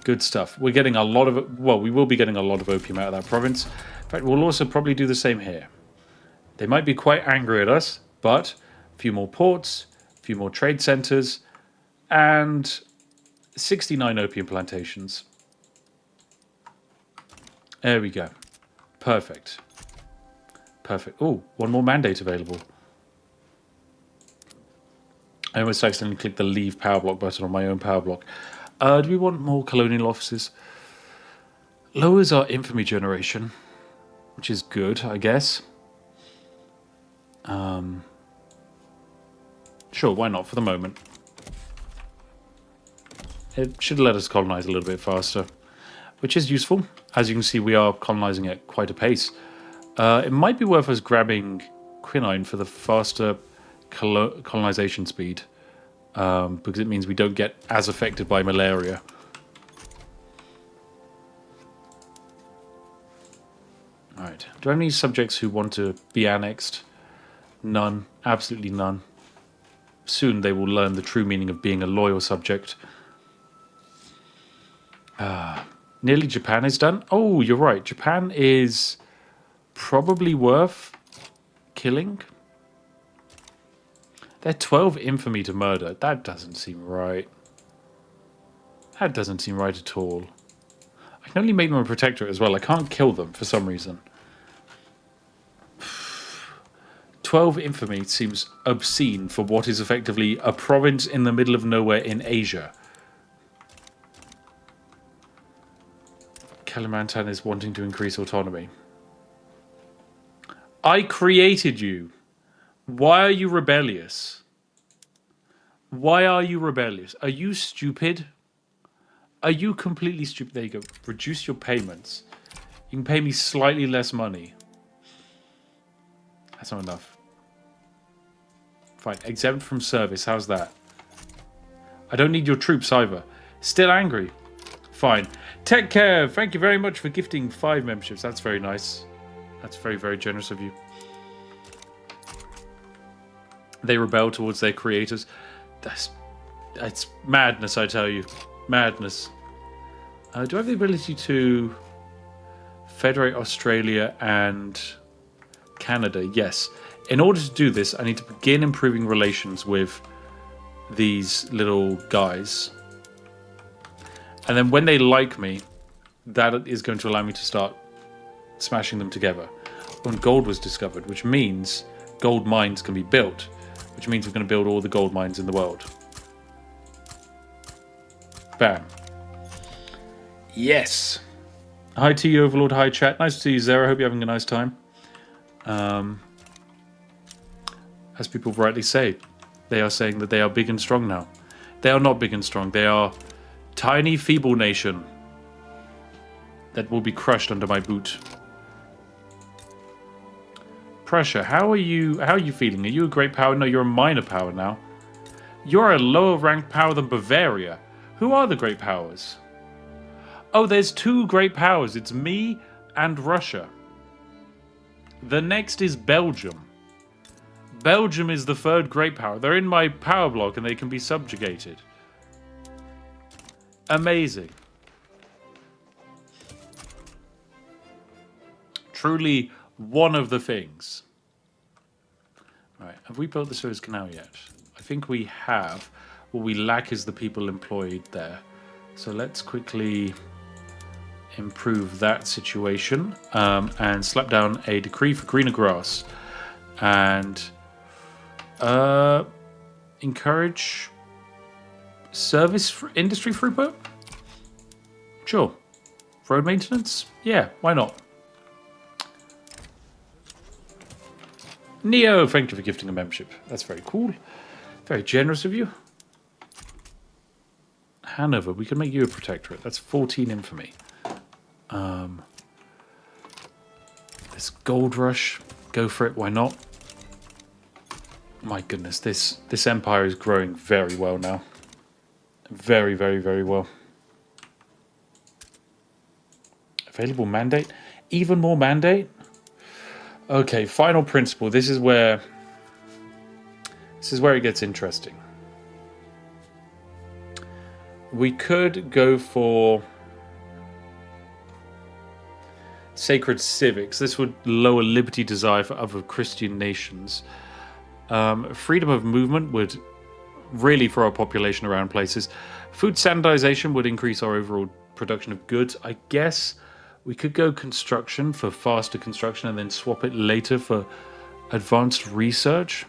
Good stuff. We're getting a lot of... Well, we will be getting a lot of opium out of that province. In fact, we'll also probably do the same here. They might be quite angry at us, but a few more ports, a few more trade centers, and 69 opium plantations. There we go. Perfect. Perfect. Oh, one more mandate available. I almost accidentally clicked the leave power block button on my own power block. Do we want more colonial offices? Lowers our infamy generation, which is good, I guess. Sure, why not for the moment. It should let us colonize a little bit faster, which is useful. As you can see, we are colonizing at quite a pace. It might be worth us grabbing quinine for the faster colonization speed, because it means we don't get as affected by malaria. Alright, do I have any subjects who want to be annexed? None, absolutely none. Soon they will learn the true meaning of being a loyal subject. Nearly Japan is done. Oh, you're right. Japan is probably worth killing. They're 12 infamy to murder. That doesn't seem right. That doesn't seem right at all. I can only make them a protectorate as well. I can't kill them for some reason. 12 infamy seems obscene for what is effectively a province in the middle of nowhere in Asia. Kalimantan is wanting to increase autonomy. I created you. Why are you rebellious? Why are you rebellious? Are you stupid? Are you completely stupid? There you go. Reduce your payments. You can pay me slightly less money. That's not enough. Fine. Exempt from service. How's that? I don't need your troops either. Still angry. Fine. Tech Care, thank you very much for gifting 5 memberships. That's very nice. That's very, very generous of you. They rebel towards their creators. That's madness, I tell you. Madness. Do I have the ability to federate Australia and Canada? Yes. In order to do this, I need to begin improving relations with these little guys. And then when they like me, that is going to allow me to start smashing them together. When gold was discovered, which means gold mines can be built, which means we're going to build all the gold mines in the world. Bam. Yes. Hi to you, Overlord. Hi, chat. Nice to see you, Zara. Hope you're having a nice time. As people rightly say, they are saying that they are big and strong now. They are not big and strong. They are tiny, feeble nation that will be crushed under my boot. Prussia, how are you feeling? Are you a great power? No, you're a minor power now. You're a lower ranked power than Bavaria. Who are the great powers? Oh, there's 2 great powers. It's me and Russia. The next is Belgium. Belgium is the 3rd great power. They're in my power block and they can be subjugated. Amazing. Truly one of the things. Right, have we built the Suez Canal yet? I think we have. What we lack is the people employed there. So let's quickly improve that situation and slap down a decree for greener grass and encourage service for industry throughput. Sure. Road maintenance? Yeah, why not? Neo, thank you for gifting a membership. That's very cool. Very generous of you. Hanover, we can make you a protectorate. That's 14 infamy. This gold rush, go for it. Why not? My goodness, this empire is growing very well now. Very, very, very well. Available mandate, even more mandate. Okay, final principle. This is where it gets interesting. We could go for sacred civics. This would lower liberty desire for other Christian nations. Freedom of movement would really throw our population around places. Food standardization would increase our overall production of goods. I guess we could go construction for faster construction and then swap it later for advanced research.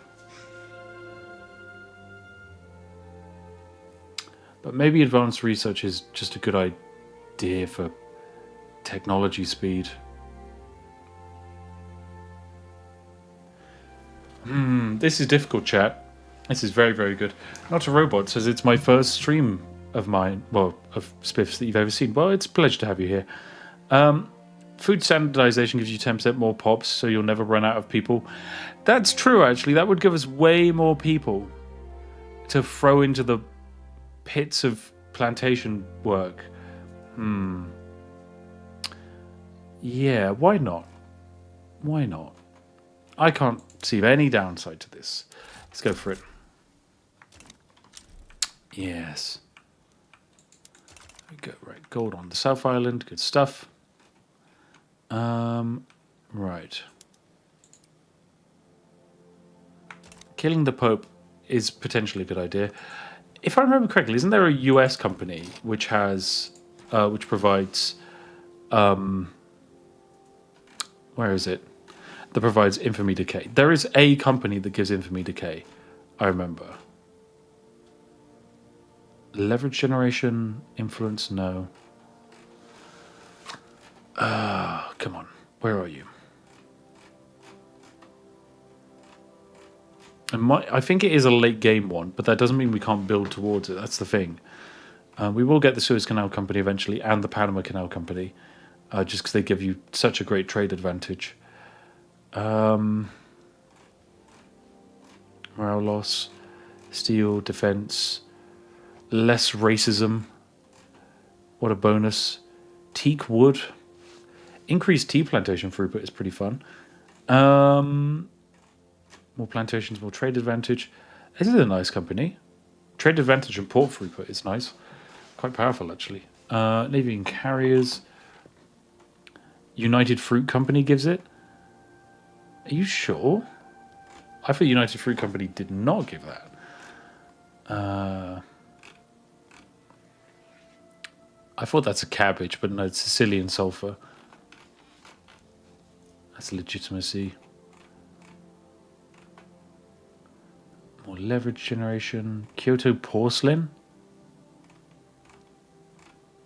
But maybe advanced research is just a good idea for technology speed. This is difficult, chat. This is very, very good. Not a Robot says it's my first stream of mine, well, of Spiffs that you've ever seen. Well, it's a pleasure to have you here. Food standardization gives you 10% more pops, so you'll never run out of people. That's true, actually. That would give us way more people to throw into the pits of plantation work. Yeah, why not? Why not? I can't see any downside to this. Let's go for it. Yes. There we go. Right, gold on the South Island. Good stuff. Right. Killing the Pope is potentially a good idea. If I remember correctly, isn't there a US company which has, which provides where is it? That provides infamy decay. There is a company that gives infamy decay. I remember. Leverage generation, influence, no. Come on. Where are you? I think it is a late game one, but that doesn't mean we can't build towards it. That's the thing. We will get the Suez Canal Company eventually and the Panama Canal Company, just because they give you such a great trade advantage. Morale loss, steel, defense, less racism. What a bonus. Teak wood. Increased tea plantation throughput is pretty fun. More plantations, more trade advantage. This is a nice company. Trade advantage and port throughput is nice. Quite powerful, actually. Navy and carriers. United Fruit Company gives it. Are you sure? I thought United Fruit Company did not give that. I thought that's a cabbage, but no, it's Sicilian sulfur. That's legitimacy. More leverage generation. Kyoto porcelain.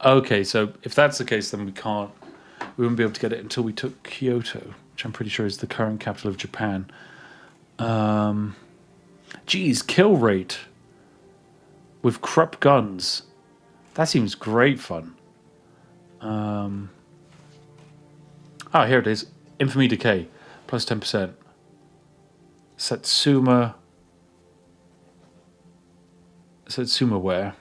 Okay, so if that's the case, then we wouldn't be able to get it until we took Kyoto, which I'm pretty sure is the current capital of Japan. Geez, kill rate with Krupp guns. That seems great fun. Here it is. Infamy decay, plus 10%. Satsuma ware.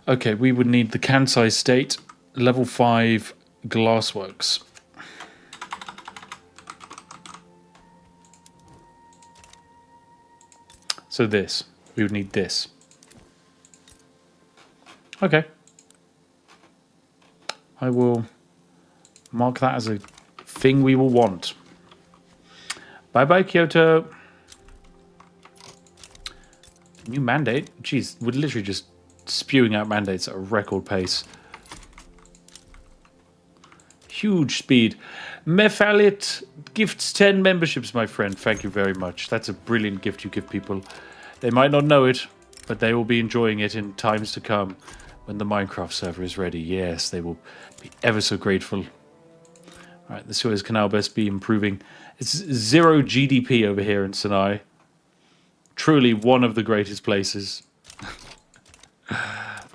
Okay, we would need the Kansai State, level 5 glassworks. So we would need this. Okay. I will mark that as a thing we will want. Bye-bye, Kyoto. New mandate? Jeez, we're literally just spewing out mandates at a record pace. Huge speed. Mephalit gifts 10 memberships, my friend. Thank you very much. That's a brilliant gift you give people. They might not know it, but they will be enjoying it in times to come when the Minecraft server is ready. Yes, they will be ever so grateful. All right, the Suez Canal best be improving. It's 0 GDP over here in Sinai. Truly one of the greatest places.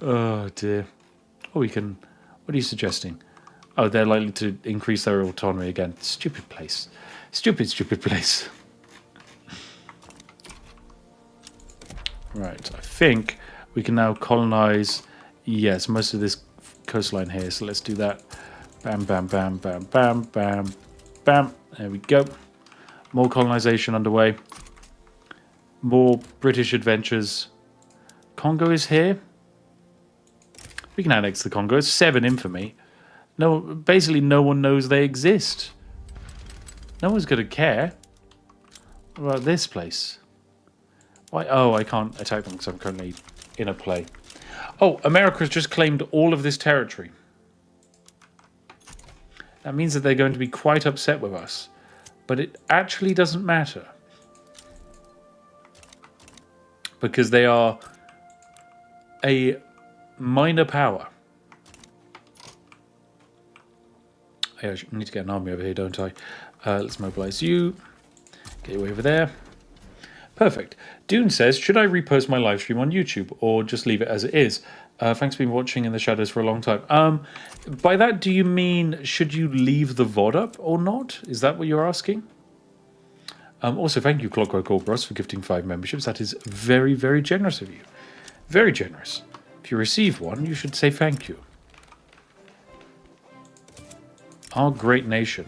Oh dear. Oh, what are you suggesting? Oh, they're likely to increase their autonomy again. Stupid place. Stupid place. Right, I think we can now colonize, yes, most of this coastline here. So let's do that. Bam, bam, bam, bam, bam, bam, bam. There we go. More colonization underway. More British adventures. Congo is here. We can annex the Congo. It's 7 infamy. No, basically no one knows they exist. No one's going to care. What about this place? Why? Oh, I can't attack them because I'm currently in a play. Oh, America's just claimed all of this territory. That means that they're going to be quite upset with us. But it actually doesn't matter. Because they are a minor power. I need to get an army over here, don't I? Let's mobilize you. Get you over there. Perfect. Dune says, should I repost my live stream on YouTube or just leave it as it is? Thanks for being watching in the shadows for a long time. By that, do you mean should you leave the VOD up or not? Is that what you're asking? Also, thank you, Clockwork Orbros, for gifting 5 memberships. That is very, very generous of you. Very generous. If you receive one, you should say thank you. Our great nation.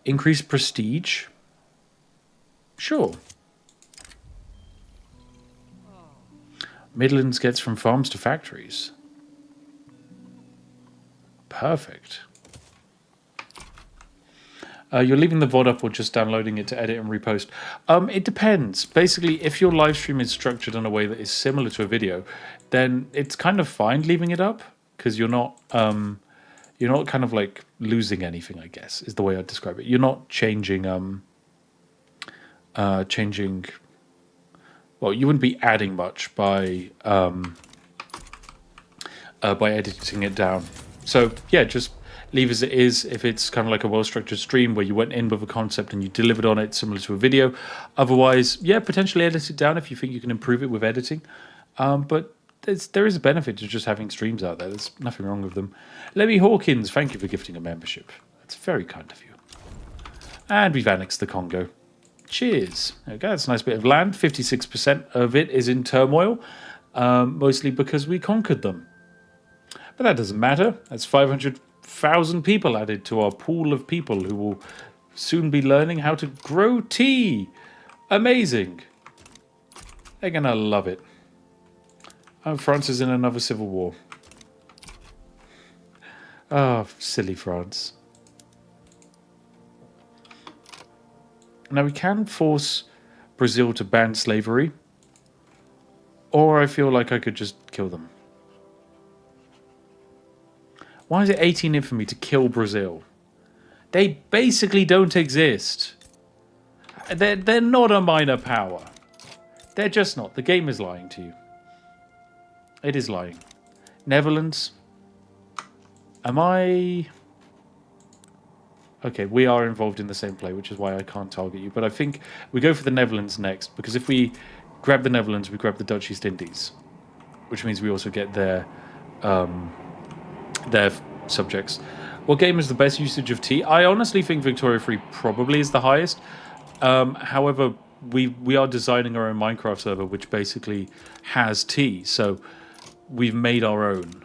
Increase prestige. Sure. Midlands gets from farms to factories. Perfect. You're leaving the VOD up or just downloading it to edit and repost? It depends. Basically, if your live stream is structured in a way that is similar to a video, then it's kind of fine leaving it up because you're not kind of like losing anything, I guess, is the way I'd describe it. You're not changing well, you wouldn't be adding much by editing it down. So yeah, just leave as it is. If it's kind of like a well-structured stream where you went in with a concept and you delivered on it similar to a video. Otherwise, yeah, potentially edit it down if you think you can improve it with editing. But there is a benefit to just having streams out there. There's nothing wrong with them. Lemmy Hawkins, thank you for gifting a membership. That's very kind of you. And we've annexed the Congo. Cheers. There we go. That's a nice bit of land. 56% of it is in turmoil, mostly because we conquered them. But that doesn't matter. That's 500,000 people added to our pool of people who will soon be learning how to grow tea. Amazing. They're going to love it. Oh, France is in another civil war. Oh, silly France. Now, we can force Brazil to ban slavery. Or I feel like I could just kill them. Why is it 18 infamy to kill Brazil? They basically don't exist. They're not a minor power. They're just not. The game is lying to you. It is lying. Netherlands. Am I... Okay, we are involved in the same play, which is why I can't target you. But I think we go for the Netherlands next, because if we grab the Netherlands, we grab the Dutch East Indies, which means we also get their subjects. What game is the best usage of tea? I honestly think Victoria 3 probably is the highest. However, we are designing our own Minecraft server, which basically has tea. So we've made our own,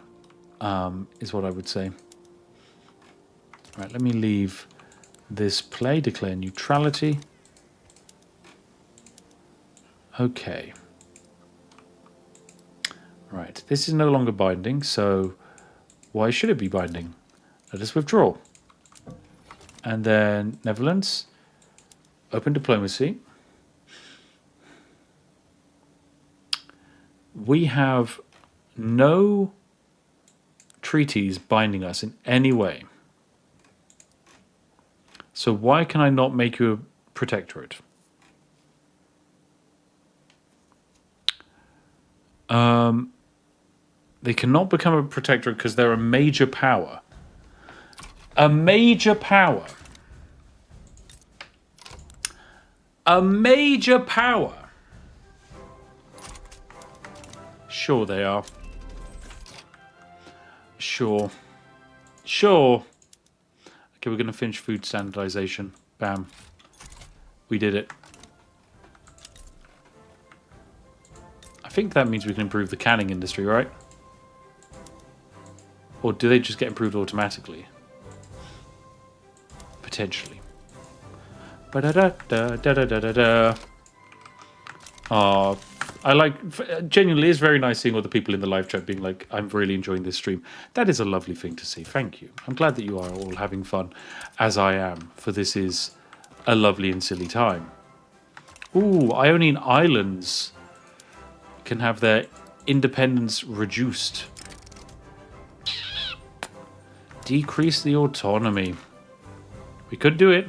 is what I would say. Right, let me leave this play, declare neutrality. Okay. Right, this is no longer binding, so why should it be binding? Let us withdraw. And then Netherlands, open diplomacy. We have no treaties binding us in any way. So why can I not make you a protectorate? They cannot become a protectorate because they're a major power. A major power. A major power. Sure they are. Sure. Sure. Okay, we're going to finish food standardization. Bam. We did it. I think that means we can improve the canning industry, right? Or do they just get improved automatically? Potentially. Ba-da-da-da-da-da-da-da. I like, genuinely, it's very nice seeing all the people in the live chat being like, I'm really enjoying this stream. That is a lovely thing to see. Thank you. I'm glad that you are all having fun, as I am, for this is a lovely and silly time. Ooh, Ionian Islands can have their independence reduced. Decrease the autonomy. We could do it.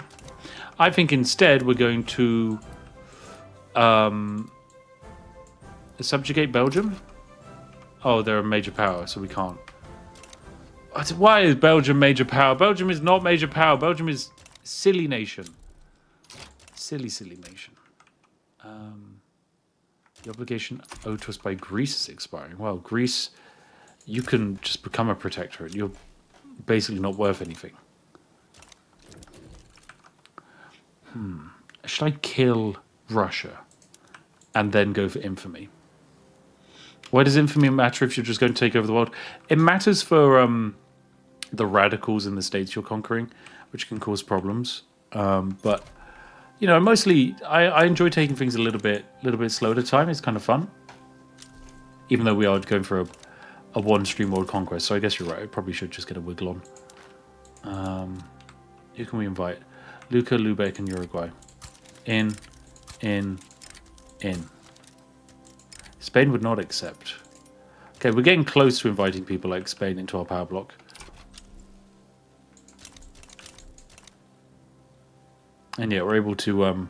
I think instead we're going to subjugate Belgium. Oh, they're a major power, so we can't. Why is Belgium major power? Belgium is not major power. Belgium is silly nation. Silly, silly nation. The obligation owed to us by Greece is expiring. Well, Greece, you can just become a protectorate. You're basically not worth anything. Should I kill Russia and then go for infamy? Why does infamy matter if you're just going to take over the world? It matters for the radicals in the states you're conquering, which can cause problems. But you know, mostly I enjoy taking things a little bit slow at a time. It's kind of fun, even though we are going for a one-stream world conquest. So I guess you're right. I probably should just get a wiggle on. Who can we invite? Luca, Lubeck, and Uruguay. In. Spain would not accept. Okay, we're getting close to inviting people like Spain into our power block. And yeah, we're able to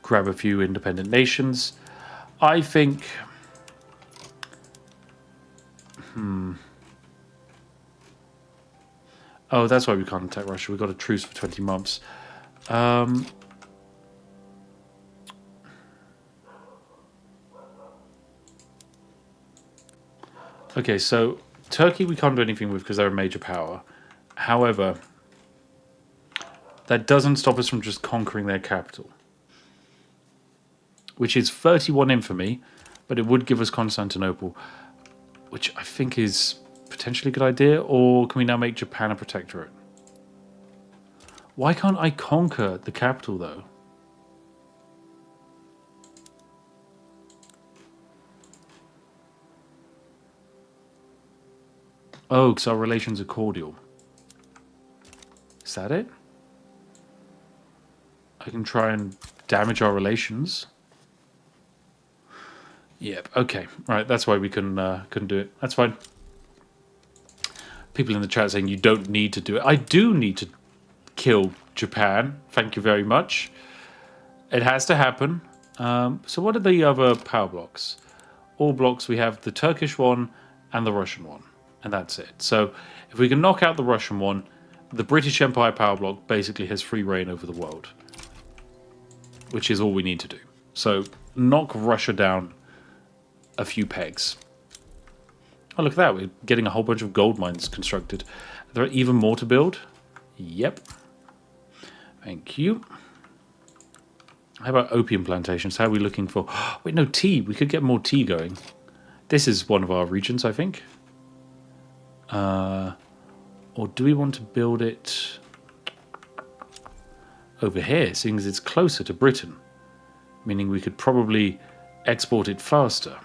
grab a few independent nations. I think... Oh, that's why we can't attack Russia. We've got a truce for 20 months. Okay, so Turkey we can't do anything with because they're a major power. However, that doesn't stop us from just conquering their capital, which is 31 infamy, but it would give us Constantinople, which I think is potentially a good idea. Or can we now make Japan a protectorate? Why can't I conquer the capital, though? Oh, because our relations are cordial. Is that it? I can try and damage our relations. Yep, okay. Right, that's why we couldn't do it. That's fine. People in the chat saying you don't need to do it. I do need to kill Japan. Thank you very much. It has to happen. So what are the other power blocks? All blocks, we have the Turkish one and the Russian one. And that's it. So if we can knock out the Russian one, the British Empire power block basically has free reign over the world. Which is all we need to do. So knock Russia down a few pegs. Oh, look at that. We're getting a whole bunch of gold mines constructed. There are even more to build? Yep. Thank you. How about opium plantations? How are we looking for... Wait, no, tea. We could get more tea going. This is one of our regions, I think. Or do we want to build it over here, seeing as it's closer to Britain? Meaning we could probably export it faster.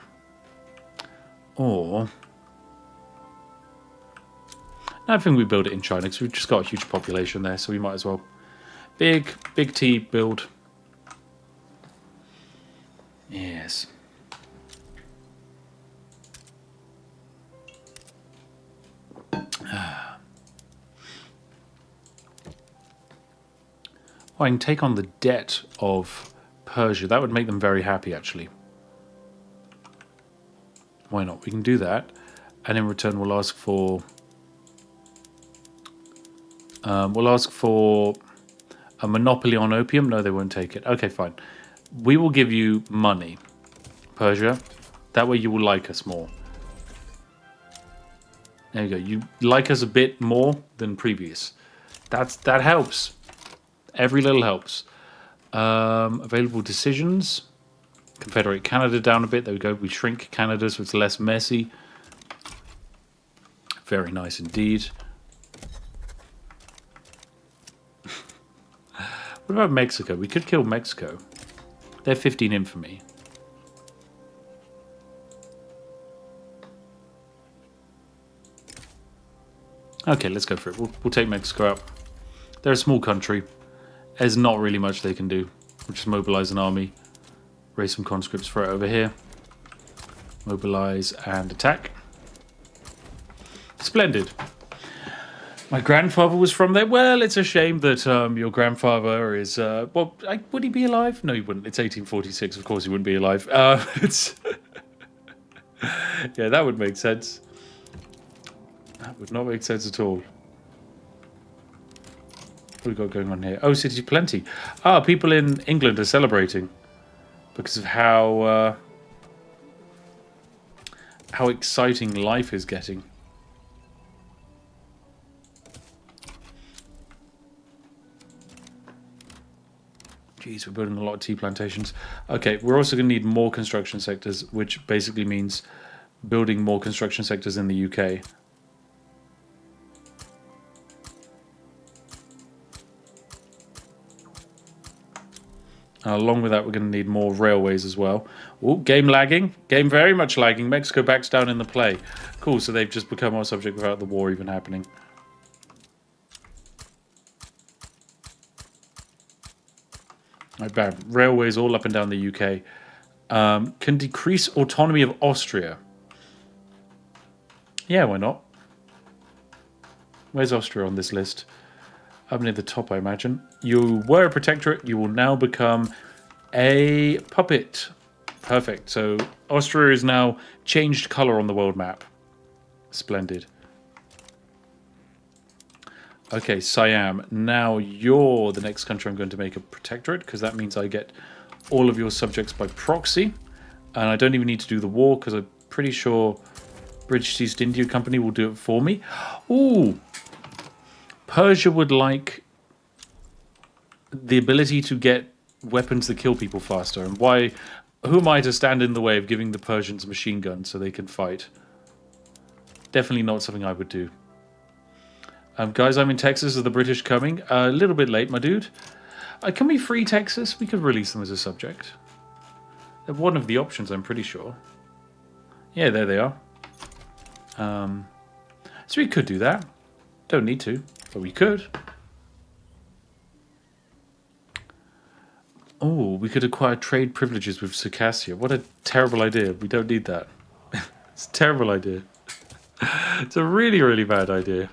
Or... I think we build it in China because we've just got a huge population there, so we might as well. Big tea build. Yes. Oh, I can take on the debt of Persia. That would make them very happy, actually. Why not? We can do that. And in return, we'll ask for... a monopoly on opium. No, they won't take it. Okay, fine. We will give you money, Persia. That way you will like us more. There you go. You like us a bit more than previous. That helps. Every little helps. Available decisions. Confederate Canada down a bit. There we go. We shrink Canada so it's less messy. Very nice indeed. What about Mexico? We could kill Mexico. They're 15 infamy. Okay, let's go for it. We'll take Mexico out. They're a small country. There's not really much they can do. We'll just mobilize an army. Raise some conscripts for it over here. Mobilize and attack. Splendid. My grandfather was from there. Well, it's a shame that your grandfather is... well, would he be alive? No, he wouldn't. It's 1846. Of course he wouldn't be alive. It's... yeah, that would make sense. That would not make sense at all. What have we got going on here? Oh, City Plenty. Ah, people in England are celebrating because of how exciting life is getting. Jeez, we're building a lot of tea plantations. Okay, we're also going to need more construction sectors, which basically means building more construction sectors in the UK. Along with that, we're going to need more railways as well. Oh, game lagging. Game very much lagging. Mexico backs down in the play. Cool, so they've just become our subject without the war even happening. Right, bam. Railways all up and down the UK. Can decrease autonomy of Austria. Yeah, why not? Where's Austria on this list? Up near the top, I imagine. You were a protectorate. You will now become a puppet. Perfect. So Austria is now changed colour on the world map. Splendid. Okay, Siam. Now you're the next country I'm going to make a protectorate, because that means I get all of your subjects by proxy. And I don't even need to do the war, because I'm pretty sure British East India Company will do it for me. Ooh! Persia would like the ability to get weapons that kill people faster. And why? Who am I to stand in the way of giving the Persians machine guns so they can fight? Definitely not something I would do. Guys, I'm in Texas. Are the British coming? A little bit late, my dude. Can we free Texas? We could release them as a subject. They're one of the options, I'm pretty sure. Yeah, there they are. So we could do that. Don't need to, but we could. Oh, we could acquire trade privileges with Circassia. What a terrible idea. We don't need that. It's a terrible idea. It's a really, really bad idea.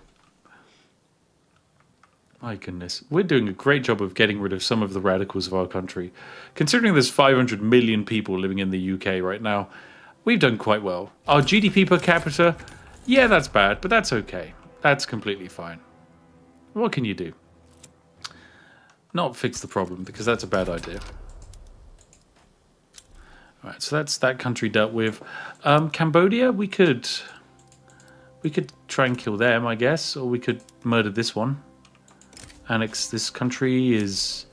My goodness. We're doing a great job of getting rid of some of the radicals of our country. Considering there's 500 million people living in the UK right now, we've done quite well. Our GDP per capita, yeah, that's bad, but that's okay. That's completely fine. What can you do? Not fix the problem, because that's a bad idea. All right, so that's that country dealt with. Cambodia, we could try and kill them, I guess, or we could murder this one. Annex this country is...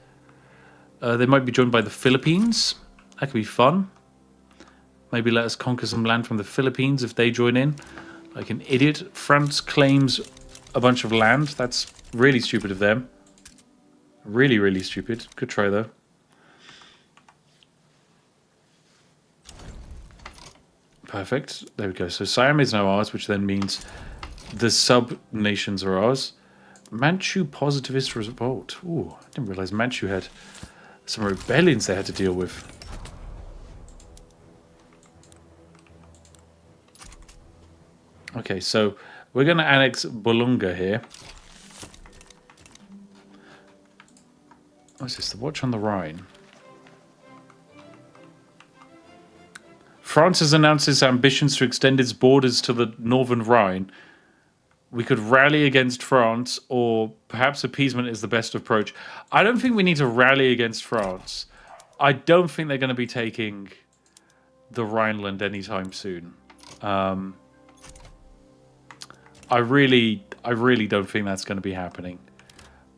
they might be joined by the Philippines. That could be fun. Maybe let us conquer some land from the Philippines if they join in. Like an idiot. France claims a bunch of land. That's really stupid of them. Really, really stupid. Good try, though. Perfect. There we go. So Siam is now ours, which then means the sub-nations are ours. Manchu positivist revolt. Ooh, I didn't realize Manchu had some rebellions they had to deal with. Okay, so we're going to annex Bolunga here. What's this? The Watch on the Rhine. France has announced its ambitions to extend its borders to the Northern Rhine. We could rally against France, or perhaps appeasement is the best approach. I don't think we need to rally against France. I don't think they're going to be taking the Rhineland anytime soon. I really don't think that's going to be happening.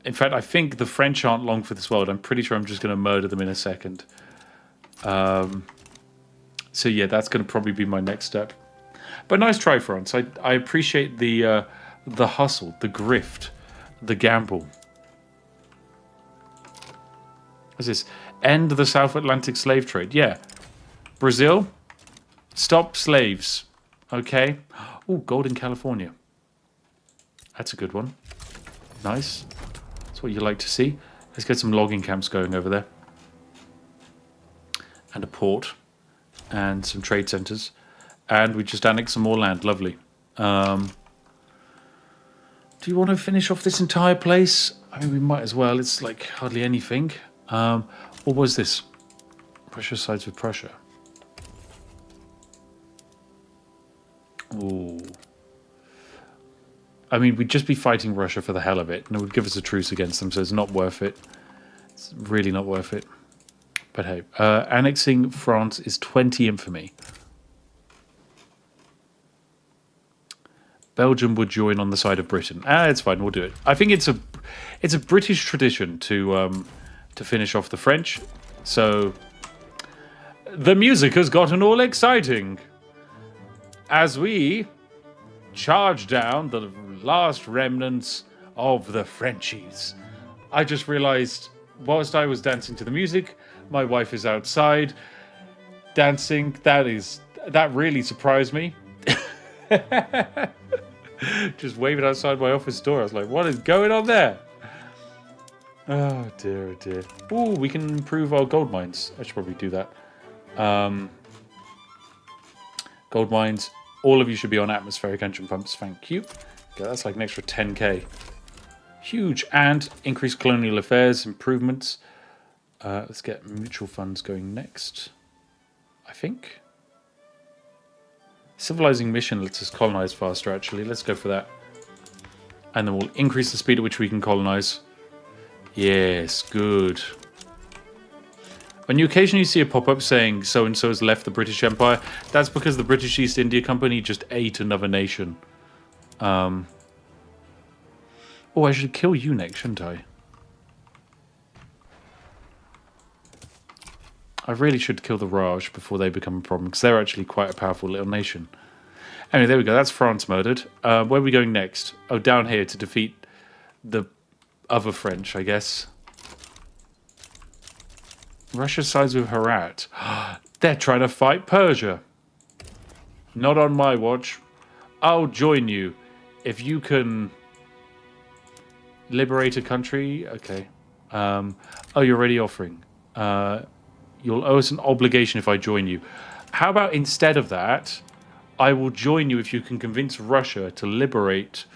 In fact, I think the French aren't long for this world. I'm pretty sure I'm just going to murder them in a second. So yeah, that's going to probably be my next step. But nice try, France. I appreciate the hustle, the grift, the gamble. What's this? End the South Atlantic slave trade. Yeah. Brazil, stop slaves. Okay. Oh, gold in California. That's a good one. Nice. That's what you like to see. Let's get some logging camps going over there. And a port. And some trade centres. And we just annexed some more land. Lovely. Do you want to finish off this entire place? I mean, we might as well. It's like hardly anything. What was this? Prussia sides with Prussia. Ooh. I mean, we'd just be fighting Russia for the hell of it, and it would give us a truce against them, so it's not worth it. It's really not worth it. But hey, annexing France is 20 infamy. Belgium would join on the side of Britain. It's fine, we'll do it. I think it's a British tradition to finish off the French. So the music has gotten all exciting as we charge down the last remnants of the Frenchies. I just realized whilst I was dancing to the music, my wife is outside dancing. That really surprised me. Just waving outside my office door. I was like, what is going on there? Oh dear, oh dear. Oh, we can improve our gold mines. I should probably do that. Gold mines. All of you should be on atmospheric engine pumps. Thank you. Okay, that's like an extra 10k. Huge. And increased colonial affairs improvements. Let's get mutual funds going next. I think. Civilizing mission lets us colonize faster, actually. Let's go for that. And then we'll increase the speed at which we can colonize. Yes, good. When you occasionally see a pop-up saying so-and-so has left the British Empire, that's because the British East India Company just ate another nation. Oh, I should kill you next, shouldn't I? I really should kill the Raj before they become a problem, because they're actually quite a powerful little nation. Anyway, there we go. That's France murdered. Where are we going next? Oh, down here to defeat the other French, I guess. Russia sides with Herat. They're trying to fight Persia. Not on my watch. I'll join you if you can liberate a country. Okay. Oh, you're already offering. You'll owe us an obligation if I join you. How about instead of that, I will join you if you can convince Russia to liberate...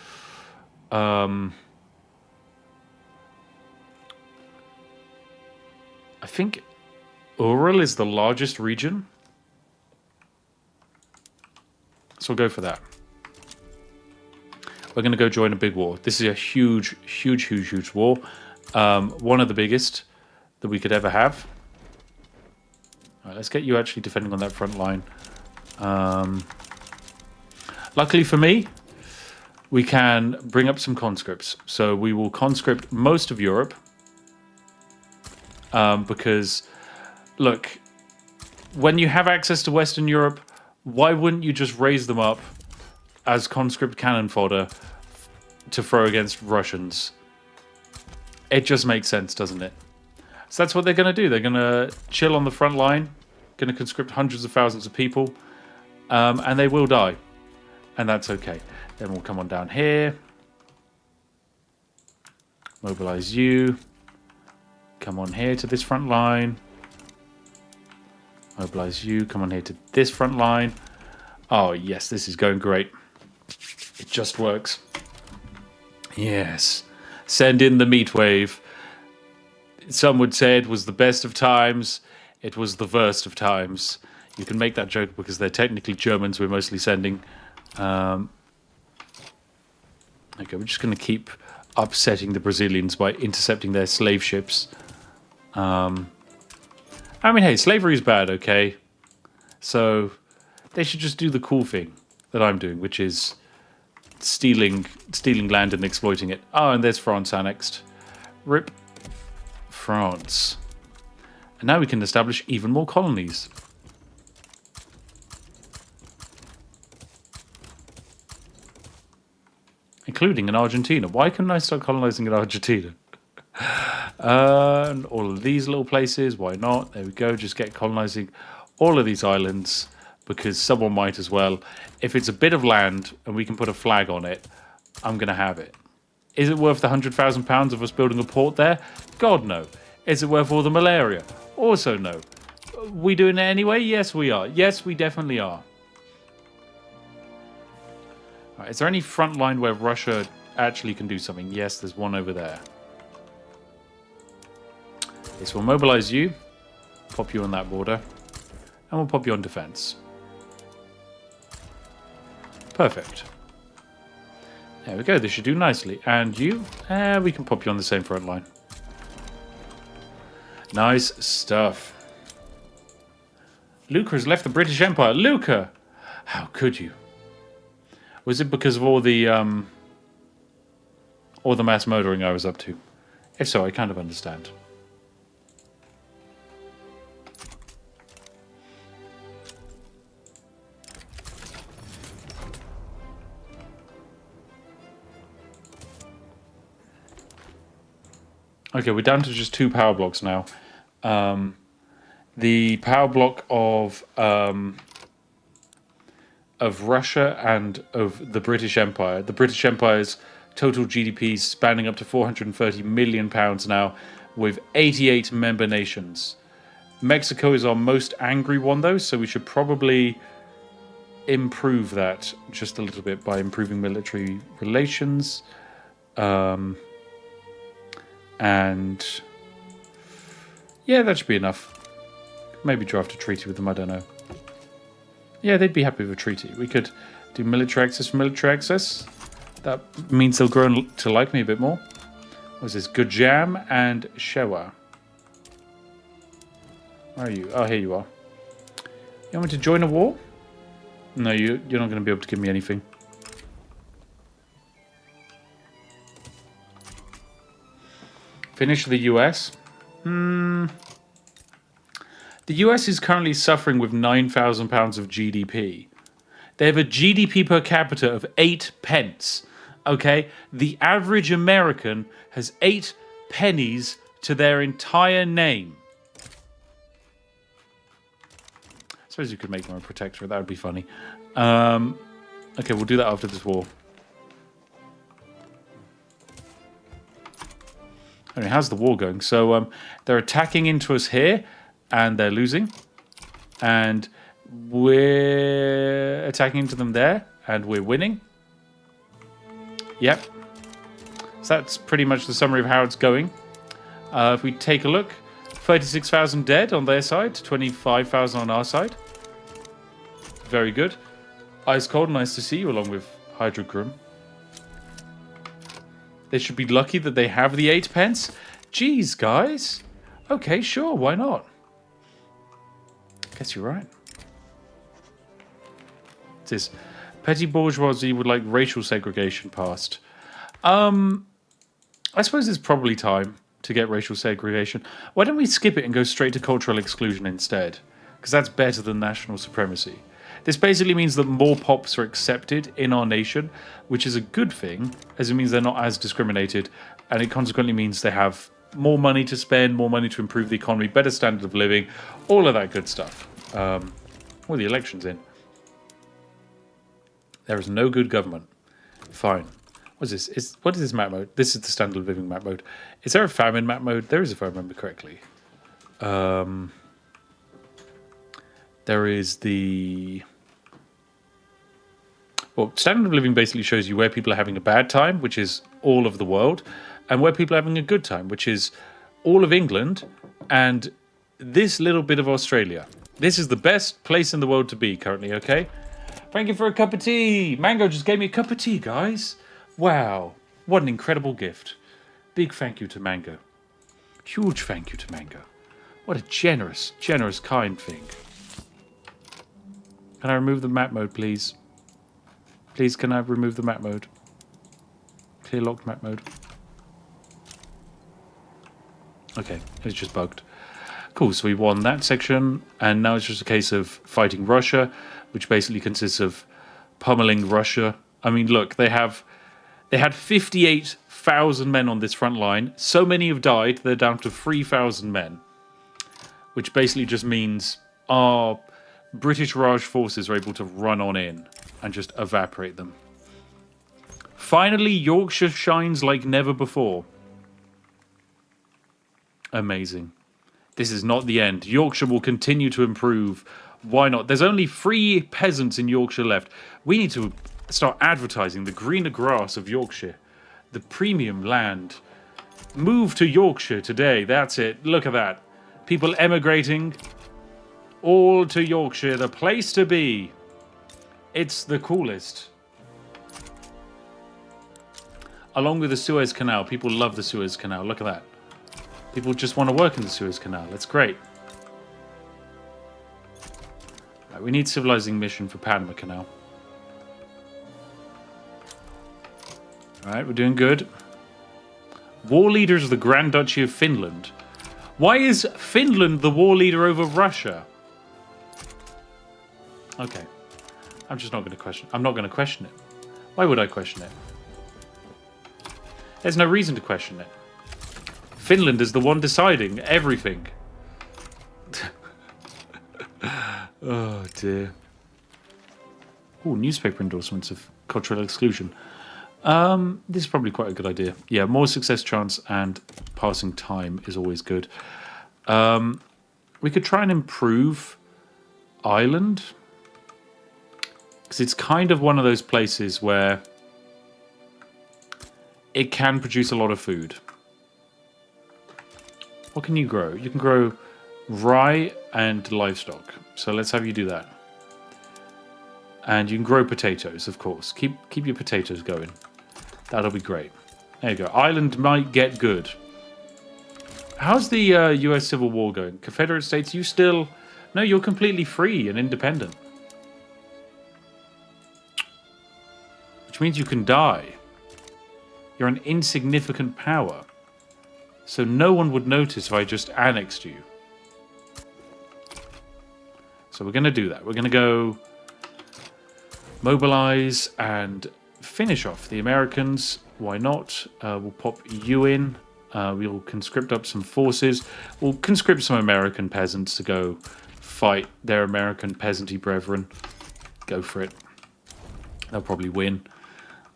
I think Ural is the largest region. So we'll go for that. We're going to go join a big war. This is a huge, huge, huge, huge war. One of the biggest that we could ever have. All right, let's get you actually defending on that front line. Luckily for me, we can bring up some conscripts. So we will conscript most of Europe. Because, look, when you have access to Western Europe, why wouldn't you just raise them up as conscript cannon fodder to throw against Russians? It just makes sense, doesn't it? So that's what they're going to do. They're going to chill on the front line, going to conscript hundreds of thousands of people, and they will die. And that's okay. Then we'll come on down here. Mobilize you. Come on here to this front line. Mobilize you. Come on here to this front line. Oh, yes, this is going great. It just works. Yes. Send in the meat wave. Some would say it was the best of times. It was the worst of times. You can make that joke because they're technically Germans we're mostly sending. Okay, we're just going to keep upsetting the Brazilians by intercepting their slave ships. I mean, hey, slavery is bad, okay? So they should just do the cool thing that I'm doing, which is stealing land and exploiting it. Oh, and there's France annexed. Rip France. And now we can establish even more colonies. Including in Argentina. Why couldn't I start colonizing in Argentina? And all of these little places, why not? There we go, just get colonizing all of these islands because someone might as well. If it's a bit of land and we can put a flag on it, I'm going to have it. Is it worth the £100,000 of us building a port there? God, no. Is it worth all the malaria? Also, no. We doing it anyway? Yes, we are. Yes, we definitely are. Right, is there any front line where Russia actually can do something? Yes, there's one over there. Okay, so we'll mobilize you, pop you on that border, and we'll pop you on defense. Perfect. There we go, this should do nicely. And you, we can pop you on the same front line. Nice stuff. Lucca has left the British Empire. Lucca! How could you? Was it because of all the mass murdering I was up to? If so, I kind of understand. Okay, we're down to just 2 power blocks now. The power block of Russia and of the British Empire. The British Empire's Total GDP spanning up to £430 million now, with 88 member nations. Mexico is our most angry one, though, so we should probably improve that just a little bit by improving military relations. And yeah, that should be enough. Maybe draft a treaty with them, I don't know. Yeah, they'd be happy with a treaty. We could do military access for military access. That means they'll grow to like me a bit more. What's this? Gujam and Shewa. Where are you? Oh, here you are. You want me to join a war? No, you're not going to be able to give me anything. Finish the US. The US is currently suffering with £9,000 of GDP. They have a GDP per capita of 8 pence. Okay? The average American has 8 pennies to their entire name. I suppose you could make them a protectorate. That would be funny. Okay, we'll do that after this war. Anyway, how's the war going? So they're attacking into us here, and they're losing. And we're attacking into them there, and we're winning. Yep. So that's pretty much the summary of how it's going. If we take a look, 36,000 dead on their side, 25,000 on our side. Very good. Ice Cold, nice to see you, along with Hydrogrim. They should be lucky that they have the 8 pence. Jeez, guys. Okay, sure, why not? Guess you're right. It is. Petty bourgeoisie would like racial segregation passed. I suppose it's probably time to get racial segregation. Why don't we skip it and go straight to cultural exclusion instead? Because that's better than national supremacy. This basically means that more pops are accepted in our nation, which is a good thing, as it means they're not as discriminated, and it consequently means they have more money to spend, more money to improve the economy, better standard of living, all of that good stuff. Well, the election's in. There is no good government. Fine. What is this? What is this map mode? This is the standard of living map mode. Is there a famine map mode? There is, if I remember correctly. There is the... Well, standard of living basically shows you where people are having a bad time, which is all of the world, and where people are having a good time, which is all of England and this little bit of Australia. This is the best place in the world to be currently, okay? Thank you for a cup of tea. Mango just gave me a cup of tea, guys. Wow. What an incredible gift. Big thank you to Mango. Huge thank you to Mango. What a generous, generous, kind thing. Can I remove the map mode, please? Please, can I remove the map mode? Clear locked map mode. Okay, it's just bugged. Cool, so we won that section, and now it's just a case of fighting Russia, which basically consists of pummeling Russia. I mean, look, they had 58,000 men on this front line. So many have died, they're down to 3,000 men. Which basically just means our British Raj forces are able to run on in and just evaporate them. Finally, Yorkshire shines like never before. Amazing. This is not the end. Yorkshire will continue to improve. Why not? There's only 3 peasants in Yorkshire left. We need to start advertising the greener grass of Yorkshire. The premium land. Move to Yorkshire today. That's it. Look at that. People emigrating all to Yorkshire. The place to be. It's the coolest. Along with the Suez Canal. People love the Suez Canal. Look at that. People just want to work in the Suez Canal. It's great. Right, we need civilizing mission for Panama Canal. Alright, we're doing good. War leaders of the Grand Duchy of Finland. Why is Finland the war leader over Russia? Okay. I'm just not going to question. I'm not going to question it. Why would I question it? There's no reason to question it. Finland is the one deciding everything. Oh dear. Oh, newspaper endorsements of cultural exclusion. This is probably quite a good idea. Yeah, more success chance and passing time is always good. We could try and improve Ireland. Because it's kind of one of those places where it can produce a lot of food. What can you grow? You can grow rye and livestock. So let's have you do that. And you can grow potatoes, of course. Keep your potatoes going. That'll be great. There you go. Ireland might get good. How's the US Civil War going? Confederate States, you still... No, you're completely free and independent. Which means you can die. You're an insignificant power. So no one would notice if I just annexed you. So we're going to do that. We're going to go mobilize and finish off the Americans. Why not? We'll pop you in. We'll conscript up some forces. We'll conscript some American peasants to go fight their American peasanty brethren. Go for it. They'll probably win.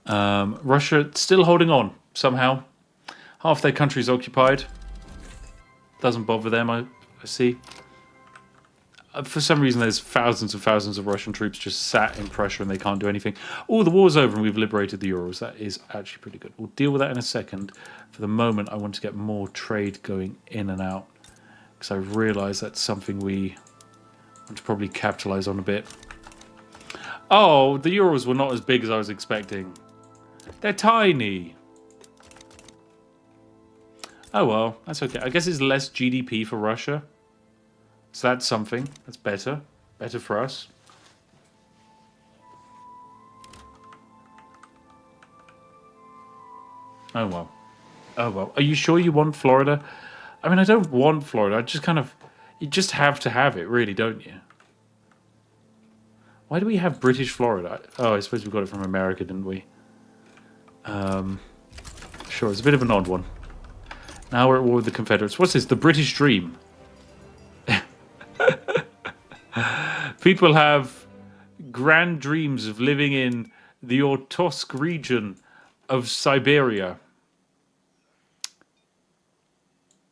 Russia still holding on somehow. Half their country's occupied. Doesn't bother them, I see. For some reason, there's thousands and thousands of Russian troops just sat in Prussia and they can't do anything. Oh, the war's over and we've liberated the Urals. That is actually pretty good. We'll deal with that in a second. For the moment, I want to get more trade going in and out. Because I realise that's something we want to probably capitalise on a bit. Oh, the Urals were not as big as I was expecting. They're tiny. Oh well, that's okay. I guess it's less GDP for Russia. So that's something. That's better. Better for us. Oh well. Oh well. Are you sure you want Florida? I mean, I don't want Florida. I just kind of... You just have to have it, really, don't you? Why do we have British Florida? Oh, I suppose we got it from America, didn't we? Sure, it's a bit of an odd one. Now we're at war with the Confederates. What's this? The British dream. People have grand dreams of living in the Ortotsk region of Siberia.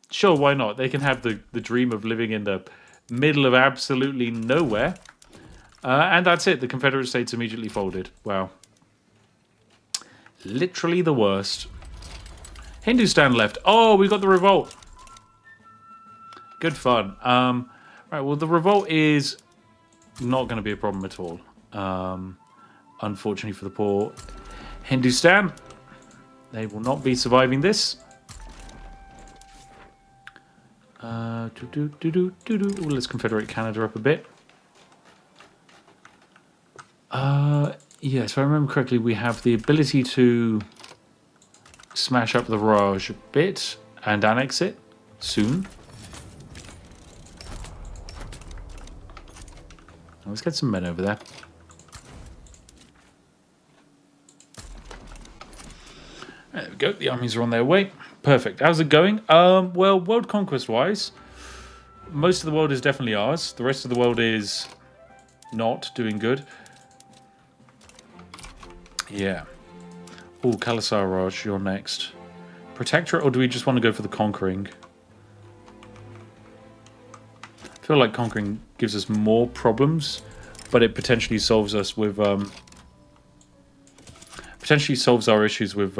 Sure, why not? They can have the dream of living in the middle of absolutely nowhere. And that's it. The Confederate States immediately folded. Wow. Literally the worst. Hindustan left. Oh, we got the revolt. Good fun. Right, well, the revolt is not going to be a problem at all. Unfortunately for the poor Hindustan, they will not be surviving this. Let's confederate Canada up a bit. Yes, if I remember correctly, we have the ability to smash up the Raj a bit and annex it soon. Let's get some men over there. There we go. The armies are on their way. Perfect. How's it going? Well, world conquest-wise, most of the world is definitely ours. The rest of the world is not doing good. Yeah. Oh, Kalasar Raj, you're next. Protectorate, or do we just want to go for the conquering? I feel like conquering gives us more problems, but it potentially solves us with potentially solves our issues with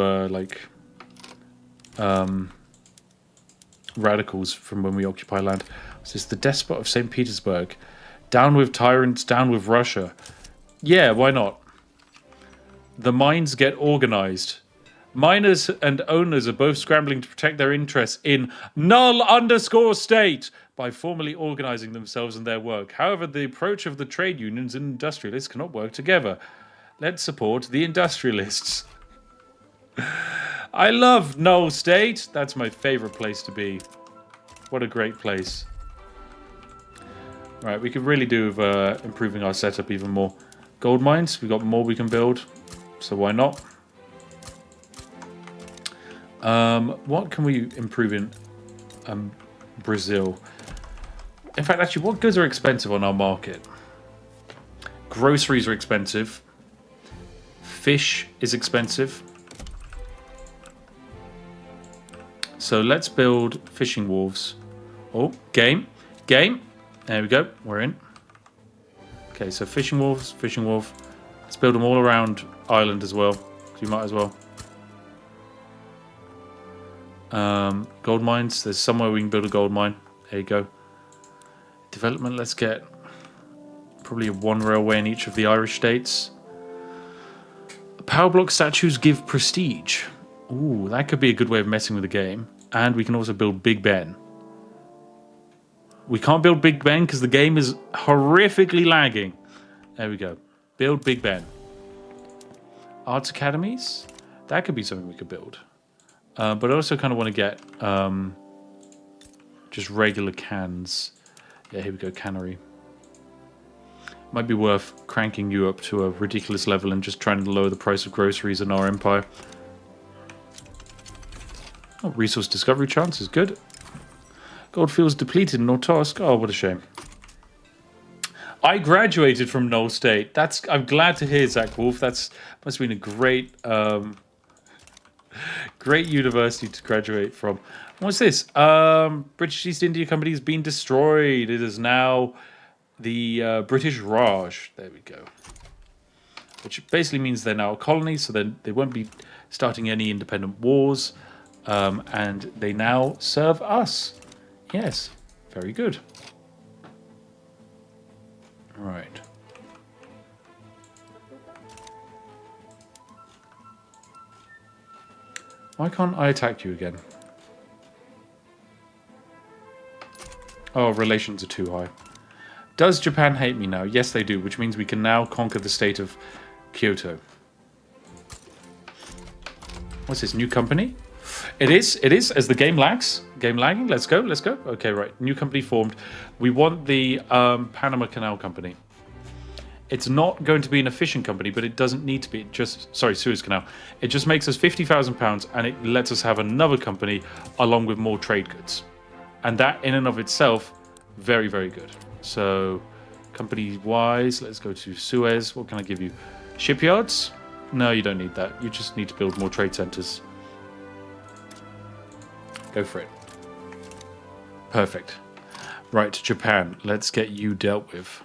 radicals from when we occupy land. This is the despot of St. Petersburg. Down with tyrants, down with Russia. Yeah, why not? The mines get organized. Miners and owners are both scrambling to protect their interests in null_state by formally organizing themselves and their work. However, the approach of the trade unions and industrialists cannot work together. Let's support the industrialists. I love null state. That's my favorite place to be. What a great place. Right, we could really do with improving our setup even more. Gold mines, we got more we can build. So why not? What can we improve in Brazil? In fact, actually, what goods are expensive on our market? Groceries are expensive. Fish is expensive. So let's build fishing wharves. Oh, game. Game. There we go. We're in. Okay, so fishing wharves, fishing wharf. Let's build them all around Ireland as well. You might as well. Gold mines. There's somewhere we can build a gold mine. There you go. Development. Let's get probably one railway in each of the Irish states. Power block statues give prestige. Ooh, that could be a good way of messing with the game. And we can also build Big Ben. We can't build Big Ben because the game is horrifically lagging. There we go. Build Big Ben. Arts academies? That could be something we could build. But I also kind of want to get just regular cans. Yeah, here we go, cannery. Might be worth cranking you up to a ridiculous level and just trying to lower the price of groceries in our empire. Oh, resource discovery chance is good. Gold fields depleted in Nortosk. Oh, what a shame. I graduated from Null State. I'm glad to hear, Zach Wolf. That's must have been a great great university to graduate from. What's this? British East India Company has been destroyed. It is now the British Raj. There we go. Which basically means they're now a colony, so then they won't be starting any independent wars. And they now serve us. Yes, very good. Right. Why can't I attack you again? Oh, relations are too high. Does Japan hate me now? Yes, they do, which means we can now conquer the state of Kyoto. What's this, new company? It is, as the game lags. Game lagging, let's go. Okay, right, new company formed. We want the Panama Canal Company. It's not going to be an efficient company, but it doesn't need to be. Suez Canal. It just makes us £50,000 and it lets us have another company along with more trade goods. And that in and of itself, very, very good. So, company-wise, let's go to Suez. What can I give you? Shipyards? No, you don't need that. You just need to build more trade centers. Go for it. Perfect. Right, Japan. Let's get you dealt with.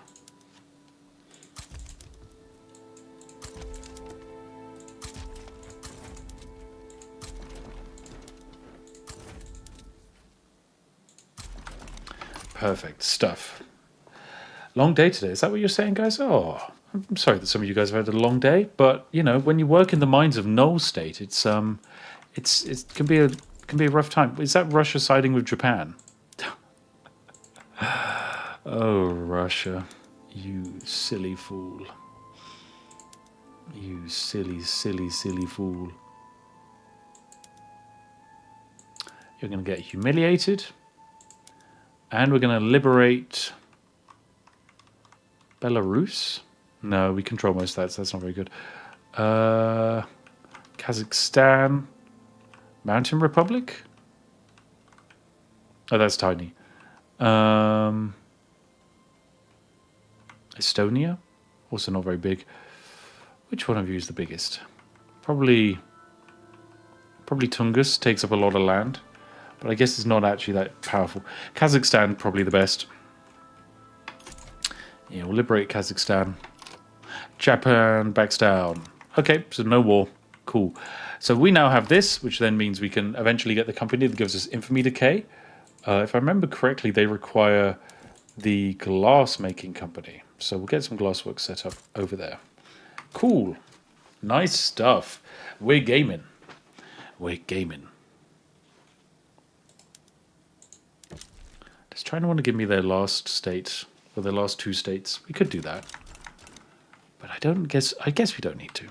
Perfect stuff. Long day today. Is that what you're saying, guys? Oh, I'm sorry that some of you guys have had a long day, but you know, when you work in the mines of Null State, it can be a rough time. Is that Russia siding with Japan? Oh, Russia, you silly fool. You silly, silly, silly fool. You're going to get humiliated. And we're going to liberate Belarus. No, we control most of that, so that's not very good. Kazakhstan. Mountain Republic? Oh, that's tiny. Estonia? Also not very big. Which one of you is the biggest? Probably Tungus takes up a lot of land. But I guess it's not actually that powerful. Kazakhstan, probably the best. Yeah, we'll liberate Kazakhstan. Japan backs down. Okay, so no war. Cool. So we now have this, which then means we can eventually get the company that gives us infamy decay. If I remember correctly, they require the glass-making company. So we'll get some glassworks set up over there. Cool. Nice stuff. We're gaming. We're gaming. Does China want to give me their last state, or their last two states? We could do that. But I guess we don't need to.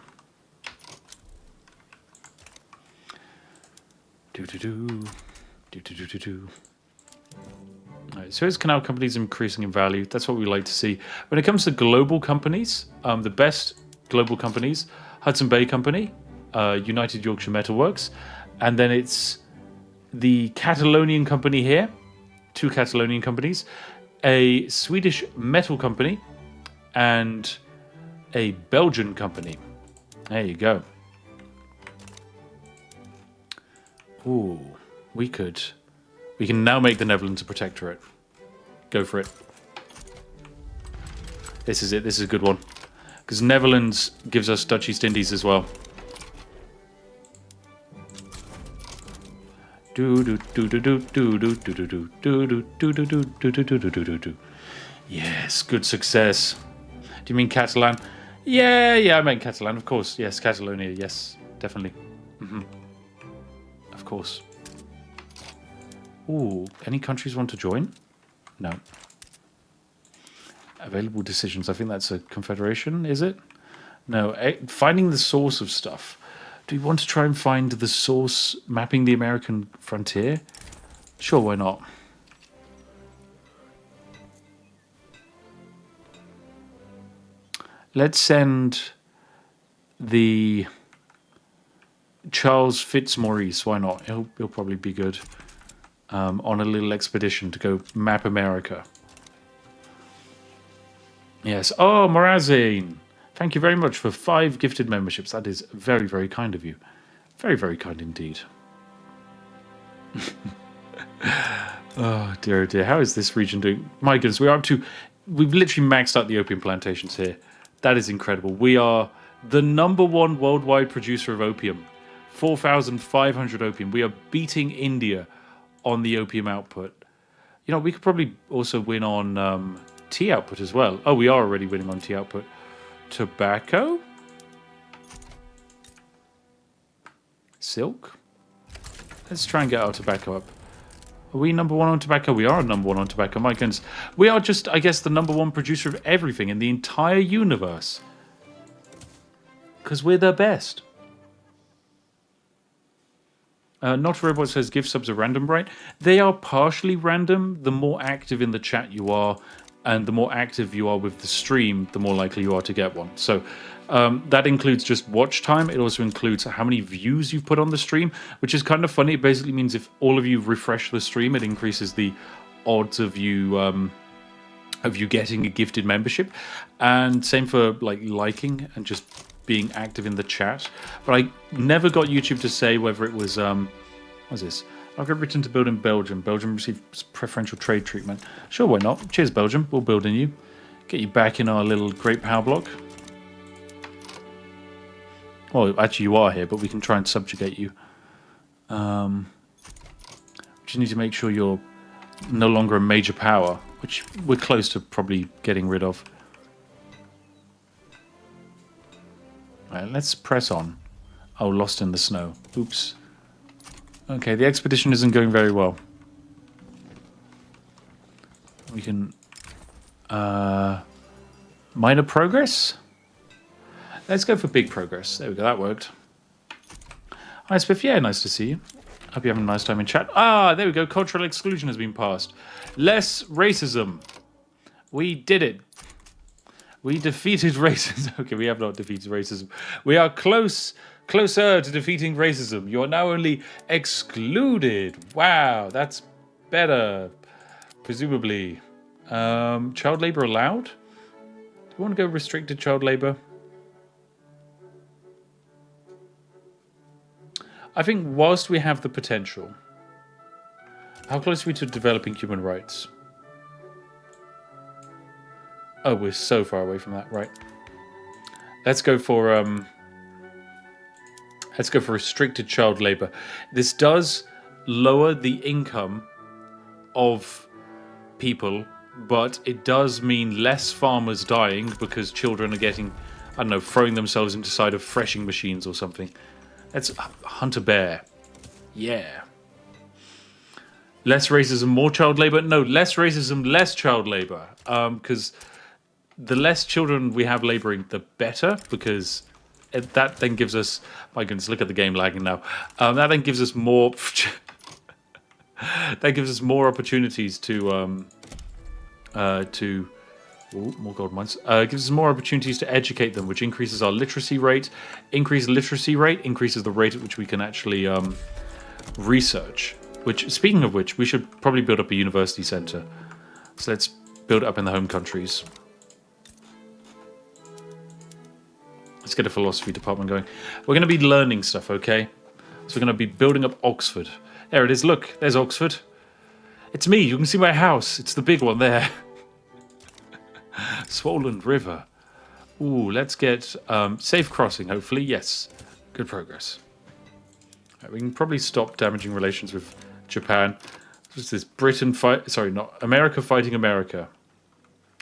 Right, Suez Canal companies increasing in value. That's what we like to see. When it comes to global companies, the best global companies, Hudson Bay Company, United Yorkshire Metalworks, and then it's the Catalonian company here, two Catalonian companies, a Swedish metal company, and a Belgian company. There you go. Ooh, We could. We can now make the Netherlands a protectorate. Go for it. This is it. This is a good one. Because Netherlands gives us Dutch East Indies as well. Yes, good success. Do you mean Catalan? Yeah, I meant Catalan, of course. Yes, Catalonia, yes, definitely. Of course. Ooh, any countries want to join? No. Available decisions. I think that's a confederation, is it? No. Finding the source of stuff. Do we want to try and find the source mapping the American frontier? Sure, why not? Let's send the Charles Fitzmaurice. Why not? He'll probably be good on a little expedition to go map America. Yes. Oh, Morazine. Thank you very much for 5 gifted memberships. That is very, very kind of you. Very, very kind indeed. Oh, dear, oh dear. How is this region doing? My goodness, we're up to... We've literally maxed out the opium plantations here. That is incredible. We are the #1 worldwide producer of opium. 4,500 opium. We are beating India on the opium output. You know, we could probably also win on tea output as well. Oh, we are already winning on tea output. Tobacco? Silk? Let's try and get our tobacco up. Are we #1 on tobacco? We are #1 on tobacco. My goodness. We are just, I guess, the #1 producer of everything in the entire universe. Because we're the best. Not a Robot says gift subs are random, right? They are partially random. The more active in the chat you are, and the more active you are with the stream, the more likely you are to get one. So that includes just watch time. It also includes how many views you've put on the stream, which is kind of funny. It basically means if all of you refresh the stream, it increases the odds of you getting a gifted membership. And same for liking and just being active in the chat. But I never got YouTube to say whether it was what's this? I've got Britain to build in Belgium. Belgium receives preferential trade treatment. Sure, why not? Cheers, Belgium. We'll build in you. Get you back in our little great power block. Well, actually, you are here, but we can try and subjugate you. Just need to make sure you're no longer a major power, which we're close to probably getting rid of. All right, let's press on. Oh, lost in the snow. Oops. Okay, the expedition isn't going very well. We can... minor progress? Let's go for big progress. There we go, that worked. Hi, Spiff. Yeah, nice to see you. Hope you're having a nice time in chat. Ah, there we go. Cultural exclusion has been passed. Less racism. We did it. We defeated racism. Okay, we have not defeated racism. We are closer to defeating racism. You are now only excluded. Wow, that's better. Presumably. Child labor allowed? Do you want to go restricted child labor? I think whilst we have the potential, how close are we to developing human rights? Oh, we're so far away from that, right? Let's go for restricted child labor. This does lower the income of people, but it does mean less farmers dying because children are getting, I don't know, throwing themselves inside of threshing machines or something. Let's hunt a bear. Yeah. Less racism, more child labor? No, less racism, less child labor. Because the less children we have laboring, the better. Because that then gives us... My goodness, look at the game lagging now. That then gives us more... that gives us more opportunities to ooh, more gold mines. Gives us more opportunities to educate them, which increases our literacy rate. Increased literacy rate increases the rate at which we can actually research. Which, speaking of which, we should probably build up a university centre. So let's build it up in the home countries. Let's get a philosophy department going. We're going to be learning stuff, okay? So we're going to be building up Oxford. There it is. Look, there's Oxford. It's me. You can see my house. It's the big one there. Swollen River. Ooh, let's get safe crossing, hopefully. Yes. Good progress. Right, we can probably stop damaging relations with Japan. What's this? Britain fight... Sorry, not... America fighting America.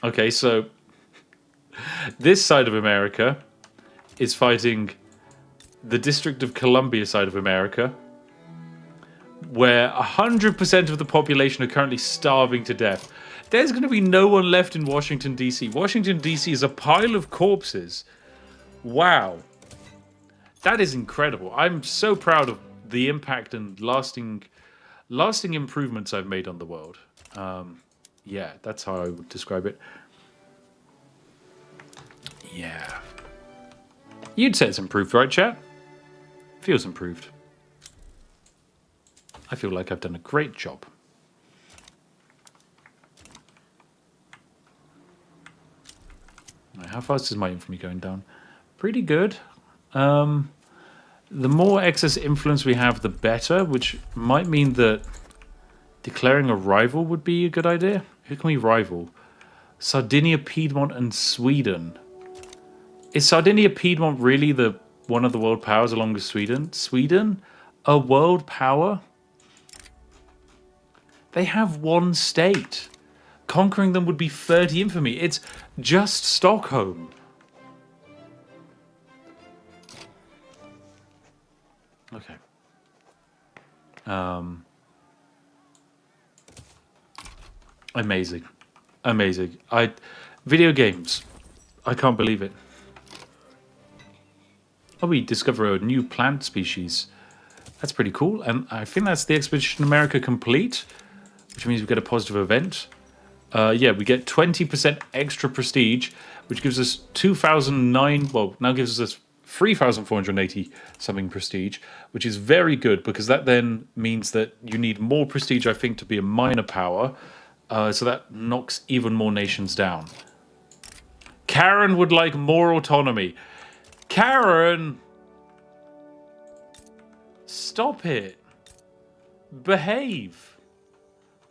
Okay, so... This side of America is fighting the District of Columbia side of America, where 100% of the population are currently starving to death. There's going to be no one left in Washington, D.C. Washington, D.C. is a pile of corpses. Wow. That is incredible. I'm so proud of the impact and lasting improvements I've made on the world. Yeah, that's how I would describe it. Yeah. You'd say it's improved, right, chat? Feels improved. I feel like I've done a great job. Right, how fast is my infamy going down? Pretty good. The more excess influence we have, the better, which might mean that declaring a rival would be a good idea. Who can we rival? Sardinia, Piedmont, and Sweden. Is Sardinia, Piedmont really one of the world powers along with Sweden? Sweden? A world power? They have one state. Conquering them would be 30 infamy. It's just Stockholm. Okay. Amazing. Amazing. Video games. I can't believe it. Oh, we discover a new plant species. That's pretty cool. And I think that's the Expedition America complete, which means we get a positive event. Yeah, we get 20% extra prestige, which gives us 2,009. Well, now gives us 3,480 something prestige, which is very good because that then means that you need more prestige, I think, to be a minor power. So that knocks even more nations down. Karen would like more autonomy. Karen! Stop it. Behave.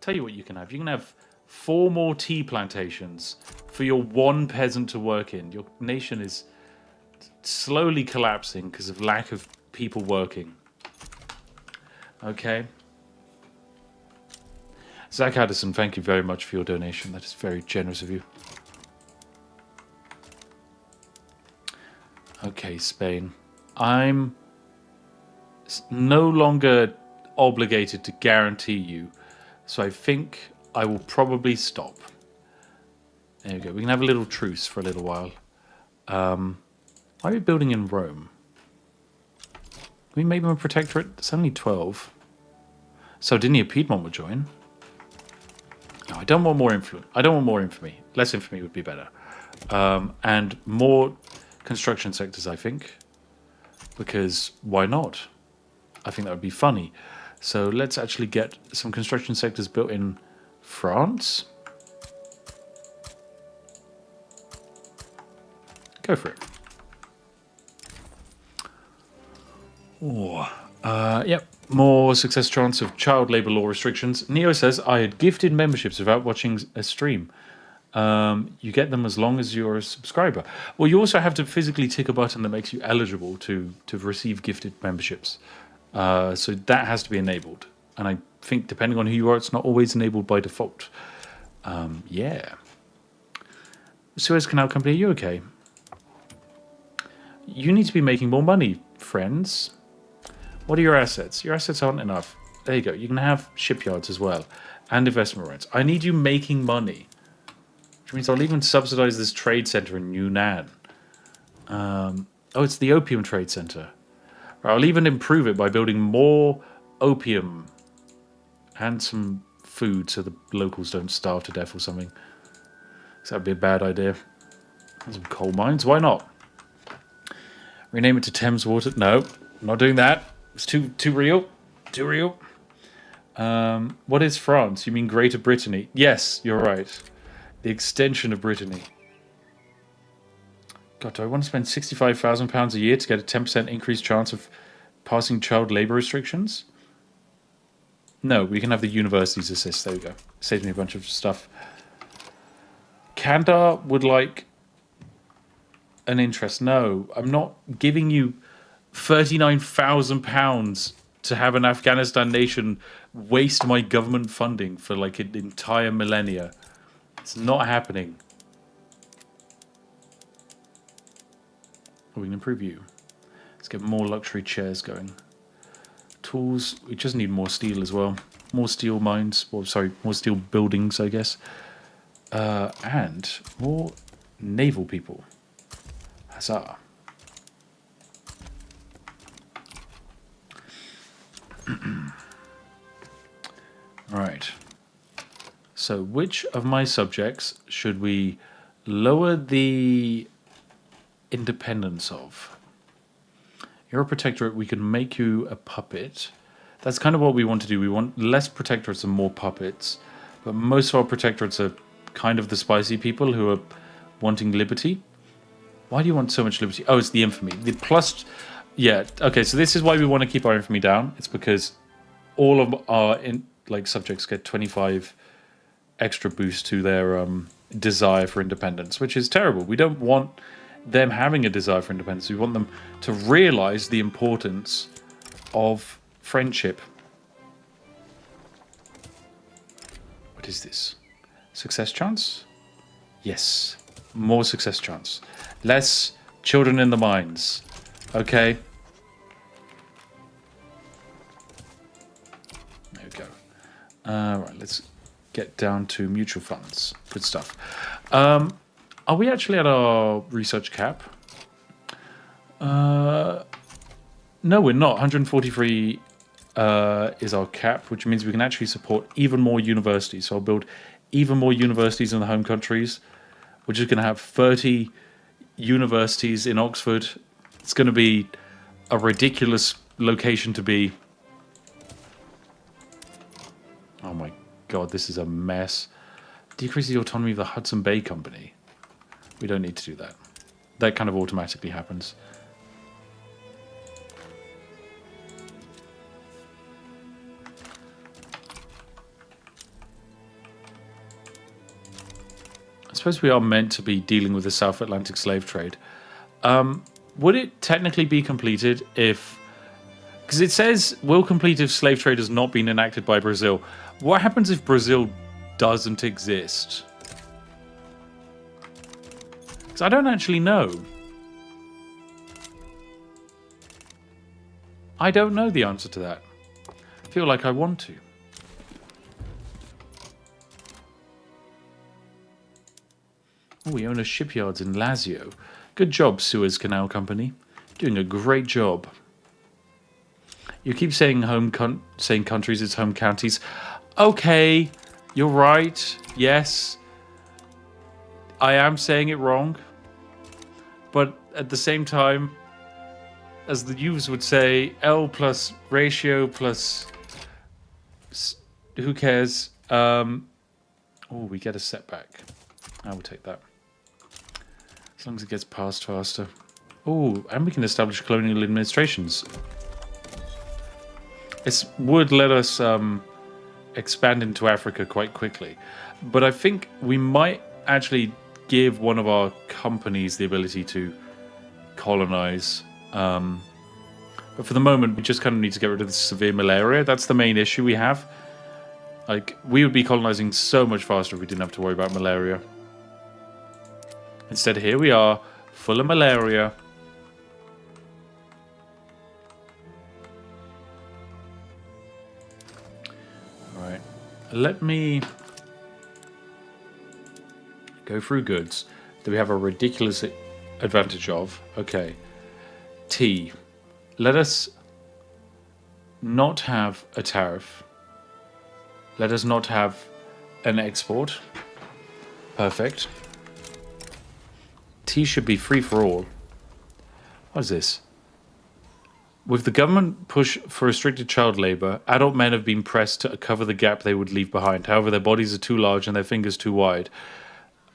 Tell you what you can have. You can have 4 more tea plantations for your 1 peasant to work in. Your nation is slowly collapsing because of lack of people working. Okay. Zach Addison, thank you very much for your donation. That is very generous of you. Okay, Spain. I'm no longer obligated to guarantee you, so I think I will probably stop. There we go. We can have a little truce for a little while. Why are we building in Rome? Can we make them a protectorate? It's only 12. Sardinia, Piedmont would join. No, I don't want more influence. I don't want more infamy. Less infamy would be better. And more construction sectors, I think. Because why not? I think that would be funny. So let's actually get some construction sectors built in France. Go for it. Oh, yep. More success chance of child labour law restrictions. Neo says, I had gifted memberships without watching a stream. You get them as long as you're a subscriber. Well, you also have to physically tick a button that makes you eligible to receive gifted memberships. So that has to be enabled. And I think depending on who you are, it's not always enabled by default. Yeah. Suez Canal Company, are you okay? You need to be making more money, friends. What are your assets? Your assets aren't enough. There you go. You can have shipyards as well. And investment rights. I need you making money. Which means I'll even subsidize this trade center in Yunnan. Oh, it's the opium trade center. I'll even improve it by building more opium and some food so the locals don't starve to death or something. Because that would be a bad idea. And some coal mines. Why not? Rename it to Thames Water. No, I'm not doing that. It's too real. Too real. What is France? You mean Greater Brittany? Yes, you're right. The extension of Brittany. God, do I want to spend £65,000 a year to get a 10% increased chance of passing child labour restrictions? No, we can have the universities assist. There we go. Saves me a bunch of stuff. Kandar would like an interest. No, I'm not giving you £39,000 to have an Afghanistan nation waste my government funding for like an entire millennia. It's not happening. We can improve you. Let's get more luxury chairs going. Tools. We just need more steel as well. More steel mines. Well, sorry, more steel buildings, I guess. And more naval people. Huzzah. Right. So, which of my subjects should we lower the independence of? You're a protectorate. We can make you a puppet. That's kind of what we want to do. We want less protectorates and more puppets. But most of our protectorates are kind of the spicy people who are wanting liberty. Why do you want so much liberty? Oh, it's the infamy. The plus... Yeah, okay, so this is why we want to keep our infamy down. It's because all of our subjects get 25 extra boost to their desire for independence, which is terrible. We don't want them having a desire for independence. We want them to realize the importance of friendship. What is this? Success chance? Yes. More success chance. Less children in the mines. Okay. There we go. Right, let's get down to mutual funds. Good stuff. Are we actually at our research cap? No, we're not. 143 is our cap, which means we can actually support even more universities. So I'll build even more universities in the home countries. We're just going to have 30 universities in Oxford. It's going to be a ridiculous location to be. Oh my god, this is a mess. Decrease the autonomy of the Hudson Bay Company. We don't need to do that. That kind of automatically happens. I suppose we are meant to be dealing with the South Atlantic slave trade. Would it technically be completed if... Because it says, will complete if slave trade has not been enacted by Brazil. What happens if Brazil doesn't exist? Because I don't actually know. I don't know the answer to that. I feel like I want to. Oh, we own a shipyards in Lazio. Good job, Suez Canal Company. Doing a great job. You keep saying saying countries, it's home counties. Okay, you're right. Yes, I am saying it wrong. But at the same time, as the youths would say, L plus ratio plus... Who cares? Oh, we get a setback. I will take that. As long as it gets passed faster. Oh, and we can establish colonial administrations. It would let us expand into Africa quite quickly. But I think we might actually give one of our companies the ability to colonize. But for the moment, we just kind of need to get rid of the severe malaria. That's the main issue we have. Like, we would be colonizing so much faster if we didn't have to worry about malaria. Instead, here we are, full of malaria. Alright, let me go through goods that we have a ridiculous advantage of. Okay, tea. Let us not have a tariff. Let us not have an export. Perfect. Tea should be free for all. What is this? With the government push for restricted child labour, adult men have been pressed to cover the gap they would leave behind. However, their bodies are too large and their fingers too wide.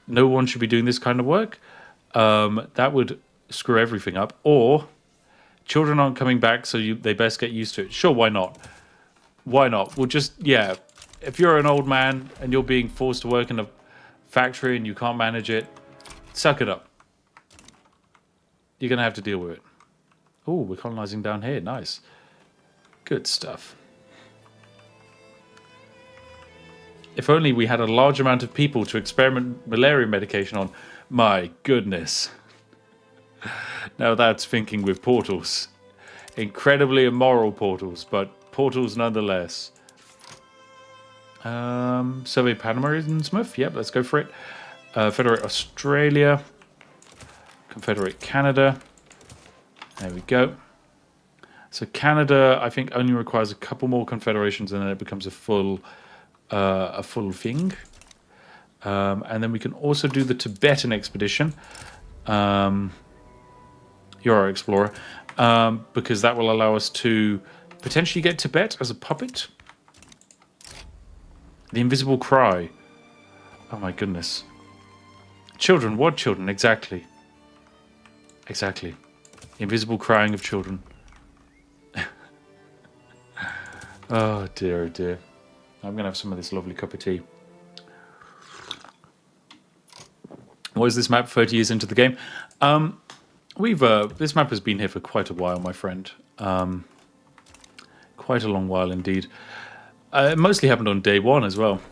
No one should be doing this kind of work. That would screw everything up. Or, children aren't coming back, so they best get used to it. Sure, why not? Why not? We'll just, yeah. If you're an old man and you're being forced to work in a factory and you can't manage it, suck it up. You're going to have to deal with it. Oh, we're colonizing down here. Nice. Good stuff. If only we had a large amount of people to experiment malaria medication on. My goodness. Now that's thinking with portals. Incredibly immoral portals, but portals nonetheless. Survey Panama and Smith. Yep, let's go for it. Federate Australia. Confederate Canada. There we go. So Canada, I think, only requires a couple more confederations, and then it becomes a full thing. And then we can also do the Tibetan expedition. You're our explorer, because that will allow us to potentially get Tibet as a puppet. The Invisible Cry. Oh my goodness. Children, what children? Exactly. Exactly. The invisible crying of children. Oh dear, oh dear. I'm going to have some of this lovely cup of tea. What is this map 30 years into the game? This map has been here for quite a while, my friend. Quite a long while indeed. It mostly happened on day one as well.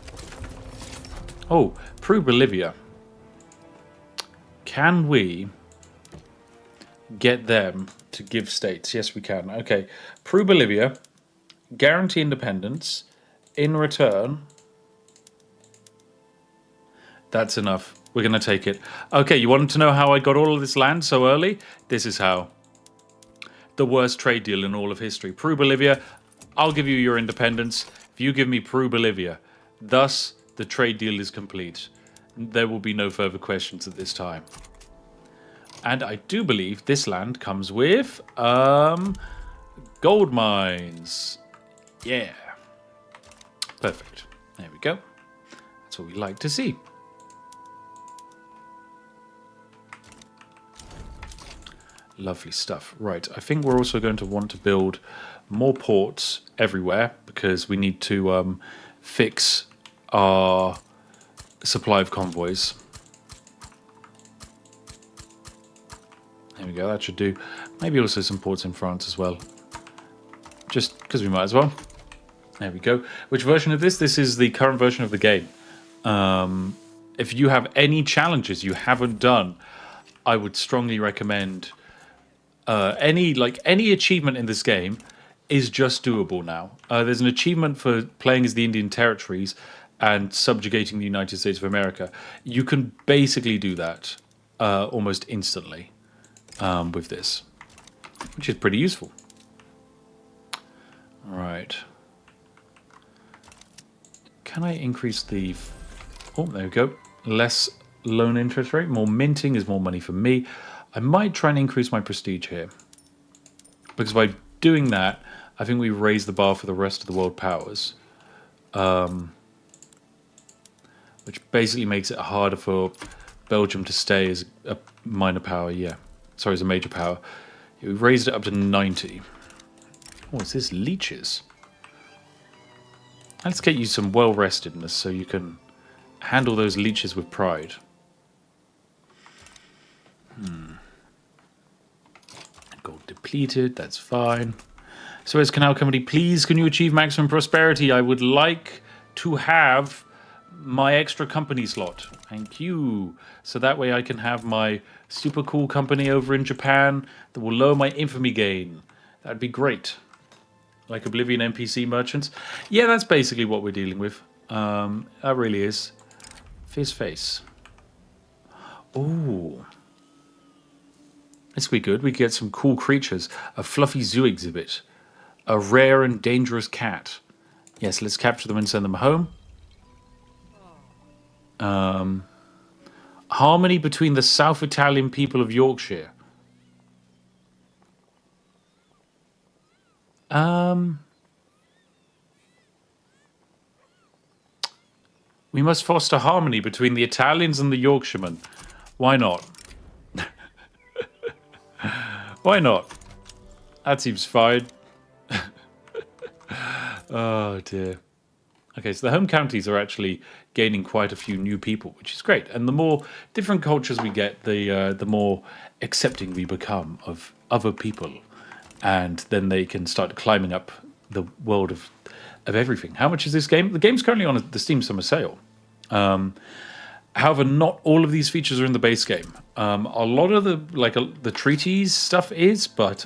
Oh, Peru, Bolivia. Can we get them to give states? Yes, we can. Okay, Peru, Bolivia, guarantee independence. In return, that's enough. We're going to take it. Okay, you wanted to know how I got all of this land so early? This is how. The worst trade deal in all of history. Peru, Bolivia, I'll give you your independence if you give me Peru, Bolivia. Thus, the trade deal is complete. There will be no further questions at this time. And I do believe this land comes with gold mines. Yeah. Perfect. There we go. That's what we like to see. Lovely stuff. Right, I think we're also going to want to build more ports everywhere because we need to fix our supply of convoys. There we go, that should do. Maybe also some ports in France as well. Just because we might as well. There we go. Which version of this? This is the current version of the game. If you have any challenges you haven't done, I would strongly recommend any achievement in this game is just doable now. There's an achievement for playing as the Indian Territories and subjugating the United States of America. You can basically do that almost instantly with this, which is pretty useful. All right. Can I increase the... Oh, there we go. Less loan interest rate. More minting is more money for me. I might try and increase my prestige here. Because by doing that, I think we raise the bar for the rest of the world powers. Which basically makes it harder for Belgium to stay as a minor power, yeah. Sorry, as a major power. We raised it up to 90. Oh, is this leeches? Let's get you some well-restedness so you can handle those leeches with pride. Gold depleted, that's fine. Suez Canal Company, please can you achieve maximum prosperity? I would like to have my extra company slot. Thank you. So that way I can have my super cool company over in Japan that will lower my infamy gain. That'd be great. Like Oblivion NPC merchants. Yeah, that's basically what we're dealing with. That really is. Fizz face. Ooh. This would be good. We could get some cool creatures. A fluffy zoo exhibit. A rare and dangerous cat. Yes, let's capture them and send them home. Harmony between the South Italian people of Yorkshire. We must foster harmony between the Italians and the Yorkshiremen. Why not? Why not? That seems fine. Oh dear. Okay, so the home counties are actually gaining quite a few new people, which is great. And the more different cultures we get, the more accepting we become of other people, and then they can start climbing up the world of everything. How much is this game? The game's currently on the Steam Summer Sale. However, not all of these features are in the base game. A lot of the treaties stuff is, but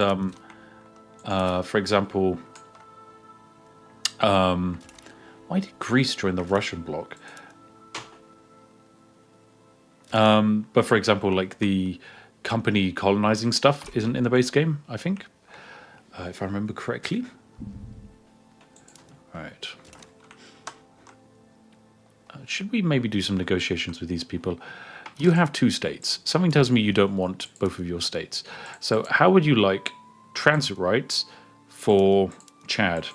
for example, why did Greece join the Russian bloc? But for example, like the company colonizing stuff isn't in the base game, I think, if I remember correctly. Right. Should we maybe do some negotiations with these people? You have 2 states. Something tells me you don't want both of your states. So how would you like transit rights for Chad?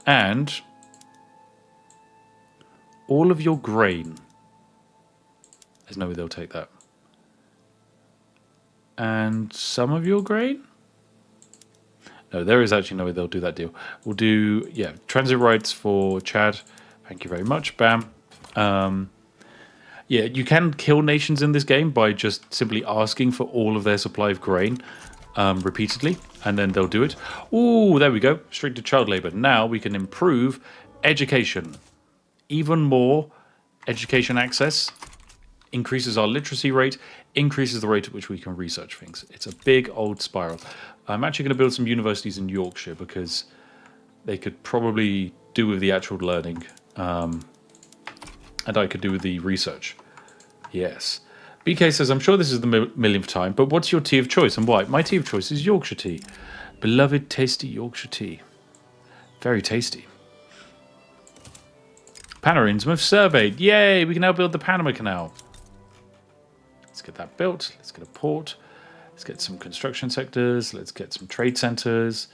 And all of your grain. There's no way they'll take that. And some of your grain? No, there is actually no way they'll do that deal. We'll do, yeah, transit rights for Chad. Thank you very much. Bam. Yeah, you can kill nations in this game by just simply asking for all of their supply of grain repeatedly, and then they'll do it. Ooh, there we go. Restricted child labor. Now we can improve education. Even more education access increases our literacy rate, increases the rate at which we can research things. It's a big old spiral. I'm actually going to build some universities in Yorkshire because they could probably do with the actual learning, and I could do with the research. Yes. BK says, I'm sure this is the millionth time, but what's your tea of choice and why? My tea of choice is Yorkshire tea. Beloved, tasty Yorkshire tea. Very tasty. Panama Innsmouth surveyed. Yay, we can now build the Panama Canal. Let's get that built. Let's get a port. Let's get some construction sectors. Let's get some trade centers.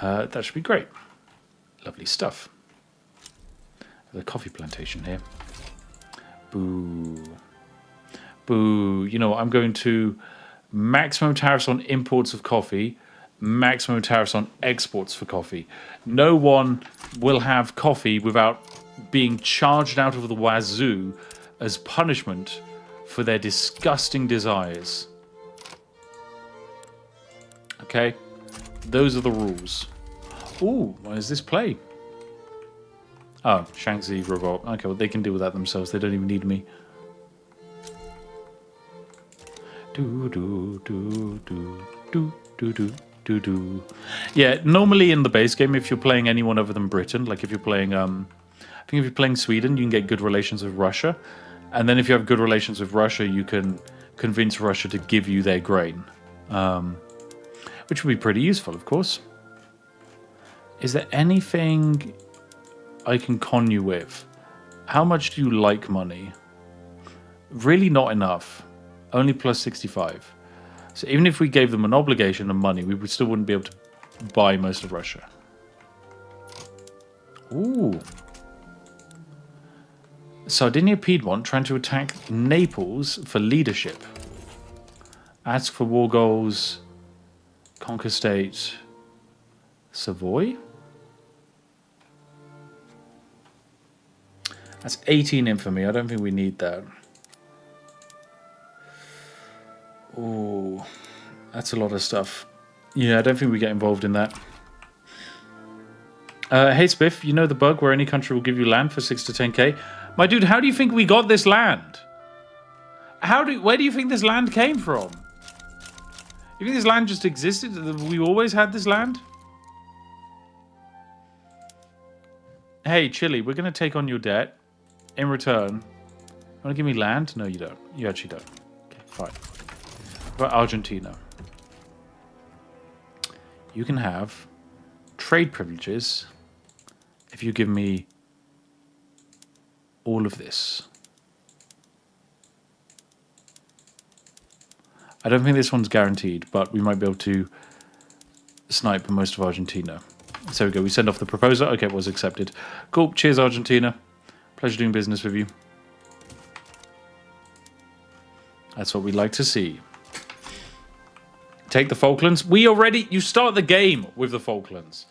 That should be great. Lovely stuff. There's a coffee plantation here. Boo. Boo. You know what? I'm going to maximum tariffs on imports of coffee, maximum tariffs on exports for coffee. No one will have coffee without being charged out of the wazoo as punishment for their disgusting desires. Okay? Those are the rules. Ooh, what does this play? Oh, Shaanxi Revolt. Okay, well, they can deal with that themselves. They don't even need me. Yeah, normally in the base game, if you're playing anyone other than Britain, like if you're playing, I think if you're playing Sweden, you can get good relations with Russia. And then if you have good relations with Russia, you can convince Russia to give you their grain. Which would be pretty useful, of course. Is there anything I can con you with? How much do you like money? Really not enough. Only plus 65. So even if we gave them an obligation of money, we still wouldn't be able to buy most of Russia. Ooh. Sardinia Piedmont trying to attack Naples for leadership. Ask for war goals. Conquer state. Savoy? That's 18 infamy. I don't think we need that. Ooh, that's a lot of stuff. Yeah, I don't think we get involved in that. Hey Spiff, you know the bug where any country will give you land for 6 to 10k? My dude, how do you think we got this land? Where do you think this land came from? You think this land just existed? We always had this land? Hey, Chile, we're going to take on your debt. In return, you want to give me land? No, you don't. You actually don't. Okay, fine. What about Argentina? You can have trade privileges if you give me all of this. I don't think this one's guaranteed, but we might be able to snipe most of Argentina. So we go. We send off the proposal. Okay, it was accepted. Cool. Cheers, Argentina. Pleasure doing business with you. That's what we'd like to see. Take the Falklands. You start the game with the Falklands.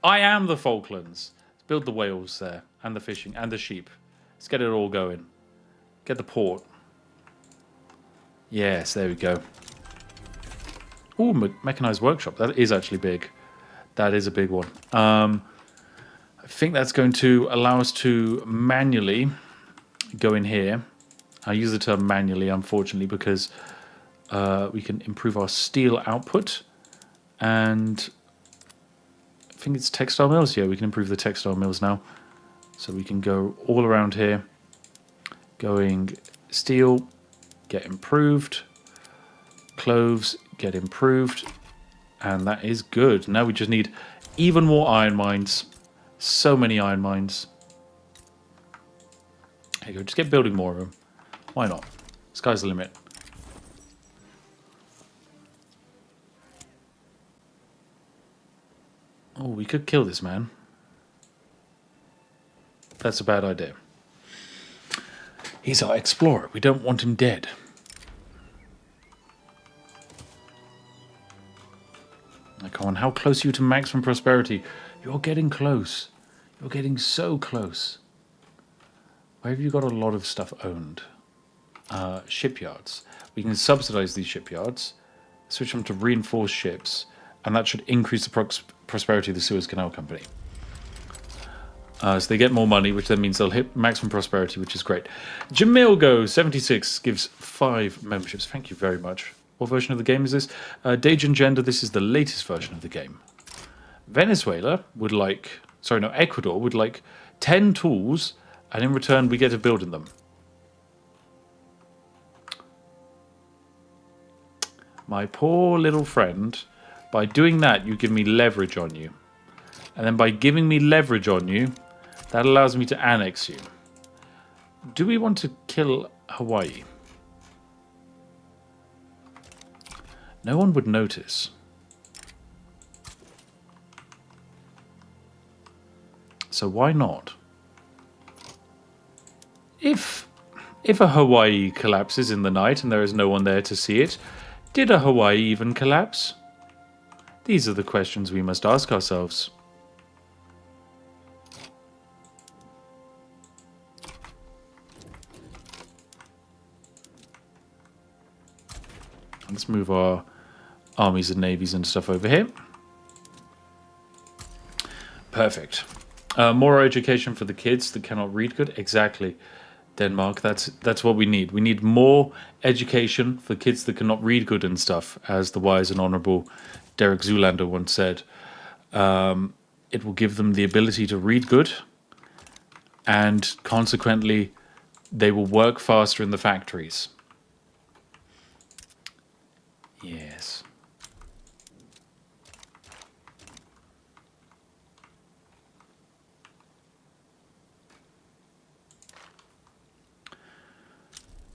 I am the Falklands. Let's build the whales there, and the fishing, and the sheep. Let's get it all going. Get the port. Yes, there we go. Oh, mechanized workshop. That is actually big. That is a big one. I think that's going to allow us to manually go in here. I use the term manually, unfortunately, because we can improve our steel output. And I think it's textile mills. Yeah, we can improve the textile mills now. So we can go all around here. Going steel, get improved. Cloves, get improved. And that is good. Now we just need even more iron mines. So many iron mines. There you go. Just get building more of them. Why not? Sky's the limit. Oh, we could kill this man. That's a bad idea. He's our explorer. We don't want him dead. Now, come on, how close are you to maximum prosperity? You're getting close. You're getting so close. Where have you got a lot of stuff owned? Shipyards. We can subsidize these shipyards, switch them to reinforced ships, and that should increase the prosperity of the Suez Canal Company. So they get more money, which then means they'll hit maximum prosperity, which is great. Jamilgo76 gives 5 memberships. Thank you very much. What version of the game is this? Dajin Gender, this is the latest version of the game. Venezuela would like... Sorry, no, Ecuador would like 10 tools, and in return we get to build in them. My poor little friend, by doing that, you give me leverage on you. And then by giving me leverage on you, that allows me to annex you. Do we want to kill Hawaii? No one would notice. So why not? If a Hawaii collapses in the night and there is no one there to see it, did a Hawaii even collapse? These are the questions we must ask ourselves. Let's move our armies and navies and stuff over here. Perfect. More education for the kids that cannot read good. Exactly, Denmark. That's what we need. We need more education for kids that cannot read good and stuff, as the wise and honourable Derek Zoolander once said. It will give them the ability to read good, and consequently, they will work faster in the factories. Yes.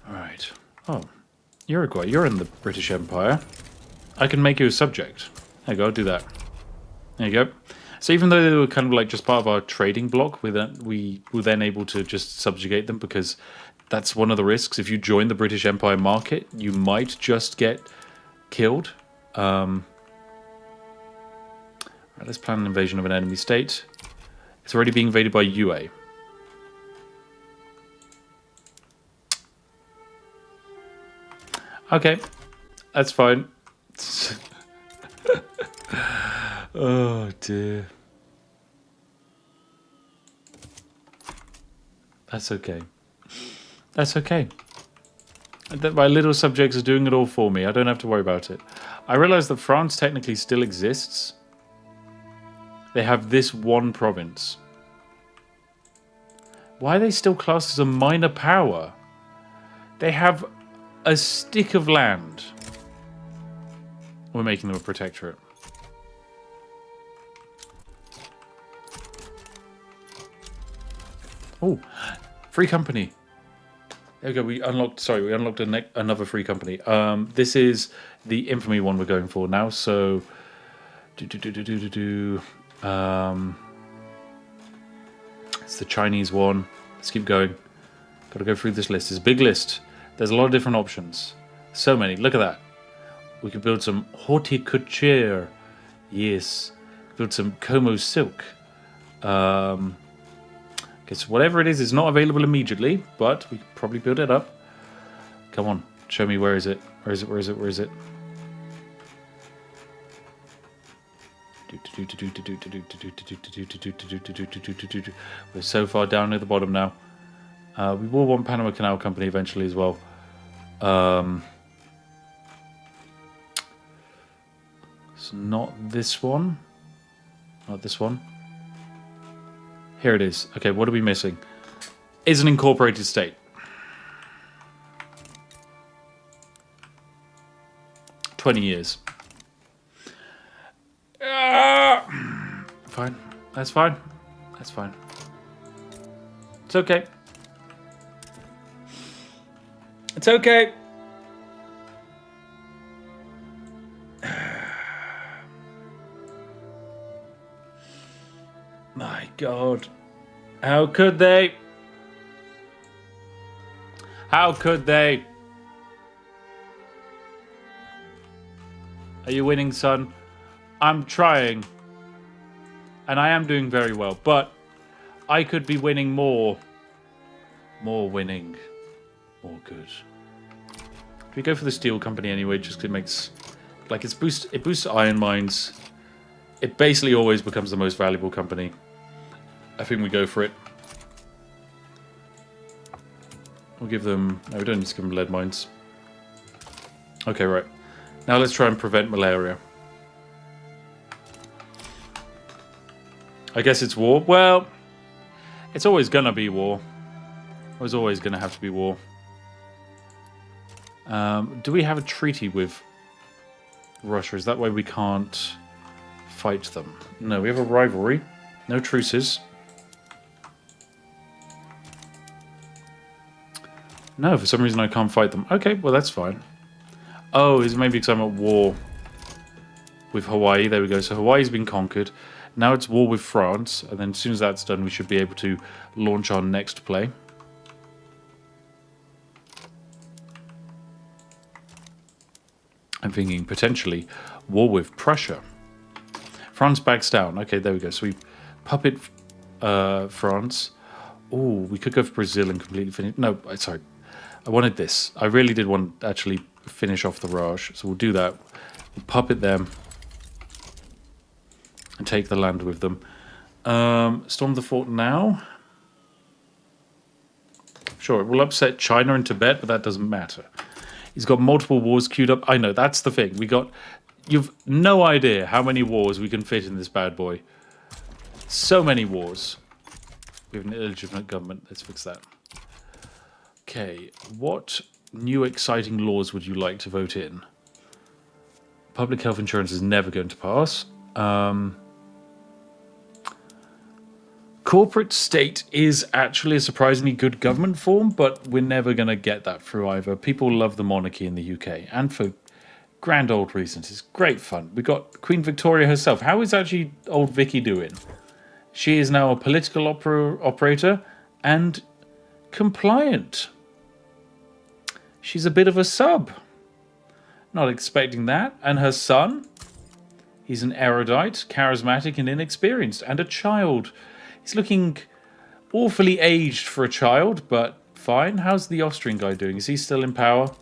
All right. Oh, Uruguay, you're in the British Empire. I can make you a subject. There you go, do that. There you go. So even though they were kind of like just part of our trading block, we were then able to just subjugate them, because that's one of the risks. If you join the British Empire market, you might just get killed. Right, let's plan an invasion of an enemy state. It's already being invaded by UA. Okay, that's fine. Oh dear. That's okay. That's okay. My little subjects are doing it all for me. I don't have to worry about it. I realize that France technically still exists. They have this one province. Why are they still classed as a minor power? They have a stick of land. We're making them a protectorate. Oh, free company. There we go. We unlocked another free company. This is the infamy one we're going for now. So, it's the Chinese one. Let's keep going. Got to go through this list. It's a big list. There's a lot of different options. So many. Look at that. We could build some horticulture. Yes. Build some Como silk. Okay, so whatever it is not available immediately, but we could probably build it up. Come on, show me where is it? Where is it? Where is it? Where is it? We're so far down at the bottom now. We will want Panama Canal Company eventually as well. It's not this one. Not this one. Here it is. Okay, what are we missing? Is an incorporated state. "20 years. Fine. That's fine. That's fine. It's okay. It's okay. My God. How could they? How could they? Are you winning, son? I'm trying. And I am doing very well, but I could be winning more. More winning. More good. We go for the steel company anyway, just because it makes... Like, it boosts iron mines. It basically always becomes the most valuable company. I think we go for it. We'll give them... No, we don't need to give them lead mines. Okay, right. Now let's try and prevent malaria. I guess it's war. Well, it's always gonna be war. There's always gonna have to be war. Do we have a treaty with Russia? Is that why we can't fight them? No, we have a rivalry. No truces. No, for some reason I can't fight them. Okay, well that's fine. Oh, is it maybe because I'm at war with Hawaii? There we go. So Hawaii's been conquered. Now it's war with France. And then as soon as that's done, we should be able to launch our next play. I'm thinking potentially war with Prussia. France backs down. Okay, there we go. So we puppet France. Oh, we could go for Brazil and completely finish. No, sorry. I wanted this. I really did want to actually finish off the Raj. So we'll do that. We'll puppet them. And take the land with them. Storm the fort now. Sure, it will upset China and Tibet, but that doesn't matter. He's got multiple wars queued up. I know, that's the thing. You've no idea how many wars we can fit in this bad boy. So many wars. We have an illegitimate government. Let's fix that. Okay, what new exciting laws would you like to vote in? Public health insurance is never going to pass. Corporate state is actually a surprisingly good government form, but we're never going to get that through either. People love the monarchy in the UK, and for grand old reasons. It's great fun. We got Queen Victoria herself. How is actually old Vicky doing? She is now a political operator and compliant. She's a bit of a sub. Not expecting that. And her son, he's an erudite, charismatic and inexperienced, and a child. He's looking awfully aged for a child, but fine. How's the Austrian guy doing? Is he still in power?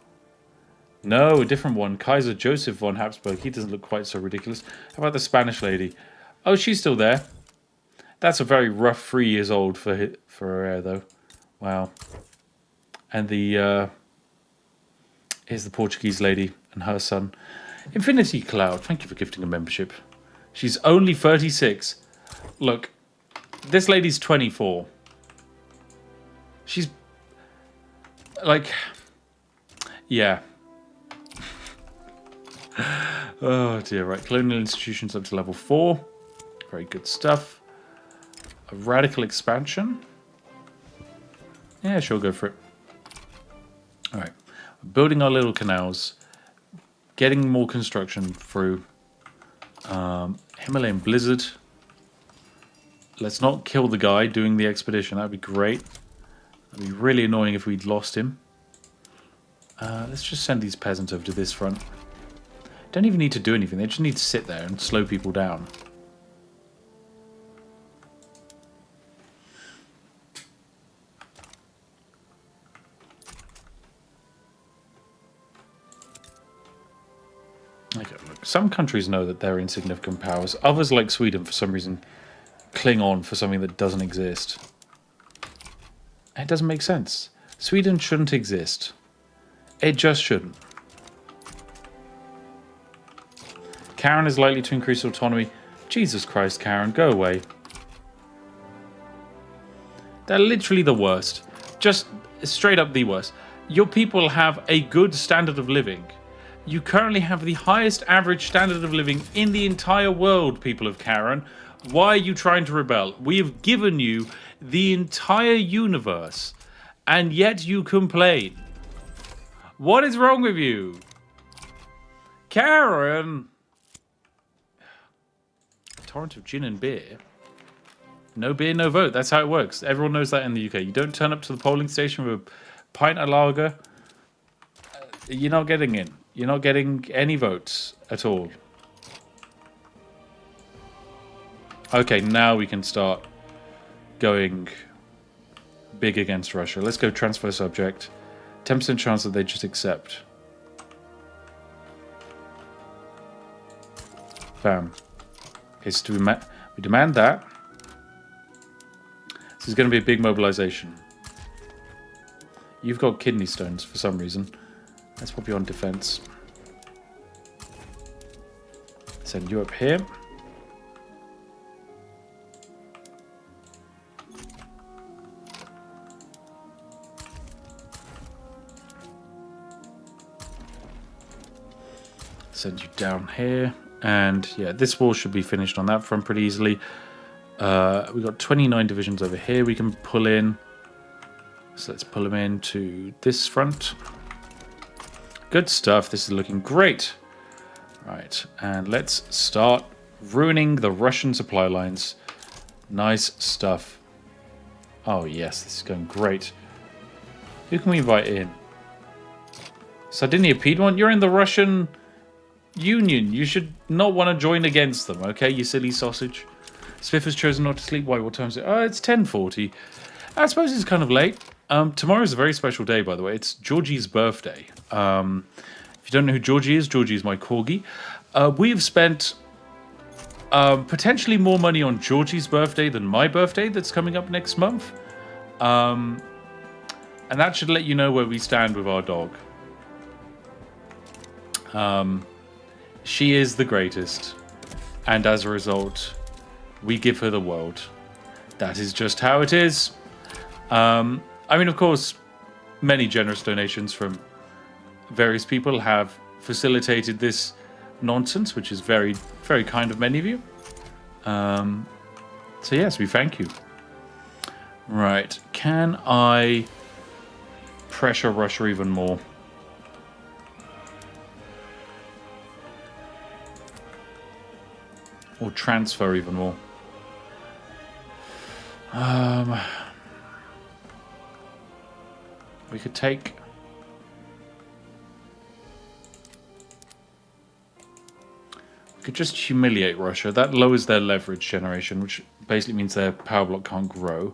No, a different one. Kaiser Joseph von Habsburg. He doesn't look quite so ridiculous. How about the Spanish lady? Oh, she's still there. That's a very rough 3 years old for her hair, though. Wow. And here's the Portuguese lady and her son. Infinity Cloud. Thank you for gifting a membership. She's only 36. Look. This lady's 24. She's like, yeah. Oh dear, right. Colonial institutions up to level 4. Very good stuff. A radical expansion. Yeah, sure, go for it. All right. Building our little canals. Getting more construction through. Himalayan blizzard. Let's not kill the guy doing the expedition. That'd be great. That'd be really annoying if we'd lost him. Let's just send these peasants over to this front. Don't even need to do anything. They just need to sit there and slow people down. Okay, look, some countries know that they're insignificant powers. Others, like Sweden, for some reason, cling on for something that doesn't exist. It doesn't make sense. Sweden shouldn't exist. It just shouldn't. Karen is likely to increase autonomy. Jesus Christ, Karen, go away. They're literally the worst. Just straight up the worst. Your people have a good standard of living. You currently have the highest average standard of living in the entire world, people of Karen. Why are you trying to rebel? We have given you the entire universe, and yet you complain. What is wrong with you? Karen! Torrent of gin and beer. No beer, no vote. That's how it works. Everyone knows that in the UK. You don't turn up to the polling station with a pint of lager. You're not getting in. You're not getting any votes at all. Okay, now we can start going big against Russia. Let's go transfer subject. 10% chance that they just accept. Bam. Okay, so we demand that. This is going to be a big mobilization. You've got kidney stones for some reason. Let's pop you on defense. Send you up here. Send you down here. And yeah, this war should be finished on that front pretty easily. We've got 29 divisions over here we can pull in. So let's pull them into this front. Good stuff. This is looking great. Right, and let's start ruining the Russian supply lines. Nice stuff. Oh yes, this is going great. Who can we invite in? Sardinia Piedmont, you're in the Russian Union. You should not want to join against them, okay, you silly sausage. Spiff has chosen not to sleep. Why? What time is it? Oh, it's 10:40. I suppose it's kind of late. Tomorrow is a very special day, by the way. It's Georgie's birthday. If you don't know who Georgie is my corgi. We have spent potentially more money on Georgie's birthday than my birthday that's coming up next month. And that should let you know where we stand with our dog. She is the greatest. And as a result, we give her the world. That is just how it is. I mean, of course, many generous donations from various people have facilitated this nonsense, which is very, very kind of many of you. So yes, we thank you. Right, can I pressure Russia even more? Or transfer even more? We could take... We could just humiliate Russia. That lowers their leverage generation, which basically means their power block can't grow.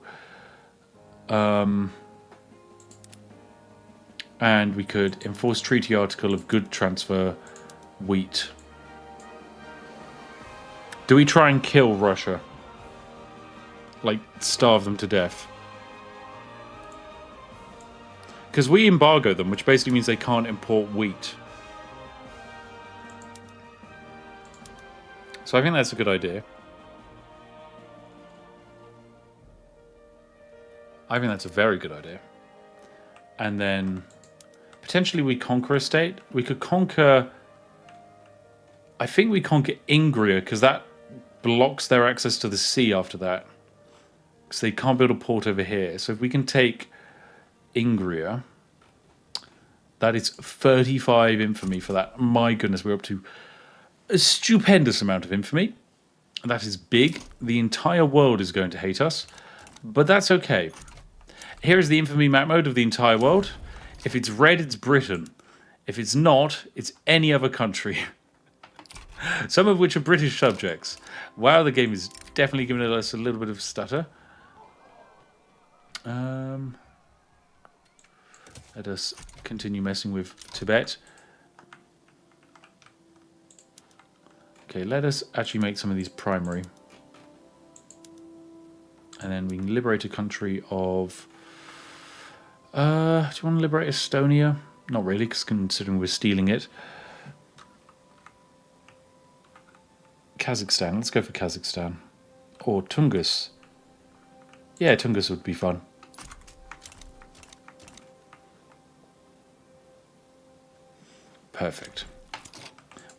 And we could enforce treaty article of good transfer wheat. Do we try and kill Russia? Like, starve them to death? Because we embargo them, which basically means they can't import wheat. So I think that's a good idea. I think that's a very good idea. And then potentially we conquer a state. We could conquer... I think we conquer Ingria, because that blocks their access to the sea after that. Because they can't build a port over here. So if we can take Ingria, that is 35 infamy for that. My goodness, we're up to a stupendous amount of infamy. That is big. The entire world is going to hate us. But that's okay. Here is the infamy map mode of the entire world. If it's red, it's Britain. If it's not, it's any other country. Some of which are British subjects. Wow, the game is definitely giving us a little bit of stutter. Let us continue messing with Tibet. Okay, let us actually make some of these primary. And then we can liberate a country of... do you want to liberate Estonia? Not really, because considering we're stealing it. Kazakhstan. Let's go for Kazakhstan. Or Tungus. Yeah, Tungus would be fun. Perfect.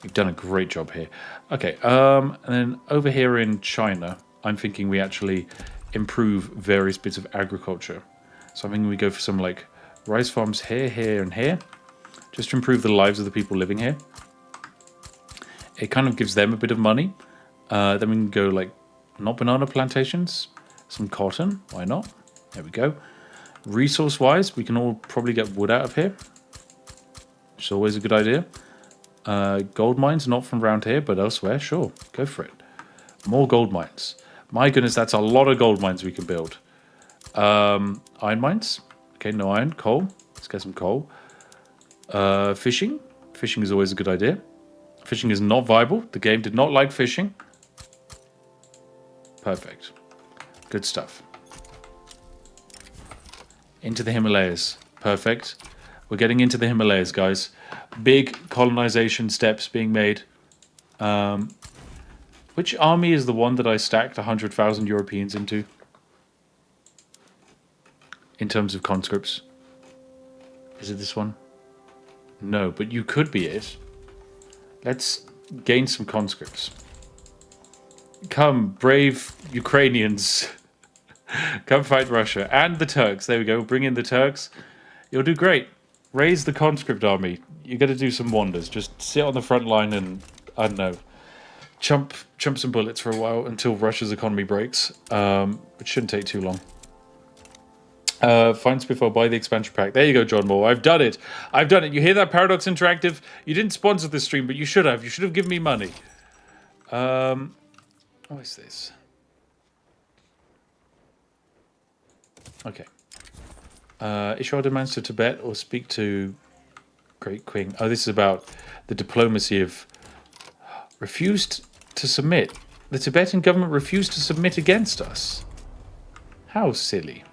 We've done a great job here. Okay, and then over here in China, I'm thinking we actually improve various bits of agriculture. So I'm thinking we go for some like rice farms here, here, and here, just to improve the lives of the people living here. It kind of gives them a bit of money. Then we can go like, not banana plantations, some cotton, why not? There we go. Resource-wise, we can all probably get wood out of here, which is always a good idea. Gold mines, not from around here, but elsewhere, sure, go for it. More gold mines. My goodness, that's a lot of gold mines we can build. Iron mines. Okay, no iron. Coal. Let's get some coal. Fishing. Fishing is always a good idea. Fishing is not viable. The game did not like fishing. Perfect. Good stuff. Into the Himalayas. Perfect. We're getting into the Himalayas, guys. Big colonization steps being made. Which army is the one that I stacked 100,000 Europeans into? In terms of conscripts. Is it this one? No, but you could be it. Let's gain some conscripts. Come, brave Ukrainians. Come fight Russia. And the Turks. There we go. Bring in the Turks. You'll do great. Raise the conscript army. You're going to do some wonders. Just sit on the front line and, I don't know, chump some bullets for a while until Russia's economy breaks. It shouldn't take too long. Find Spiffing, buy the expansion pack. There you go, John Moore. I've done it. I've done it. You hear that, Paradox Interactive? You didn't sponsor this stream, but you should have. You should have given me money. What is this? Okay. Issue our demands to Tibet or speak to Great Qing. Oh, this is about the diplomacy of... Refused to submit. The Tibetan government refused to submit against us. How silly.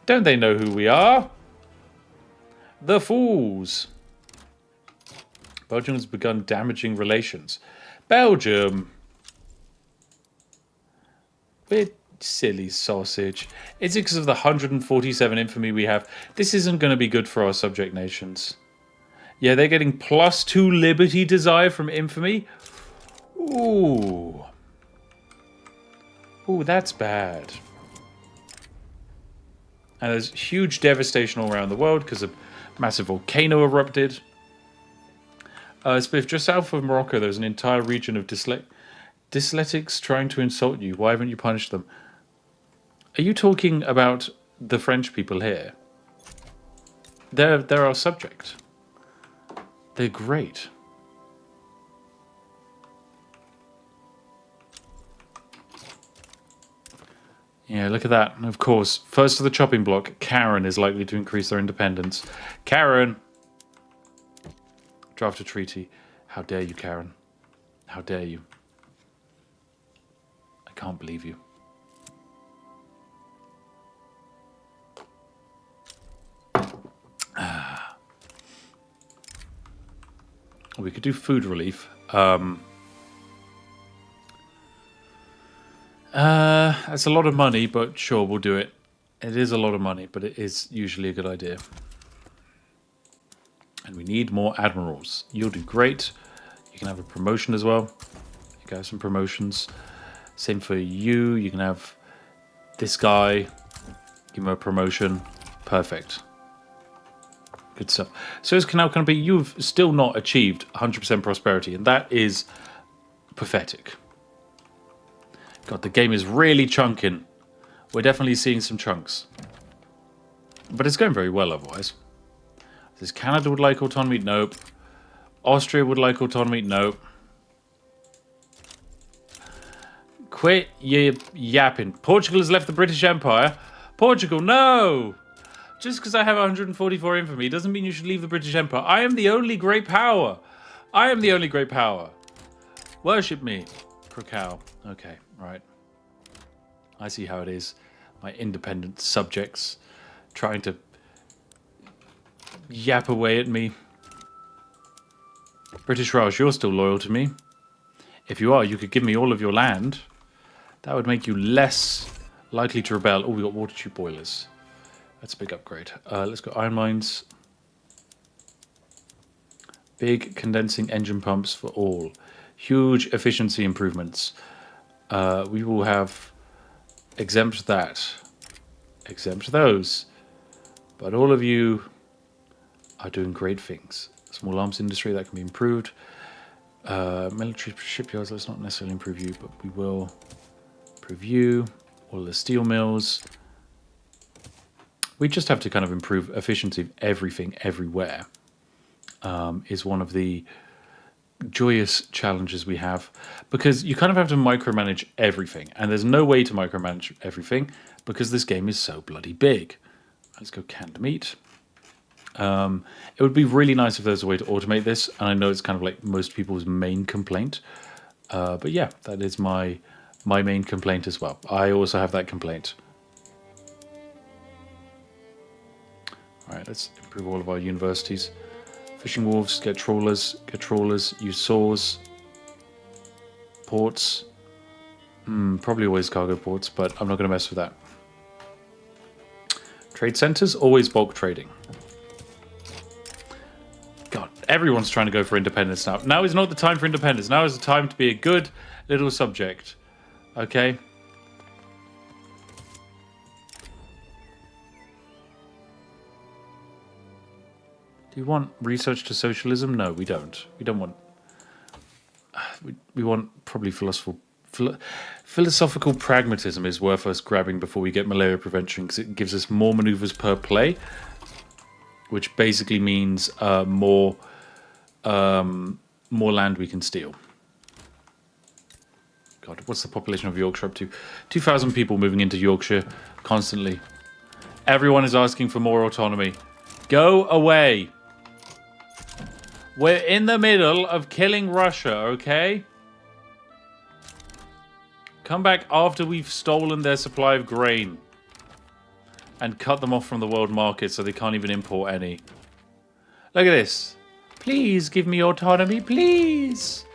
Don't they know who we are? The fools. Belgium has begun damaging relations. Belgium. We're silly sausage. It's because of the 147 infamy we have. This isn't going to be good for our subject nations. Yeah, they're getting +2 liberty desire from infamy. Ooh. Ooh, that's bad. And there's huge devastation all around the world because a massive volcano erupted. Spiff, just south of Morocco, there's an entire region of dyslexics trying to insult you. Why haven't you punished them? Are you talking about the French people here? They're our subject. They're great. Yeah, look at that. And of course, first to the chopping block, Karen is likely to increase their independence. Karen! Draft a treaty. How dare you, Karen? How dare you? I can't believe you. We could do food relief. That's a lot of money, but sure, we'll do it. It is a lot of money, but it is usually a good idea. And we need more admirals. You'll do great. You can have a promotion as well. You can have some promotions. Same for you. You can have this guy. Give him a promotion. Perfect. Good stuff. Suez Canal can be. You've still not achieved 100% prosperity, and that is pathetic. God, the game is really chunking. We're definitely seeing some chunks. But it's going very well otherwise. Says Canada would like autonomy? Nope. Austria would like autonomy? Nope. Quit yapping. Portugal has left the British Empire. Portugal, no! Just because I have 144 infamy doesn't mean you should leave the British Empire. I am the only great power. I am the only great power. Worship me. Krakow. Okay, right. I see how it is. My independent subjects trying to yap away at me. British Raj, you're still loyal to me. If you are, you could give me all of your land. That would make you less likely to rebel. Oh, we got water tube boilers. That's a big upgrade. Let's go iron mines. Big condensing engine pumps for all. Huge efficiency improvements. We will have exempt that. Exempt those. But all of you are doing great things. Small arms industry, that can be improved. Military shipyards, let's not necessarily improve you, but we will improve you. All the steel mills. We just have to kind of improve efficiency of everything everywhere. Is one of the joyous challenges we have, because you kind of have to micromanage everything, and there's no way to micromanage everything because this game is so bloody big. Let's go canned meat. It would be really nice if there's a way to automate this, and I know it's kind of like most people's main complaint, but yeah, that is my main complaint as well. I also have that complaint. All right, let's improve all of our universities. Fishing wharves, get trawlers, use saws, ports, probably always cargo ports, but I'm not going to mess with that. Trade centers, always bulk trading. God, everyone's trying to go for independence now. Now is not the time for independence. Now is the time to be a good little subject. Okay? Do you want research to socialism? No, we don't. We don't want... We want probably philosophical pragmatism is worth us grabbing before we get malaria prevention, because it gives us more maneuvers per play, which basically means more land we can steal. God, what's the population of Yorkshire up to? 2,000 people moving into Yorkshire constantly. Everyone is asking for more autonomy. Go away. We're in the middle of killing Russia, okay? Come back after we've stolen their supply of grain and cut them off from the world market so they can't even import any. Look at this. Please give me autonomy, please.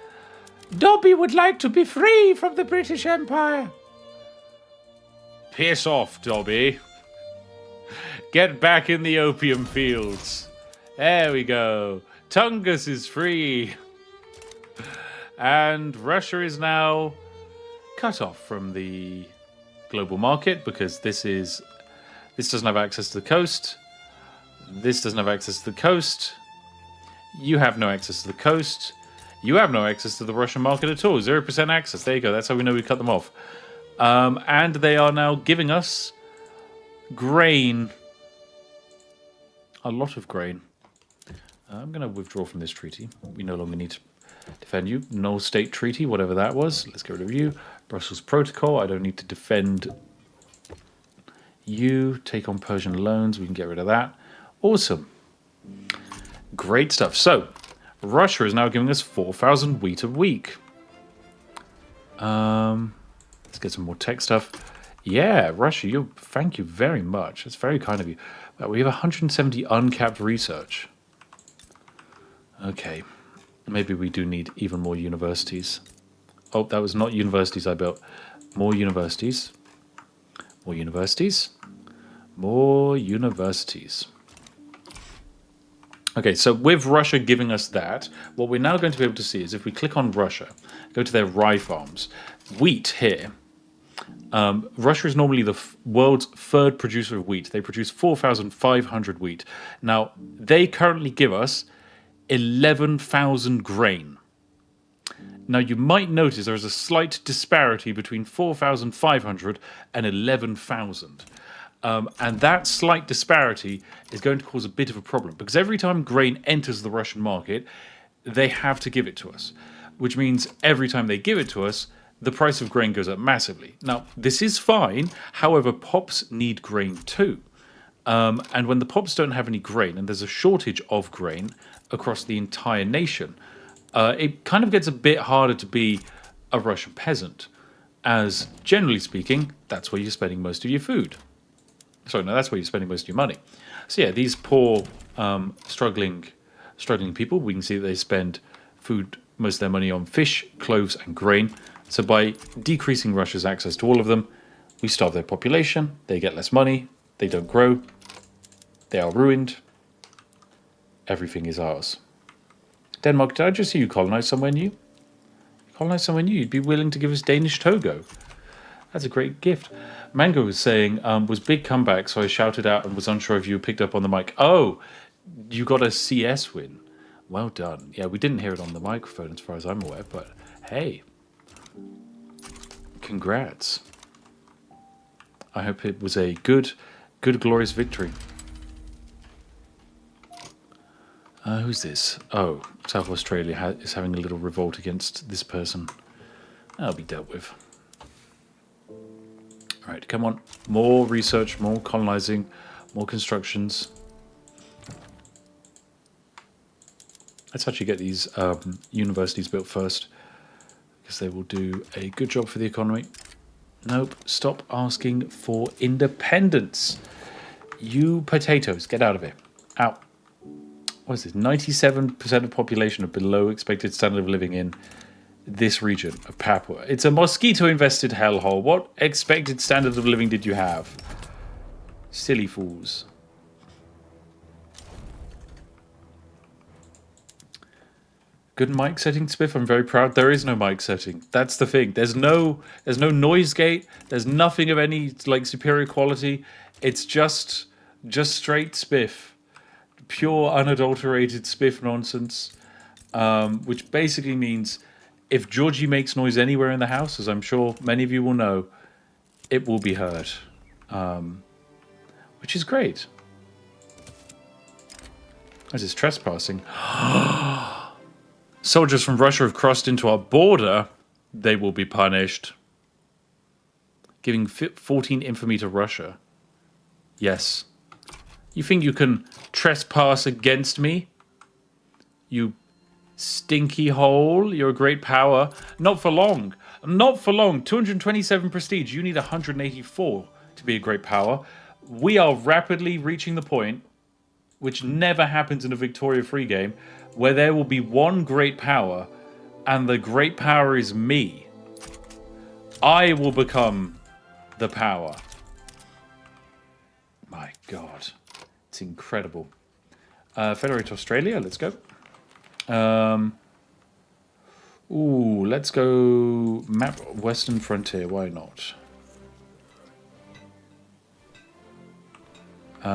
Dobby would like to be free from the British Empire. Piss off, Dobby. Get back in the opium fields. There we go. Tungus is free. And Russia is now cut off from the global market because this doesn't have access to the coast. This doesn't have access to the coast. You have no access to the coast. You have no access to the Russian market at all. 0% access. There you go. That's how we know we cut them off. And they are now giving us grain. A lot of grain. I'm going to withdraw from this treaty. We no longer need to defend you. Null state treaty, whatever that was. Let's get rid of you. Brussels Protocol. I don't need to defend you. Take on Persian loans. We can get rid of that. Awesome. Great stuff. So, Russia is now giving us 4,000 wheat a week. Let's get some more tech stuff. Yeah, Russia, thank you very much. That's very kind of you. We have 170 uncapped research. Okay, maybe we do need even more universities. Oh, that was not universities I built. More universities. More universities. More universities. Okay, so with Russia giving us that, what we're now going to be able to see is if we click on Russia, go to their rye farms, wheat here. Russia is normally the world's third producer of wheat. They produce 4,500 wheat. Now, they currently give us 11,000 grain. Now, you might notice there is a slight disparity between 4,500 and 11,000. And that slight disparity is going to cause a bit of a problem because every time grain enters the Russian market, they have to give it to us, which means every time they give it to us, the price of grain goes up massively. Now, this is fine. However, pops need grain too. And when the pops don't have any grain and there's a shortage of grain across the entire nation, it kind of gets a bit harder to be a Russian peasant, as generally speaking, that's where you're spending most of your food. Sorry, no, that's where you're spending most of your money. So yeah, these poor, struggling people, we can see that they spend most of their money on fish, cloves, and grain. So by decreasing Russia's access to all of them, we starve their population, they get less money, they don't grow, they are ruined, everything is ours. Denmark, did I just see you colonize somewhere new? Colonize somewhere new, you'd be willing to give us Danish Togo. That's a great gift. Mango was saying, was big comeback, so I shouted out and was unsure if you picked up on the mic. Oh, you got a CS win. Well done. Yeah, we didn't hear it on the microphone as far as I'm aware, but hey. Congrats. I hope it was a good, glorious victory. Who's this? Oh, South Australia is having a little revolt against this person. That'll be dealt with. All right, come on. More research, more colonizing, more constructions. Let's actually get these universities built first, because they will do a good job for the economy. Nope, stop asking for independence. You potatoes, get out of here. Out. What is this? 97% of population are below expected standard of living in this region of Papua. It's a mosquito-infested hellhole. What expected standard of living did you have? Silly fools. Good mic setting, Spiff. I'm very proud. There is no mic setting. That's the thing. There's no noise gate. There's nothing of any like superior quality. It's just straight Spiff. Pure, unadulterated Spiff nonsense, which basically means if Georgie makes noise anywhere in the house, as I'm sure many of you will know, it will be heard, which is great. As is trespassing. Soldiers from Russia have crossed into our border. They will be punished. Giving 14 infamy to Russia. Yes. You think you can trespass against me? You stinky hole. You're a great power. Not for long. Not for long. 227 prestige. You need 184 to be a great power. We are rapidly reaching the point, which never happens in a Victoria free game, where there will be one great power, and the great power is me. I will become the power. My God. It's incredible. Federate Australia, let's go. Let's go map Western Frontier, why not?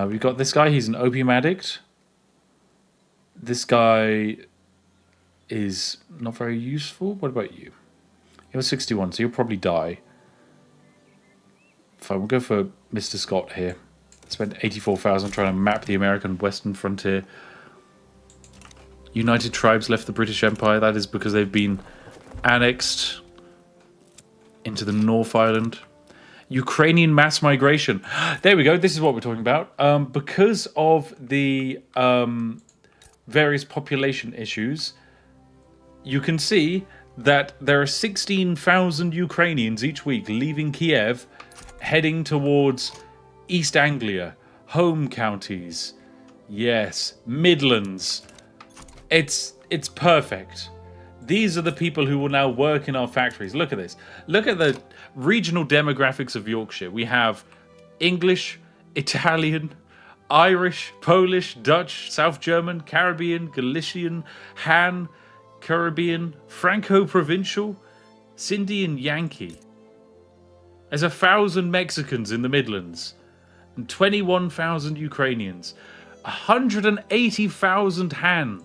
We've got this guy, he's an opium addict. This guy is not very useful. What about you? You're 61, so you'll probably die. Fine, we'll go for Mr. Scott here. Spent 84,000 trying to map the American Western Frontier. United Tribes left the British Empire. That is because they've been annexed into the North Island. Ukrainian mass migration. There we go. This is what we're talking about. Because of the various population issues, you can see that there are 16,000 Ukrainians each week leaving Kiev, heading towards East Anglia, home counties, yes, Midlands. It's perfect. These are the people who will now work in our factories. Look at this. Look at the regional demographics of Yorkshire. We have English, Italian, Irish, Polish, Dutch, South German, Caribbean, Galician, Han, Caribbean, Franco-Provincial, Sindhi and Yankee. There's 1,000 Mexicans in the Midlands and 21,000 Ukrainians. 180,000 Han.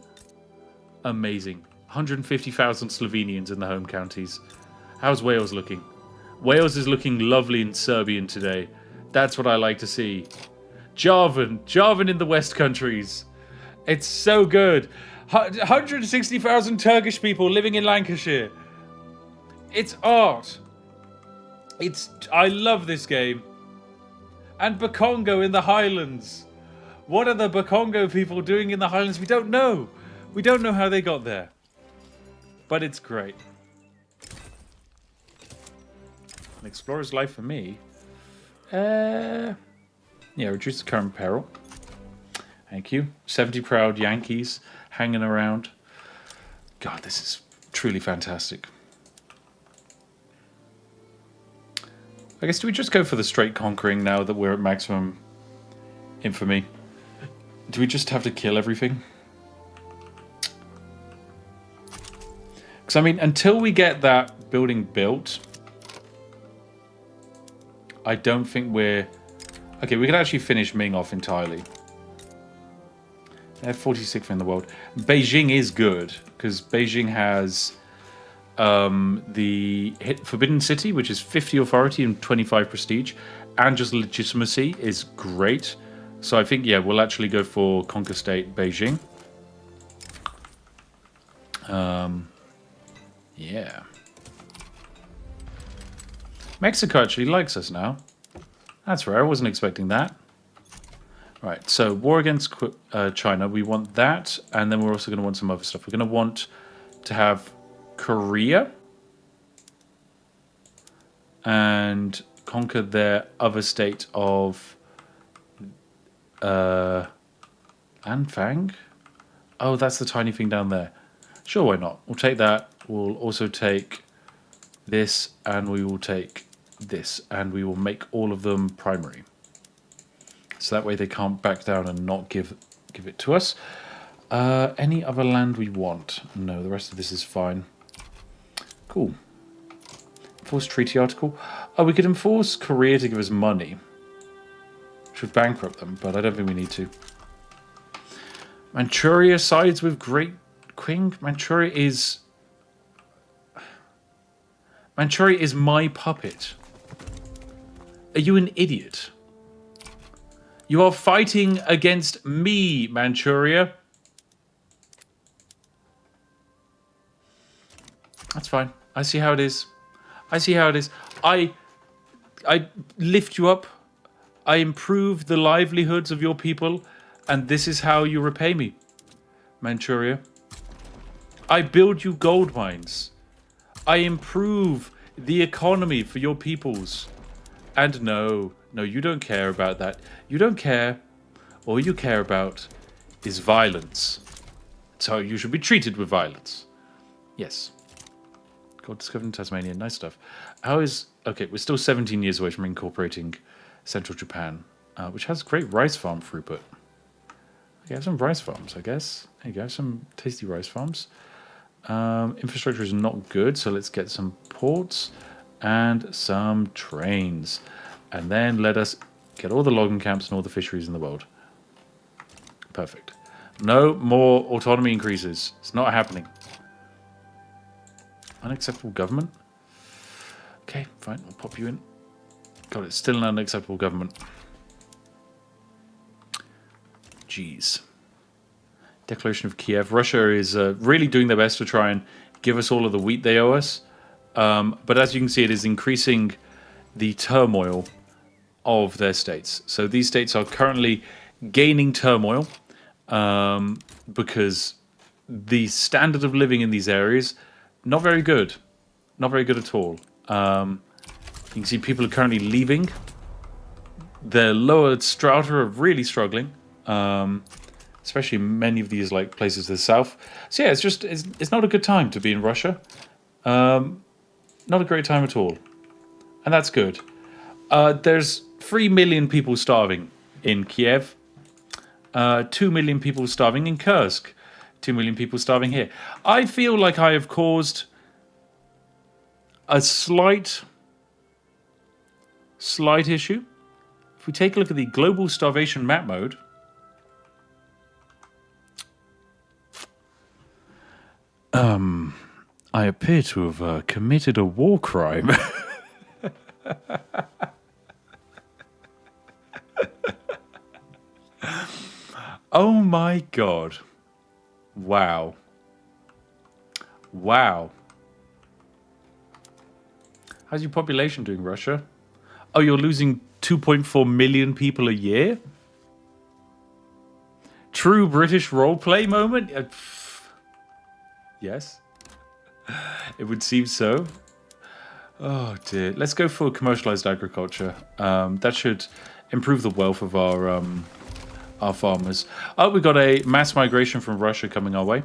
Amazing. 150,000 Slovenians in the home counties. How's Wales looking? Wales is looking lovely in Serbian today. That's what I like to see. Javan in the West countries. It's so good. 160,000 Turkish people living in Lancashire. It's art. I love this game. And Bakongo in the Highlands. What are the Bakongo people doing in the Highlands? We don't know. We don't know how they got there. but it's great. An explorer's life for me. Yeah, reduce the current peril. Thank you. 70 proud Yankees hanging around. God, this is truly fantastic. I guess, do we just go for the straight conquering now that we're at maximum infamy? Do we just have to kill everything? Because, I mean, until we get that building built, I don't think we're... Okay, we could actually finish Ming off entirely. They're 46th in the world. Beijing is good, because Beijing has the Forbidden City, which is 50 authority and 25 prestige, and just legitimacy is great. So I think, yeah, we'll actually go for Conquer State Beijing. Yeah. Mexico actually likes us now. That's rare. I wasn't expecting that. Right, so war against China. We want that, and then we're also going to want some other stuff. We're going to want to have Korea and conquer their other state of Anfang. Oh, that's the tiny thing down there. Sure, why not? We'll take that. We'll also take this, and we will take this, and we will make all of them primary. So that way they can't back down and not give it to us. Any other land we want? No, the rest of this is fine. Cool. Enforce treaty article. Oh, we could enforce Korea to give us money, which would bankrupt them, but I don't think we need to. Manchuria sides with Great Qing. Manchuria is my puppet. Are you an idiot? You are fighting against me, Manchuria. That's fine. I see how it is. I see how it is. I lift you up. I improve the livelihoods of your people, and this is how you repay me, Manchuria. I build you gold mines. I improve the economy for your peoples. And no, you don't care about that. You don't care. All you care about is violence. So you should be treated with violence. Yes. God discovered in Tasmania. Nice stuff. How is... Okay, we're still 17 years away from incorporating Central Japan, which has great rice farm throughput. Okay, have some rice farms, I guess. There you go, have some tasty rice farms. Infrastructure is not good, so let's get some ports and some trains. And then let us get all the logging camps and all the fisheries in the world. Perfect. No more autonomy increases. It's not happening. Unacceptable government? Okay, fine, we'll pop you in. God, it's still an unacceptable government. Jeez. Declaration of Kiev. Russia is really doing their best to try and give us all of the wheat they owe us. But as you can see, it is increasing the turmoil of their states. So these states are currently gaining turmoil because the standard of living in these areas, not very good. Not very good at all. You can see people are currently leaving. The lower strata are really struggling. Especially many of these like places to the south. So yeah, it's not a good time to be in Russia. Not a great time at all. And that's good. There's 3 million people starving in Kiev. 2 million people starving in Kursk. 2 million people starving here. I feel like I have caused a slight issue. If we take a look at the global starvation map mode, I appear to have committed a war crime. Oh my god. Wow. Wow. How's your population doing, Russia? Oh, you're losing 2.4 million people a year? True British roleplay moment? Yes. It would seem so. Oh dear. Let's go for commercialized agriculture. That should improve the wealth of our farmers. Oh, we got a mass migration from Russia coming our way.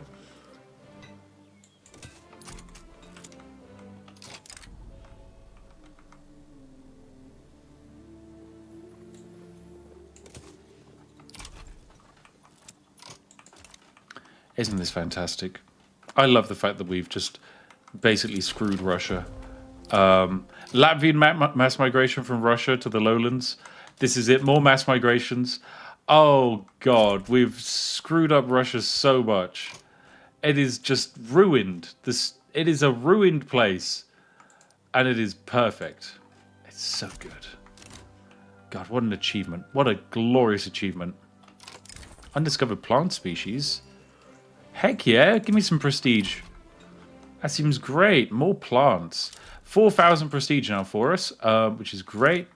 Isn't this fantastic? I love the fact that we've just basically screwed Russia. Latvian mass migration from Russia to the lowlands. This is it. More mass migrations. Oh, God. We've screwed up Russia so much. It is just ruined. It is a ruined place. And it is perfect. It's so good. God, what an achievement. What a glorious achievement. Undiscovered plant species. Heck yeah, give me some prestige. That seems great. More plants. 4,000 prestige now for us, which is great.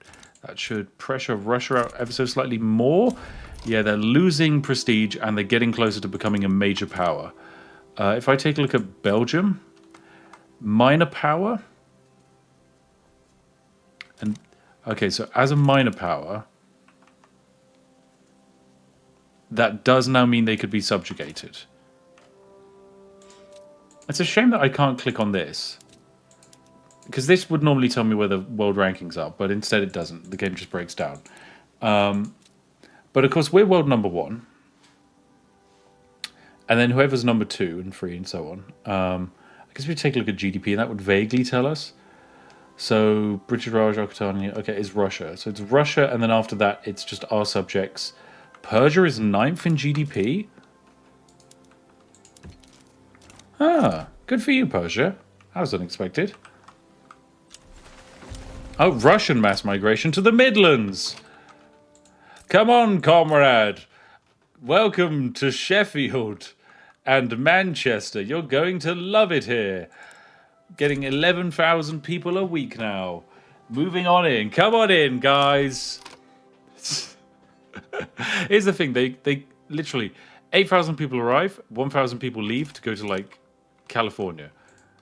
That should pressure Russia out ever so slightly more. Yeah, they're losing prestige and they're getting closer to becoming a major power. If I take a look at Belgium, minor power. And okay, so as a minor power, that does now mean they could be subjugated. It's a shame that I can't click on this. Because this would normally tell me where the world rankings are, but instead it doesn't. The game just breaks down. But of course, we're world number 1. And then whoever's number 2 and 3 and so on. I guess we take a look at GDP, and that would vaguely tell us. So, British Raj, Okatania, okay, is Russia. So it's Russia, and then after that, it's just our subjects. Persia is 9th in GDP. Ah, good for you, Persia. That was unexpected. Oh, Russian mass migration to the Midlands. Come on, comrade. Welcome to Sheffield and Manchester. You're going to love it here. Getting 11,000 people a week now. Moving on in. Come on in, guys. Here's the thing. They literally, 8,000 people arrive, 1,000 people leave to go to, like, California.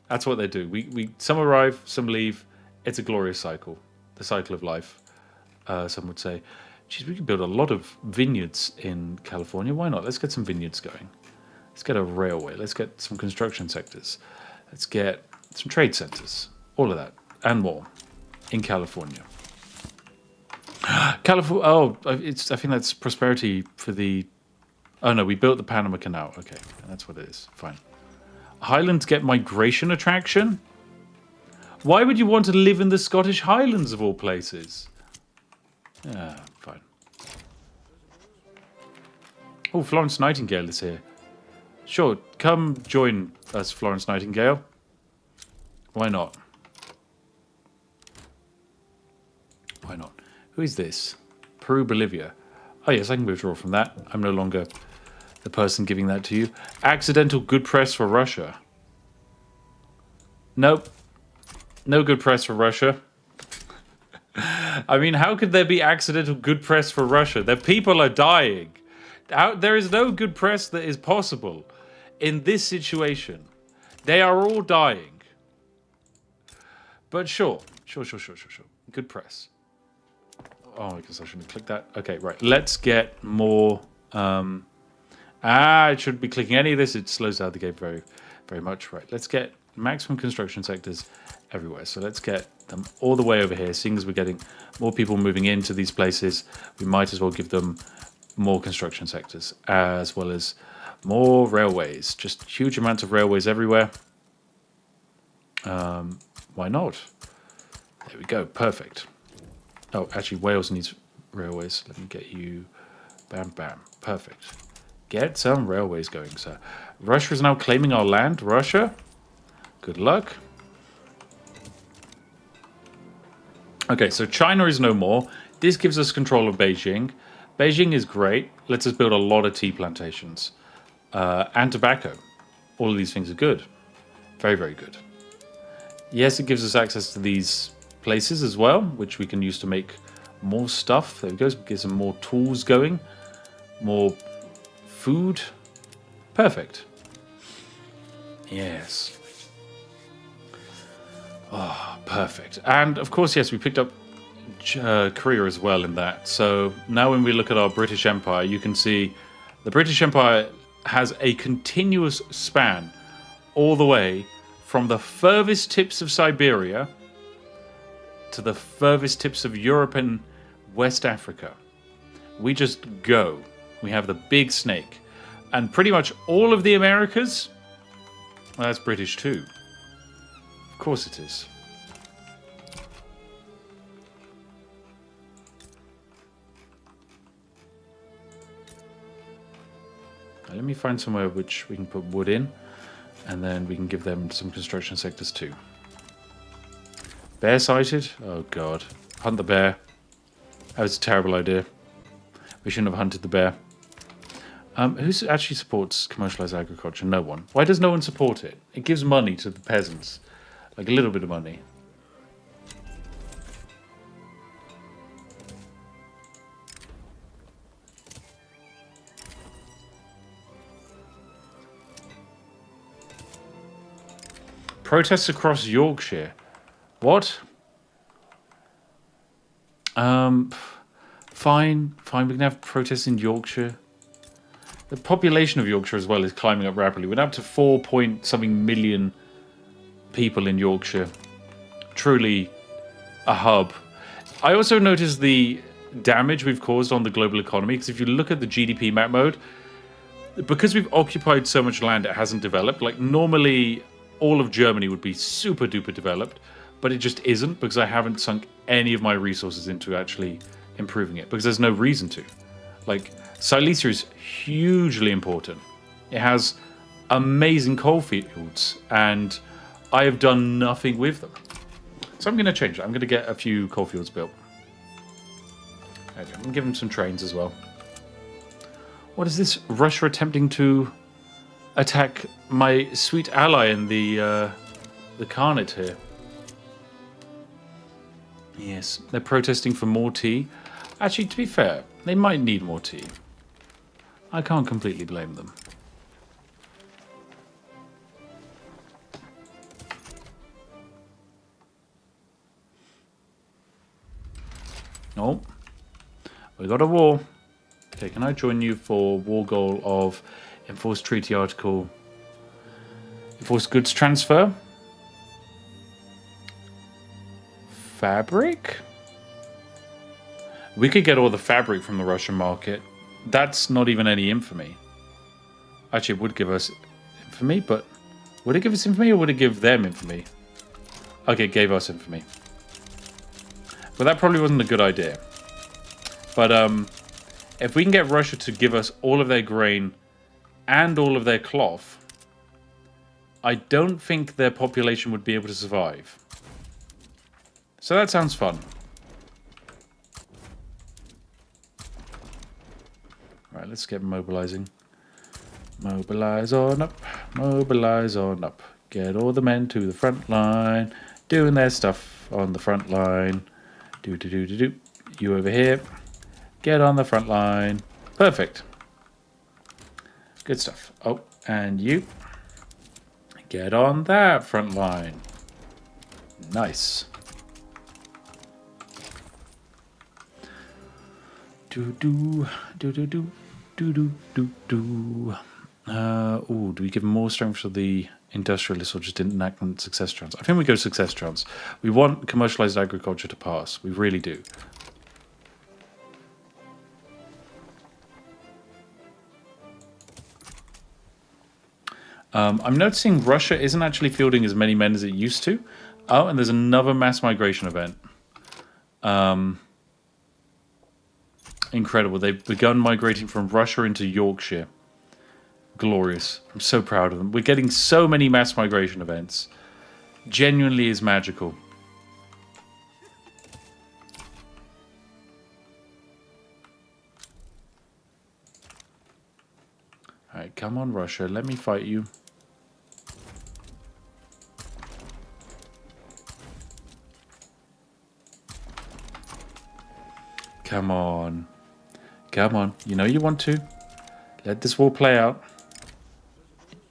That's what they do. We some arrive, some leave. It's a glorious cycle. The cycle of life, some would say. Geez, we could build a lot of vineyards in California. Why not? Let's get some vineyards going. Let's get a railway. Let's get some construction sectors. Let's get some trade centers. All of that and more in California. California. Oh, I think that's prosperity for the. Oh no, we built the Panama Canal. Okay, that's what it is. Fine. Highlands get migration attraction. Why would you want to live in the Scottish Highlands of all places? Yeah, fine. Oh, Florence Nightingale is here. Sure, come join us, Florence Nightingale. Why not? Why not? Who is this? Peru, Bolivia. Oh yes, I can withdraw from that. I'm no longer the person giving that to you. Accidental good press for Russia. Nope. No good press for Russia. I mean, how could there be accidental good press for Russia? Their people are dying. There is no good press that is possible in this situation. They are all dying. But sure. Good press. Oh, I guess I shouldn't have clicked that. Okay, right. Let's get more... I shouldn't be clicking any of this. It slows down the game very, very much. Right, let's get maximum construction sectors everywhere. So let's get them all the way over here. Seeing as we're getting more people moving into these places, we might as well give them more construction sectors, as well as more railways. Just huge amounts of railways everywhere. Why not? There we go. Perfect. Oh, actually, Wales needs railways. Let me get you... Bam, bam. Perfect. Get some railways going, sir. Russia is now claiming our land. Russia, good luck. Okay, so China is no more. This gives us control of Beijing. Beijing is great. Lets us build a lot of tea plantations. And tobacco. All of these things are good. Very, very good. Yes, it gives us access to these places as well, which we can use to make more stuff. There we go. Get some more tools going. More food. Perfect. Yes. Oh, perfect. And of course, yes, we picked up Korea as well in that. So now when we look at our British Empire, you can see the British Empire has a continuous span all the way from the furthest tips of Siberia to the furthest tips of Europe and West Africa. We just go. We have the big snake. And pretty much all of the Americas, well, that's British too. Of course it is. Let me find somewhere which we can put wood in, and then we can give them some construction sectors too. Bear sighted? Oh god. Hunt the bear. That was a terrible idea. We shouldn't have hunted the bear. Who actually supports commercialized agriculture? No one. Why does no one support it? It gives money to the peasants. Like a little bit of money. Protests across Yorkshire. What? Fine. Fine, we can have protests in Yorkshire. The population of Yorkshire as well is climbing up rapidly. We're up to 4 point something million people in Yorkshire. Truly a hub. I also noticed the damage we've caused on the global economy, because if you look at the GDP map mode, because we've occupied so much land it hasn't developed. Like normally all of Germany would be super duper developed, but it just isn't, because I haven't sunk any of my resources into actually improving it, because there's no reason to. Like, Silesia is hugely important. It has amazing coal fields, and I have done nothing with them. So I'm going to change it. I'm going to get a few coal fields built. Okay, I'm going to give them some trains as well. What is this? Russia attempting to attack my sweet ally in the Khanate here. Yes, they're protesting for more tea. Actually, to be fair, they might need more tea. I can't completely blame them. Oh, we got a war. Okay, can I join you for war goal of enforced treaty article, enforced goods transfer? Fabric? We could get all the fabric from the Russian market. That's not even any infamy. Actually, it would give us infamy, but would it give us infamy or would it give them infamy? Okay, it gave us infamy. But that probably wasn't a good idea. But if we can get Russia to give us all of their grain and all of their cloth, I don't think their population would be able to survive. So that sounds fun. Right, let's get mobilizing. Mobilize on up. Mobilize on up. Get all the men to the front line, doing their stuff on the front line. Do. You over here. Get on the front line. Perfect. Good stuff. Oh, and you. Get on that front line. Nice. Do. Oh, do we give more strength to the industrialists or just enactment success trans? I think we go success trans. We want commercialized agriculture to pass. We really do. I'm noticing Russia isn't actually fielding as many men as it used to. Oh, and there's another mass migration event. Incredible. They've begun migrating from Russia into Yorkshire. Glorious. I'm so proud of them. We're getting so many mass migration events. Genuinely is magical. Alright, come on, Russia. Let me fight you. Come on. Come on. You know you want to. Let this war play out.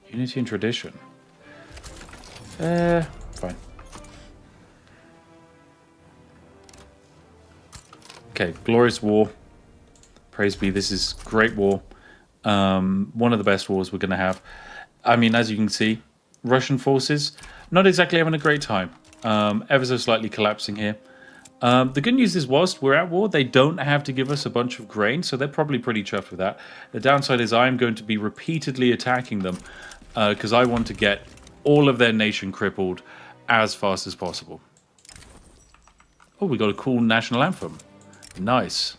Unity and tradition. Fine. Okay, glorious war. Praise be, this is great war. One of the best wars we're going to have. I mean, as you can see, Russian forces, not exactly having a great time. Ever so slightly collapsing here. The good news is, whilst we're at war, they don't have to give us a bunch of grain, so they're probably pretty chuffed with that. The downside is I'm going to be repeatedly attacking them, because I want to get all of their nation crippled as fast as possible. Oh, we got a cool national anthem. Nice.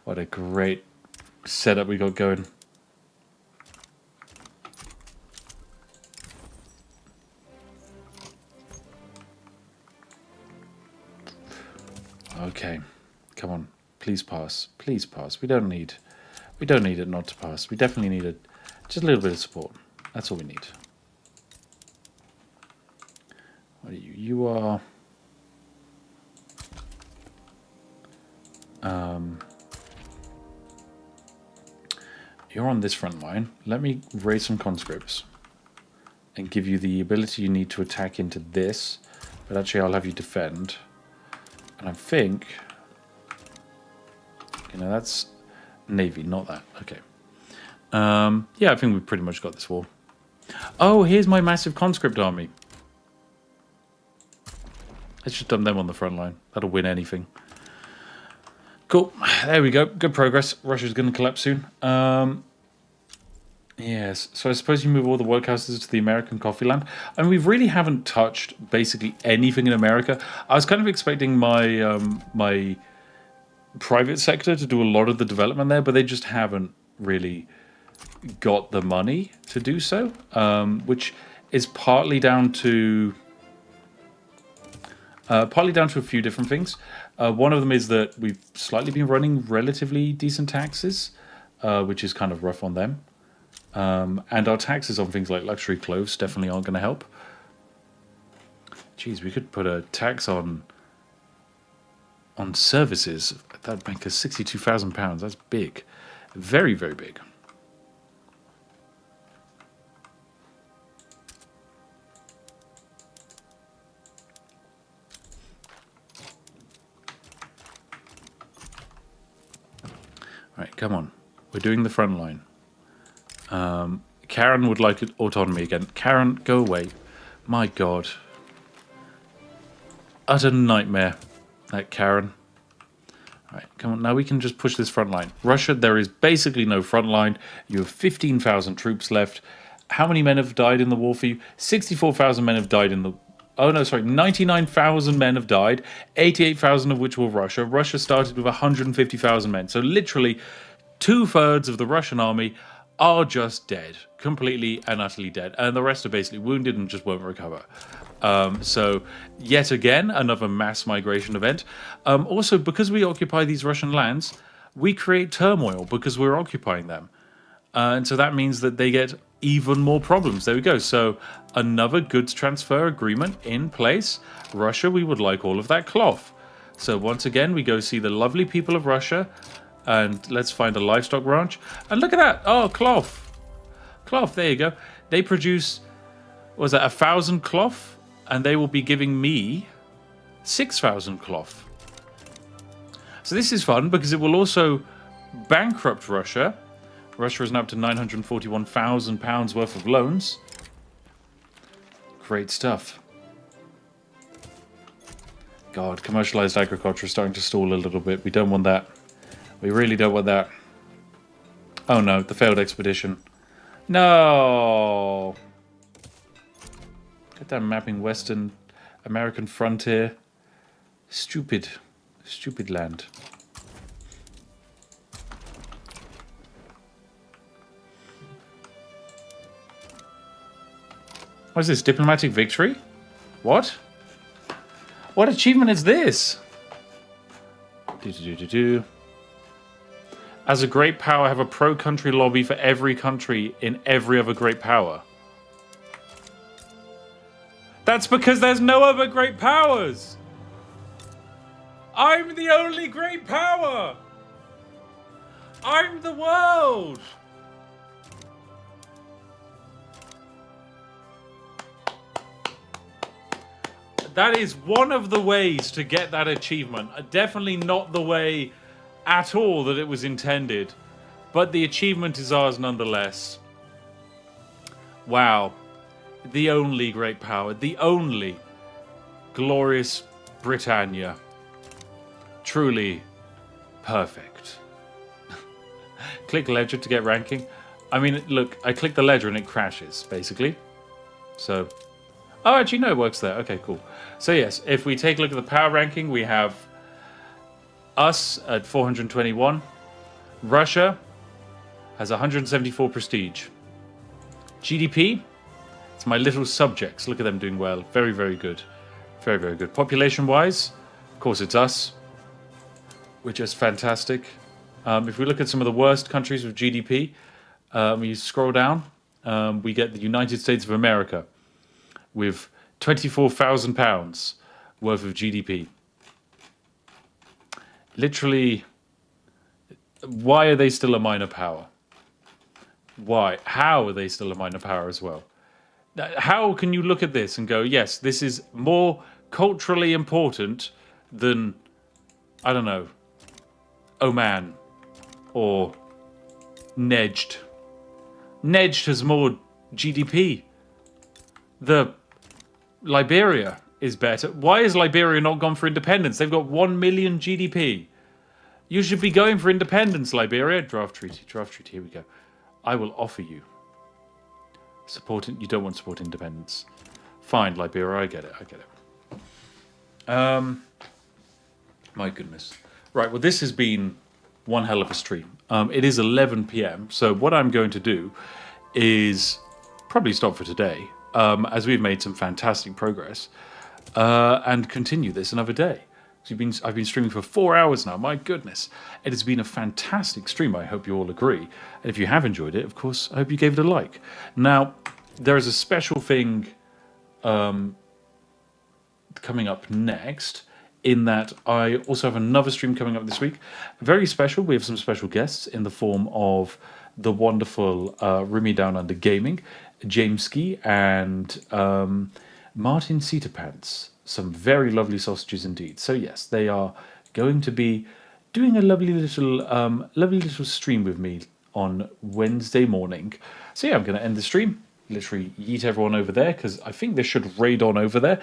What a great setup we got going. Okay, come on, please pass, please pass. We don't need it not to pass. We definitely need it, just a little bit of support. That's all we need. What are you? You are. You're on this front line. Let me raise some conscripts and give you the ability you need to attack into this. But actually, I'll have you defend. And I think, you know, that's Navy, not that. Okay. Yeah, I think we've pretty much got this war. Oh, here's my massive conscript army. Let's just dump them on the front line. That'll win anything. Cool. There we go. Good progress. Russia's going to collapse soon. Yes. So I suppose you move all the workhouses to the American coffee land. And we really haven't touched basically anything in America. I was kind of expecting my my private sector to do a lot of the development there, but they just haven't really got the money to do so, which is partly down to a few different things. One of them is that we've slightly been running relatively decent taxes, which is kind of rough on them. And our taxes on things like luxury clothes definitely aren't going to help. Geez, we could put a tax on services. That'd make us £62,000. That's big. Very, very big. Right, come on. We're doing the front line. Karen would like autonomy again. Karen, go away. My God. Utter nightmare, that Karen. Right, come on. Now we can just push this front line. Russia, there is basically no front line. You have 15,000 troops left. How many men have died in the war for you? 64,000 men have died in the... Oh, no, sorry. 99,000 men have died, 88,000 of which were Russia. Russia started with 150,000 men. So literally 2/3 of the Russian army are just dead. Completely and utterly dead. And the rest are basically wounded and just won't recover. So, yet again, another mass migration event. Also, because we occupy these Russian lands, we create turmoil because we're occupying them. And so that means that they get even more problems. There we go. So, another goods transfer agreement in place. Russia, we would like all of that cloth. So, once again, we go see the lovely people of Russia. And let's find a livestock ranch. And look at that. Oh, cloth. Cloth, there you go. They produce, what was that, 1,000 cloth? And they will be giving me 6,000 cloth. So this is fun because it will also bankrupt Russia. Russia is now up to £941,000 worth of loans. Great stuff. God, commercialized agriculture is starting to stall a little bit. We don't want that. We really don't want that. Oh no, the failed expedition. No! Get that mapping Western American frontier. Stupid. Stupid land. What is this? Diplomatic victory? What? What achievement is this? As a great power, have a pro-country lobby for every country in every other great power. That's because there's no other great powers! I'm the only great power! I'm the world! That is one of the ways to get that achievement. Definitely not the way at all that it was intended. But the achievement is ours nonetheless. Wow. The only great power. The only glorious Britannia. Truly perfect. Click ledger to get ranking. I mean, look, I click the ledger and it crashes, basically. So... Oh, actually, no, it works there. Okay, cool. So, yes, if we take a look at the power ranking, we have us at 421. Russia has 174 prestige. GDP, it's my little subjects. Look at them doing well. Very, very good. Very, very good. Population-wise, of course, it's us, which is fantastic. If we look at some of the worst countries with GDP, we scroll down, we get the United States of America, with £24,000 worth of GDP. Literally, why are they still a minor power? Why? How are they still a minor power as well? How can you look at this and go, yes, this is more culturally important than, I don't know, Oman or Nejd? Nejd has more GDP. Liberia is better. Why is Liberia not gone for independence? They've got 1 million GDP. You should be going for independence, Liberia. Draft treaty, here we go. I will offer you support. You don't want support independence. Fine, Liberia, I get it. My goodness. Right, well, this has been one hell of a stream. It is 11 p.m, so what I'm going to do is probably stop for today. As we've made some fantastic progress, and continue this another day. So I've been streaming for 4 hours now. My goodness, it has been a fantastic stream. I hope you all agree. And if you have enjoyed it, of course, I hope you gave it a like. Now, there is a special thing coming up next, in that I also have another stream coming up this week. Very special. We have some special guests in the form of the wonderful Rimi Down Under Gaming, Jameski, and Martin Cedarpants. Some very lovely sausages indeed. So yes, they are going to be doing a lovely little stream with me on Wednesday morning. So yeah, I'm going to end the stream. Literally yeet everyone over there, because I think they should raid on over there.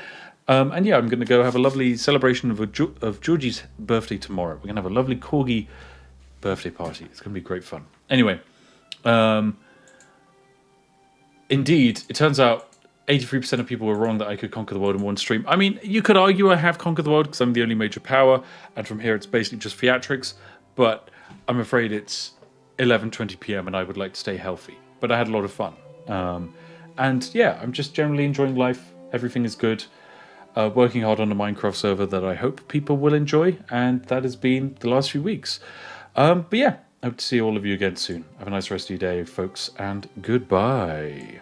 And yeah, I'm going to go have a lovely celebration of Georgie's birthday tomorrow. We're going to have a lovely corgi birthday party. It's going to be great fun. Anyway. Indeed, it turns out 83% of people were wrong that I could conquer the world in one stream. I mean, you could argue I have conquered the world because I'm the only major power, and from here it's basically just theatrics, but I'm afraid it's 11:20 p.m. and I would like to stay healthy. But I had a lot of fun. And yeah, I'm just generally enjoying life. Everything is good. Working hard on a Minecraft server that I hope people will enjoy, and that has been the last few weeks. But yeah, I hope to see all of you again soon. Have a nice rest of your day, folks, and goodbye.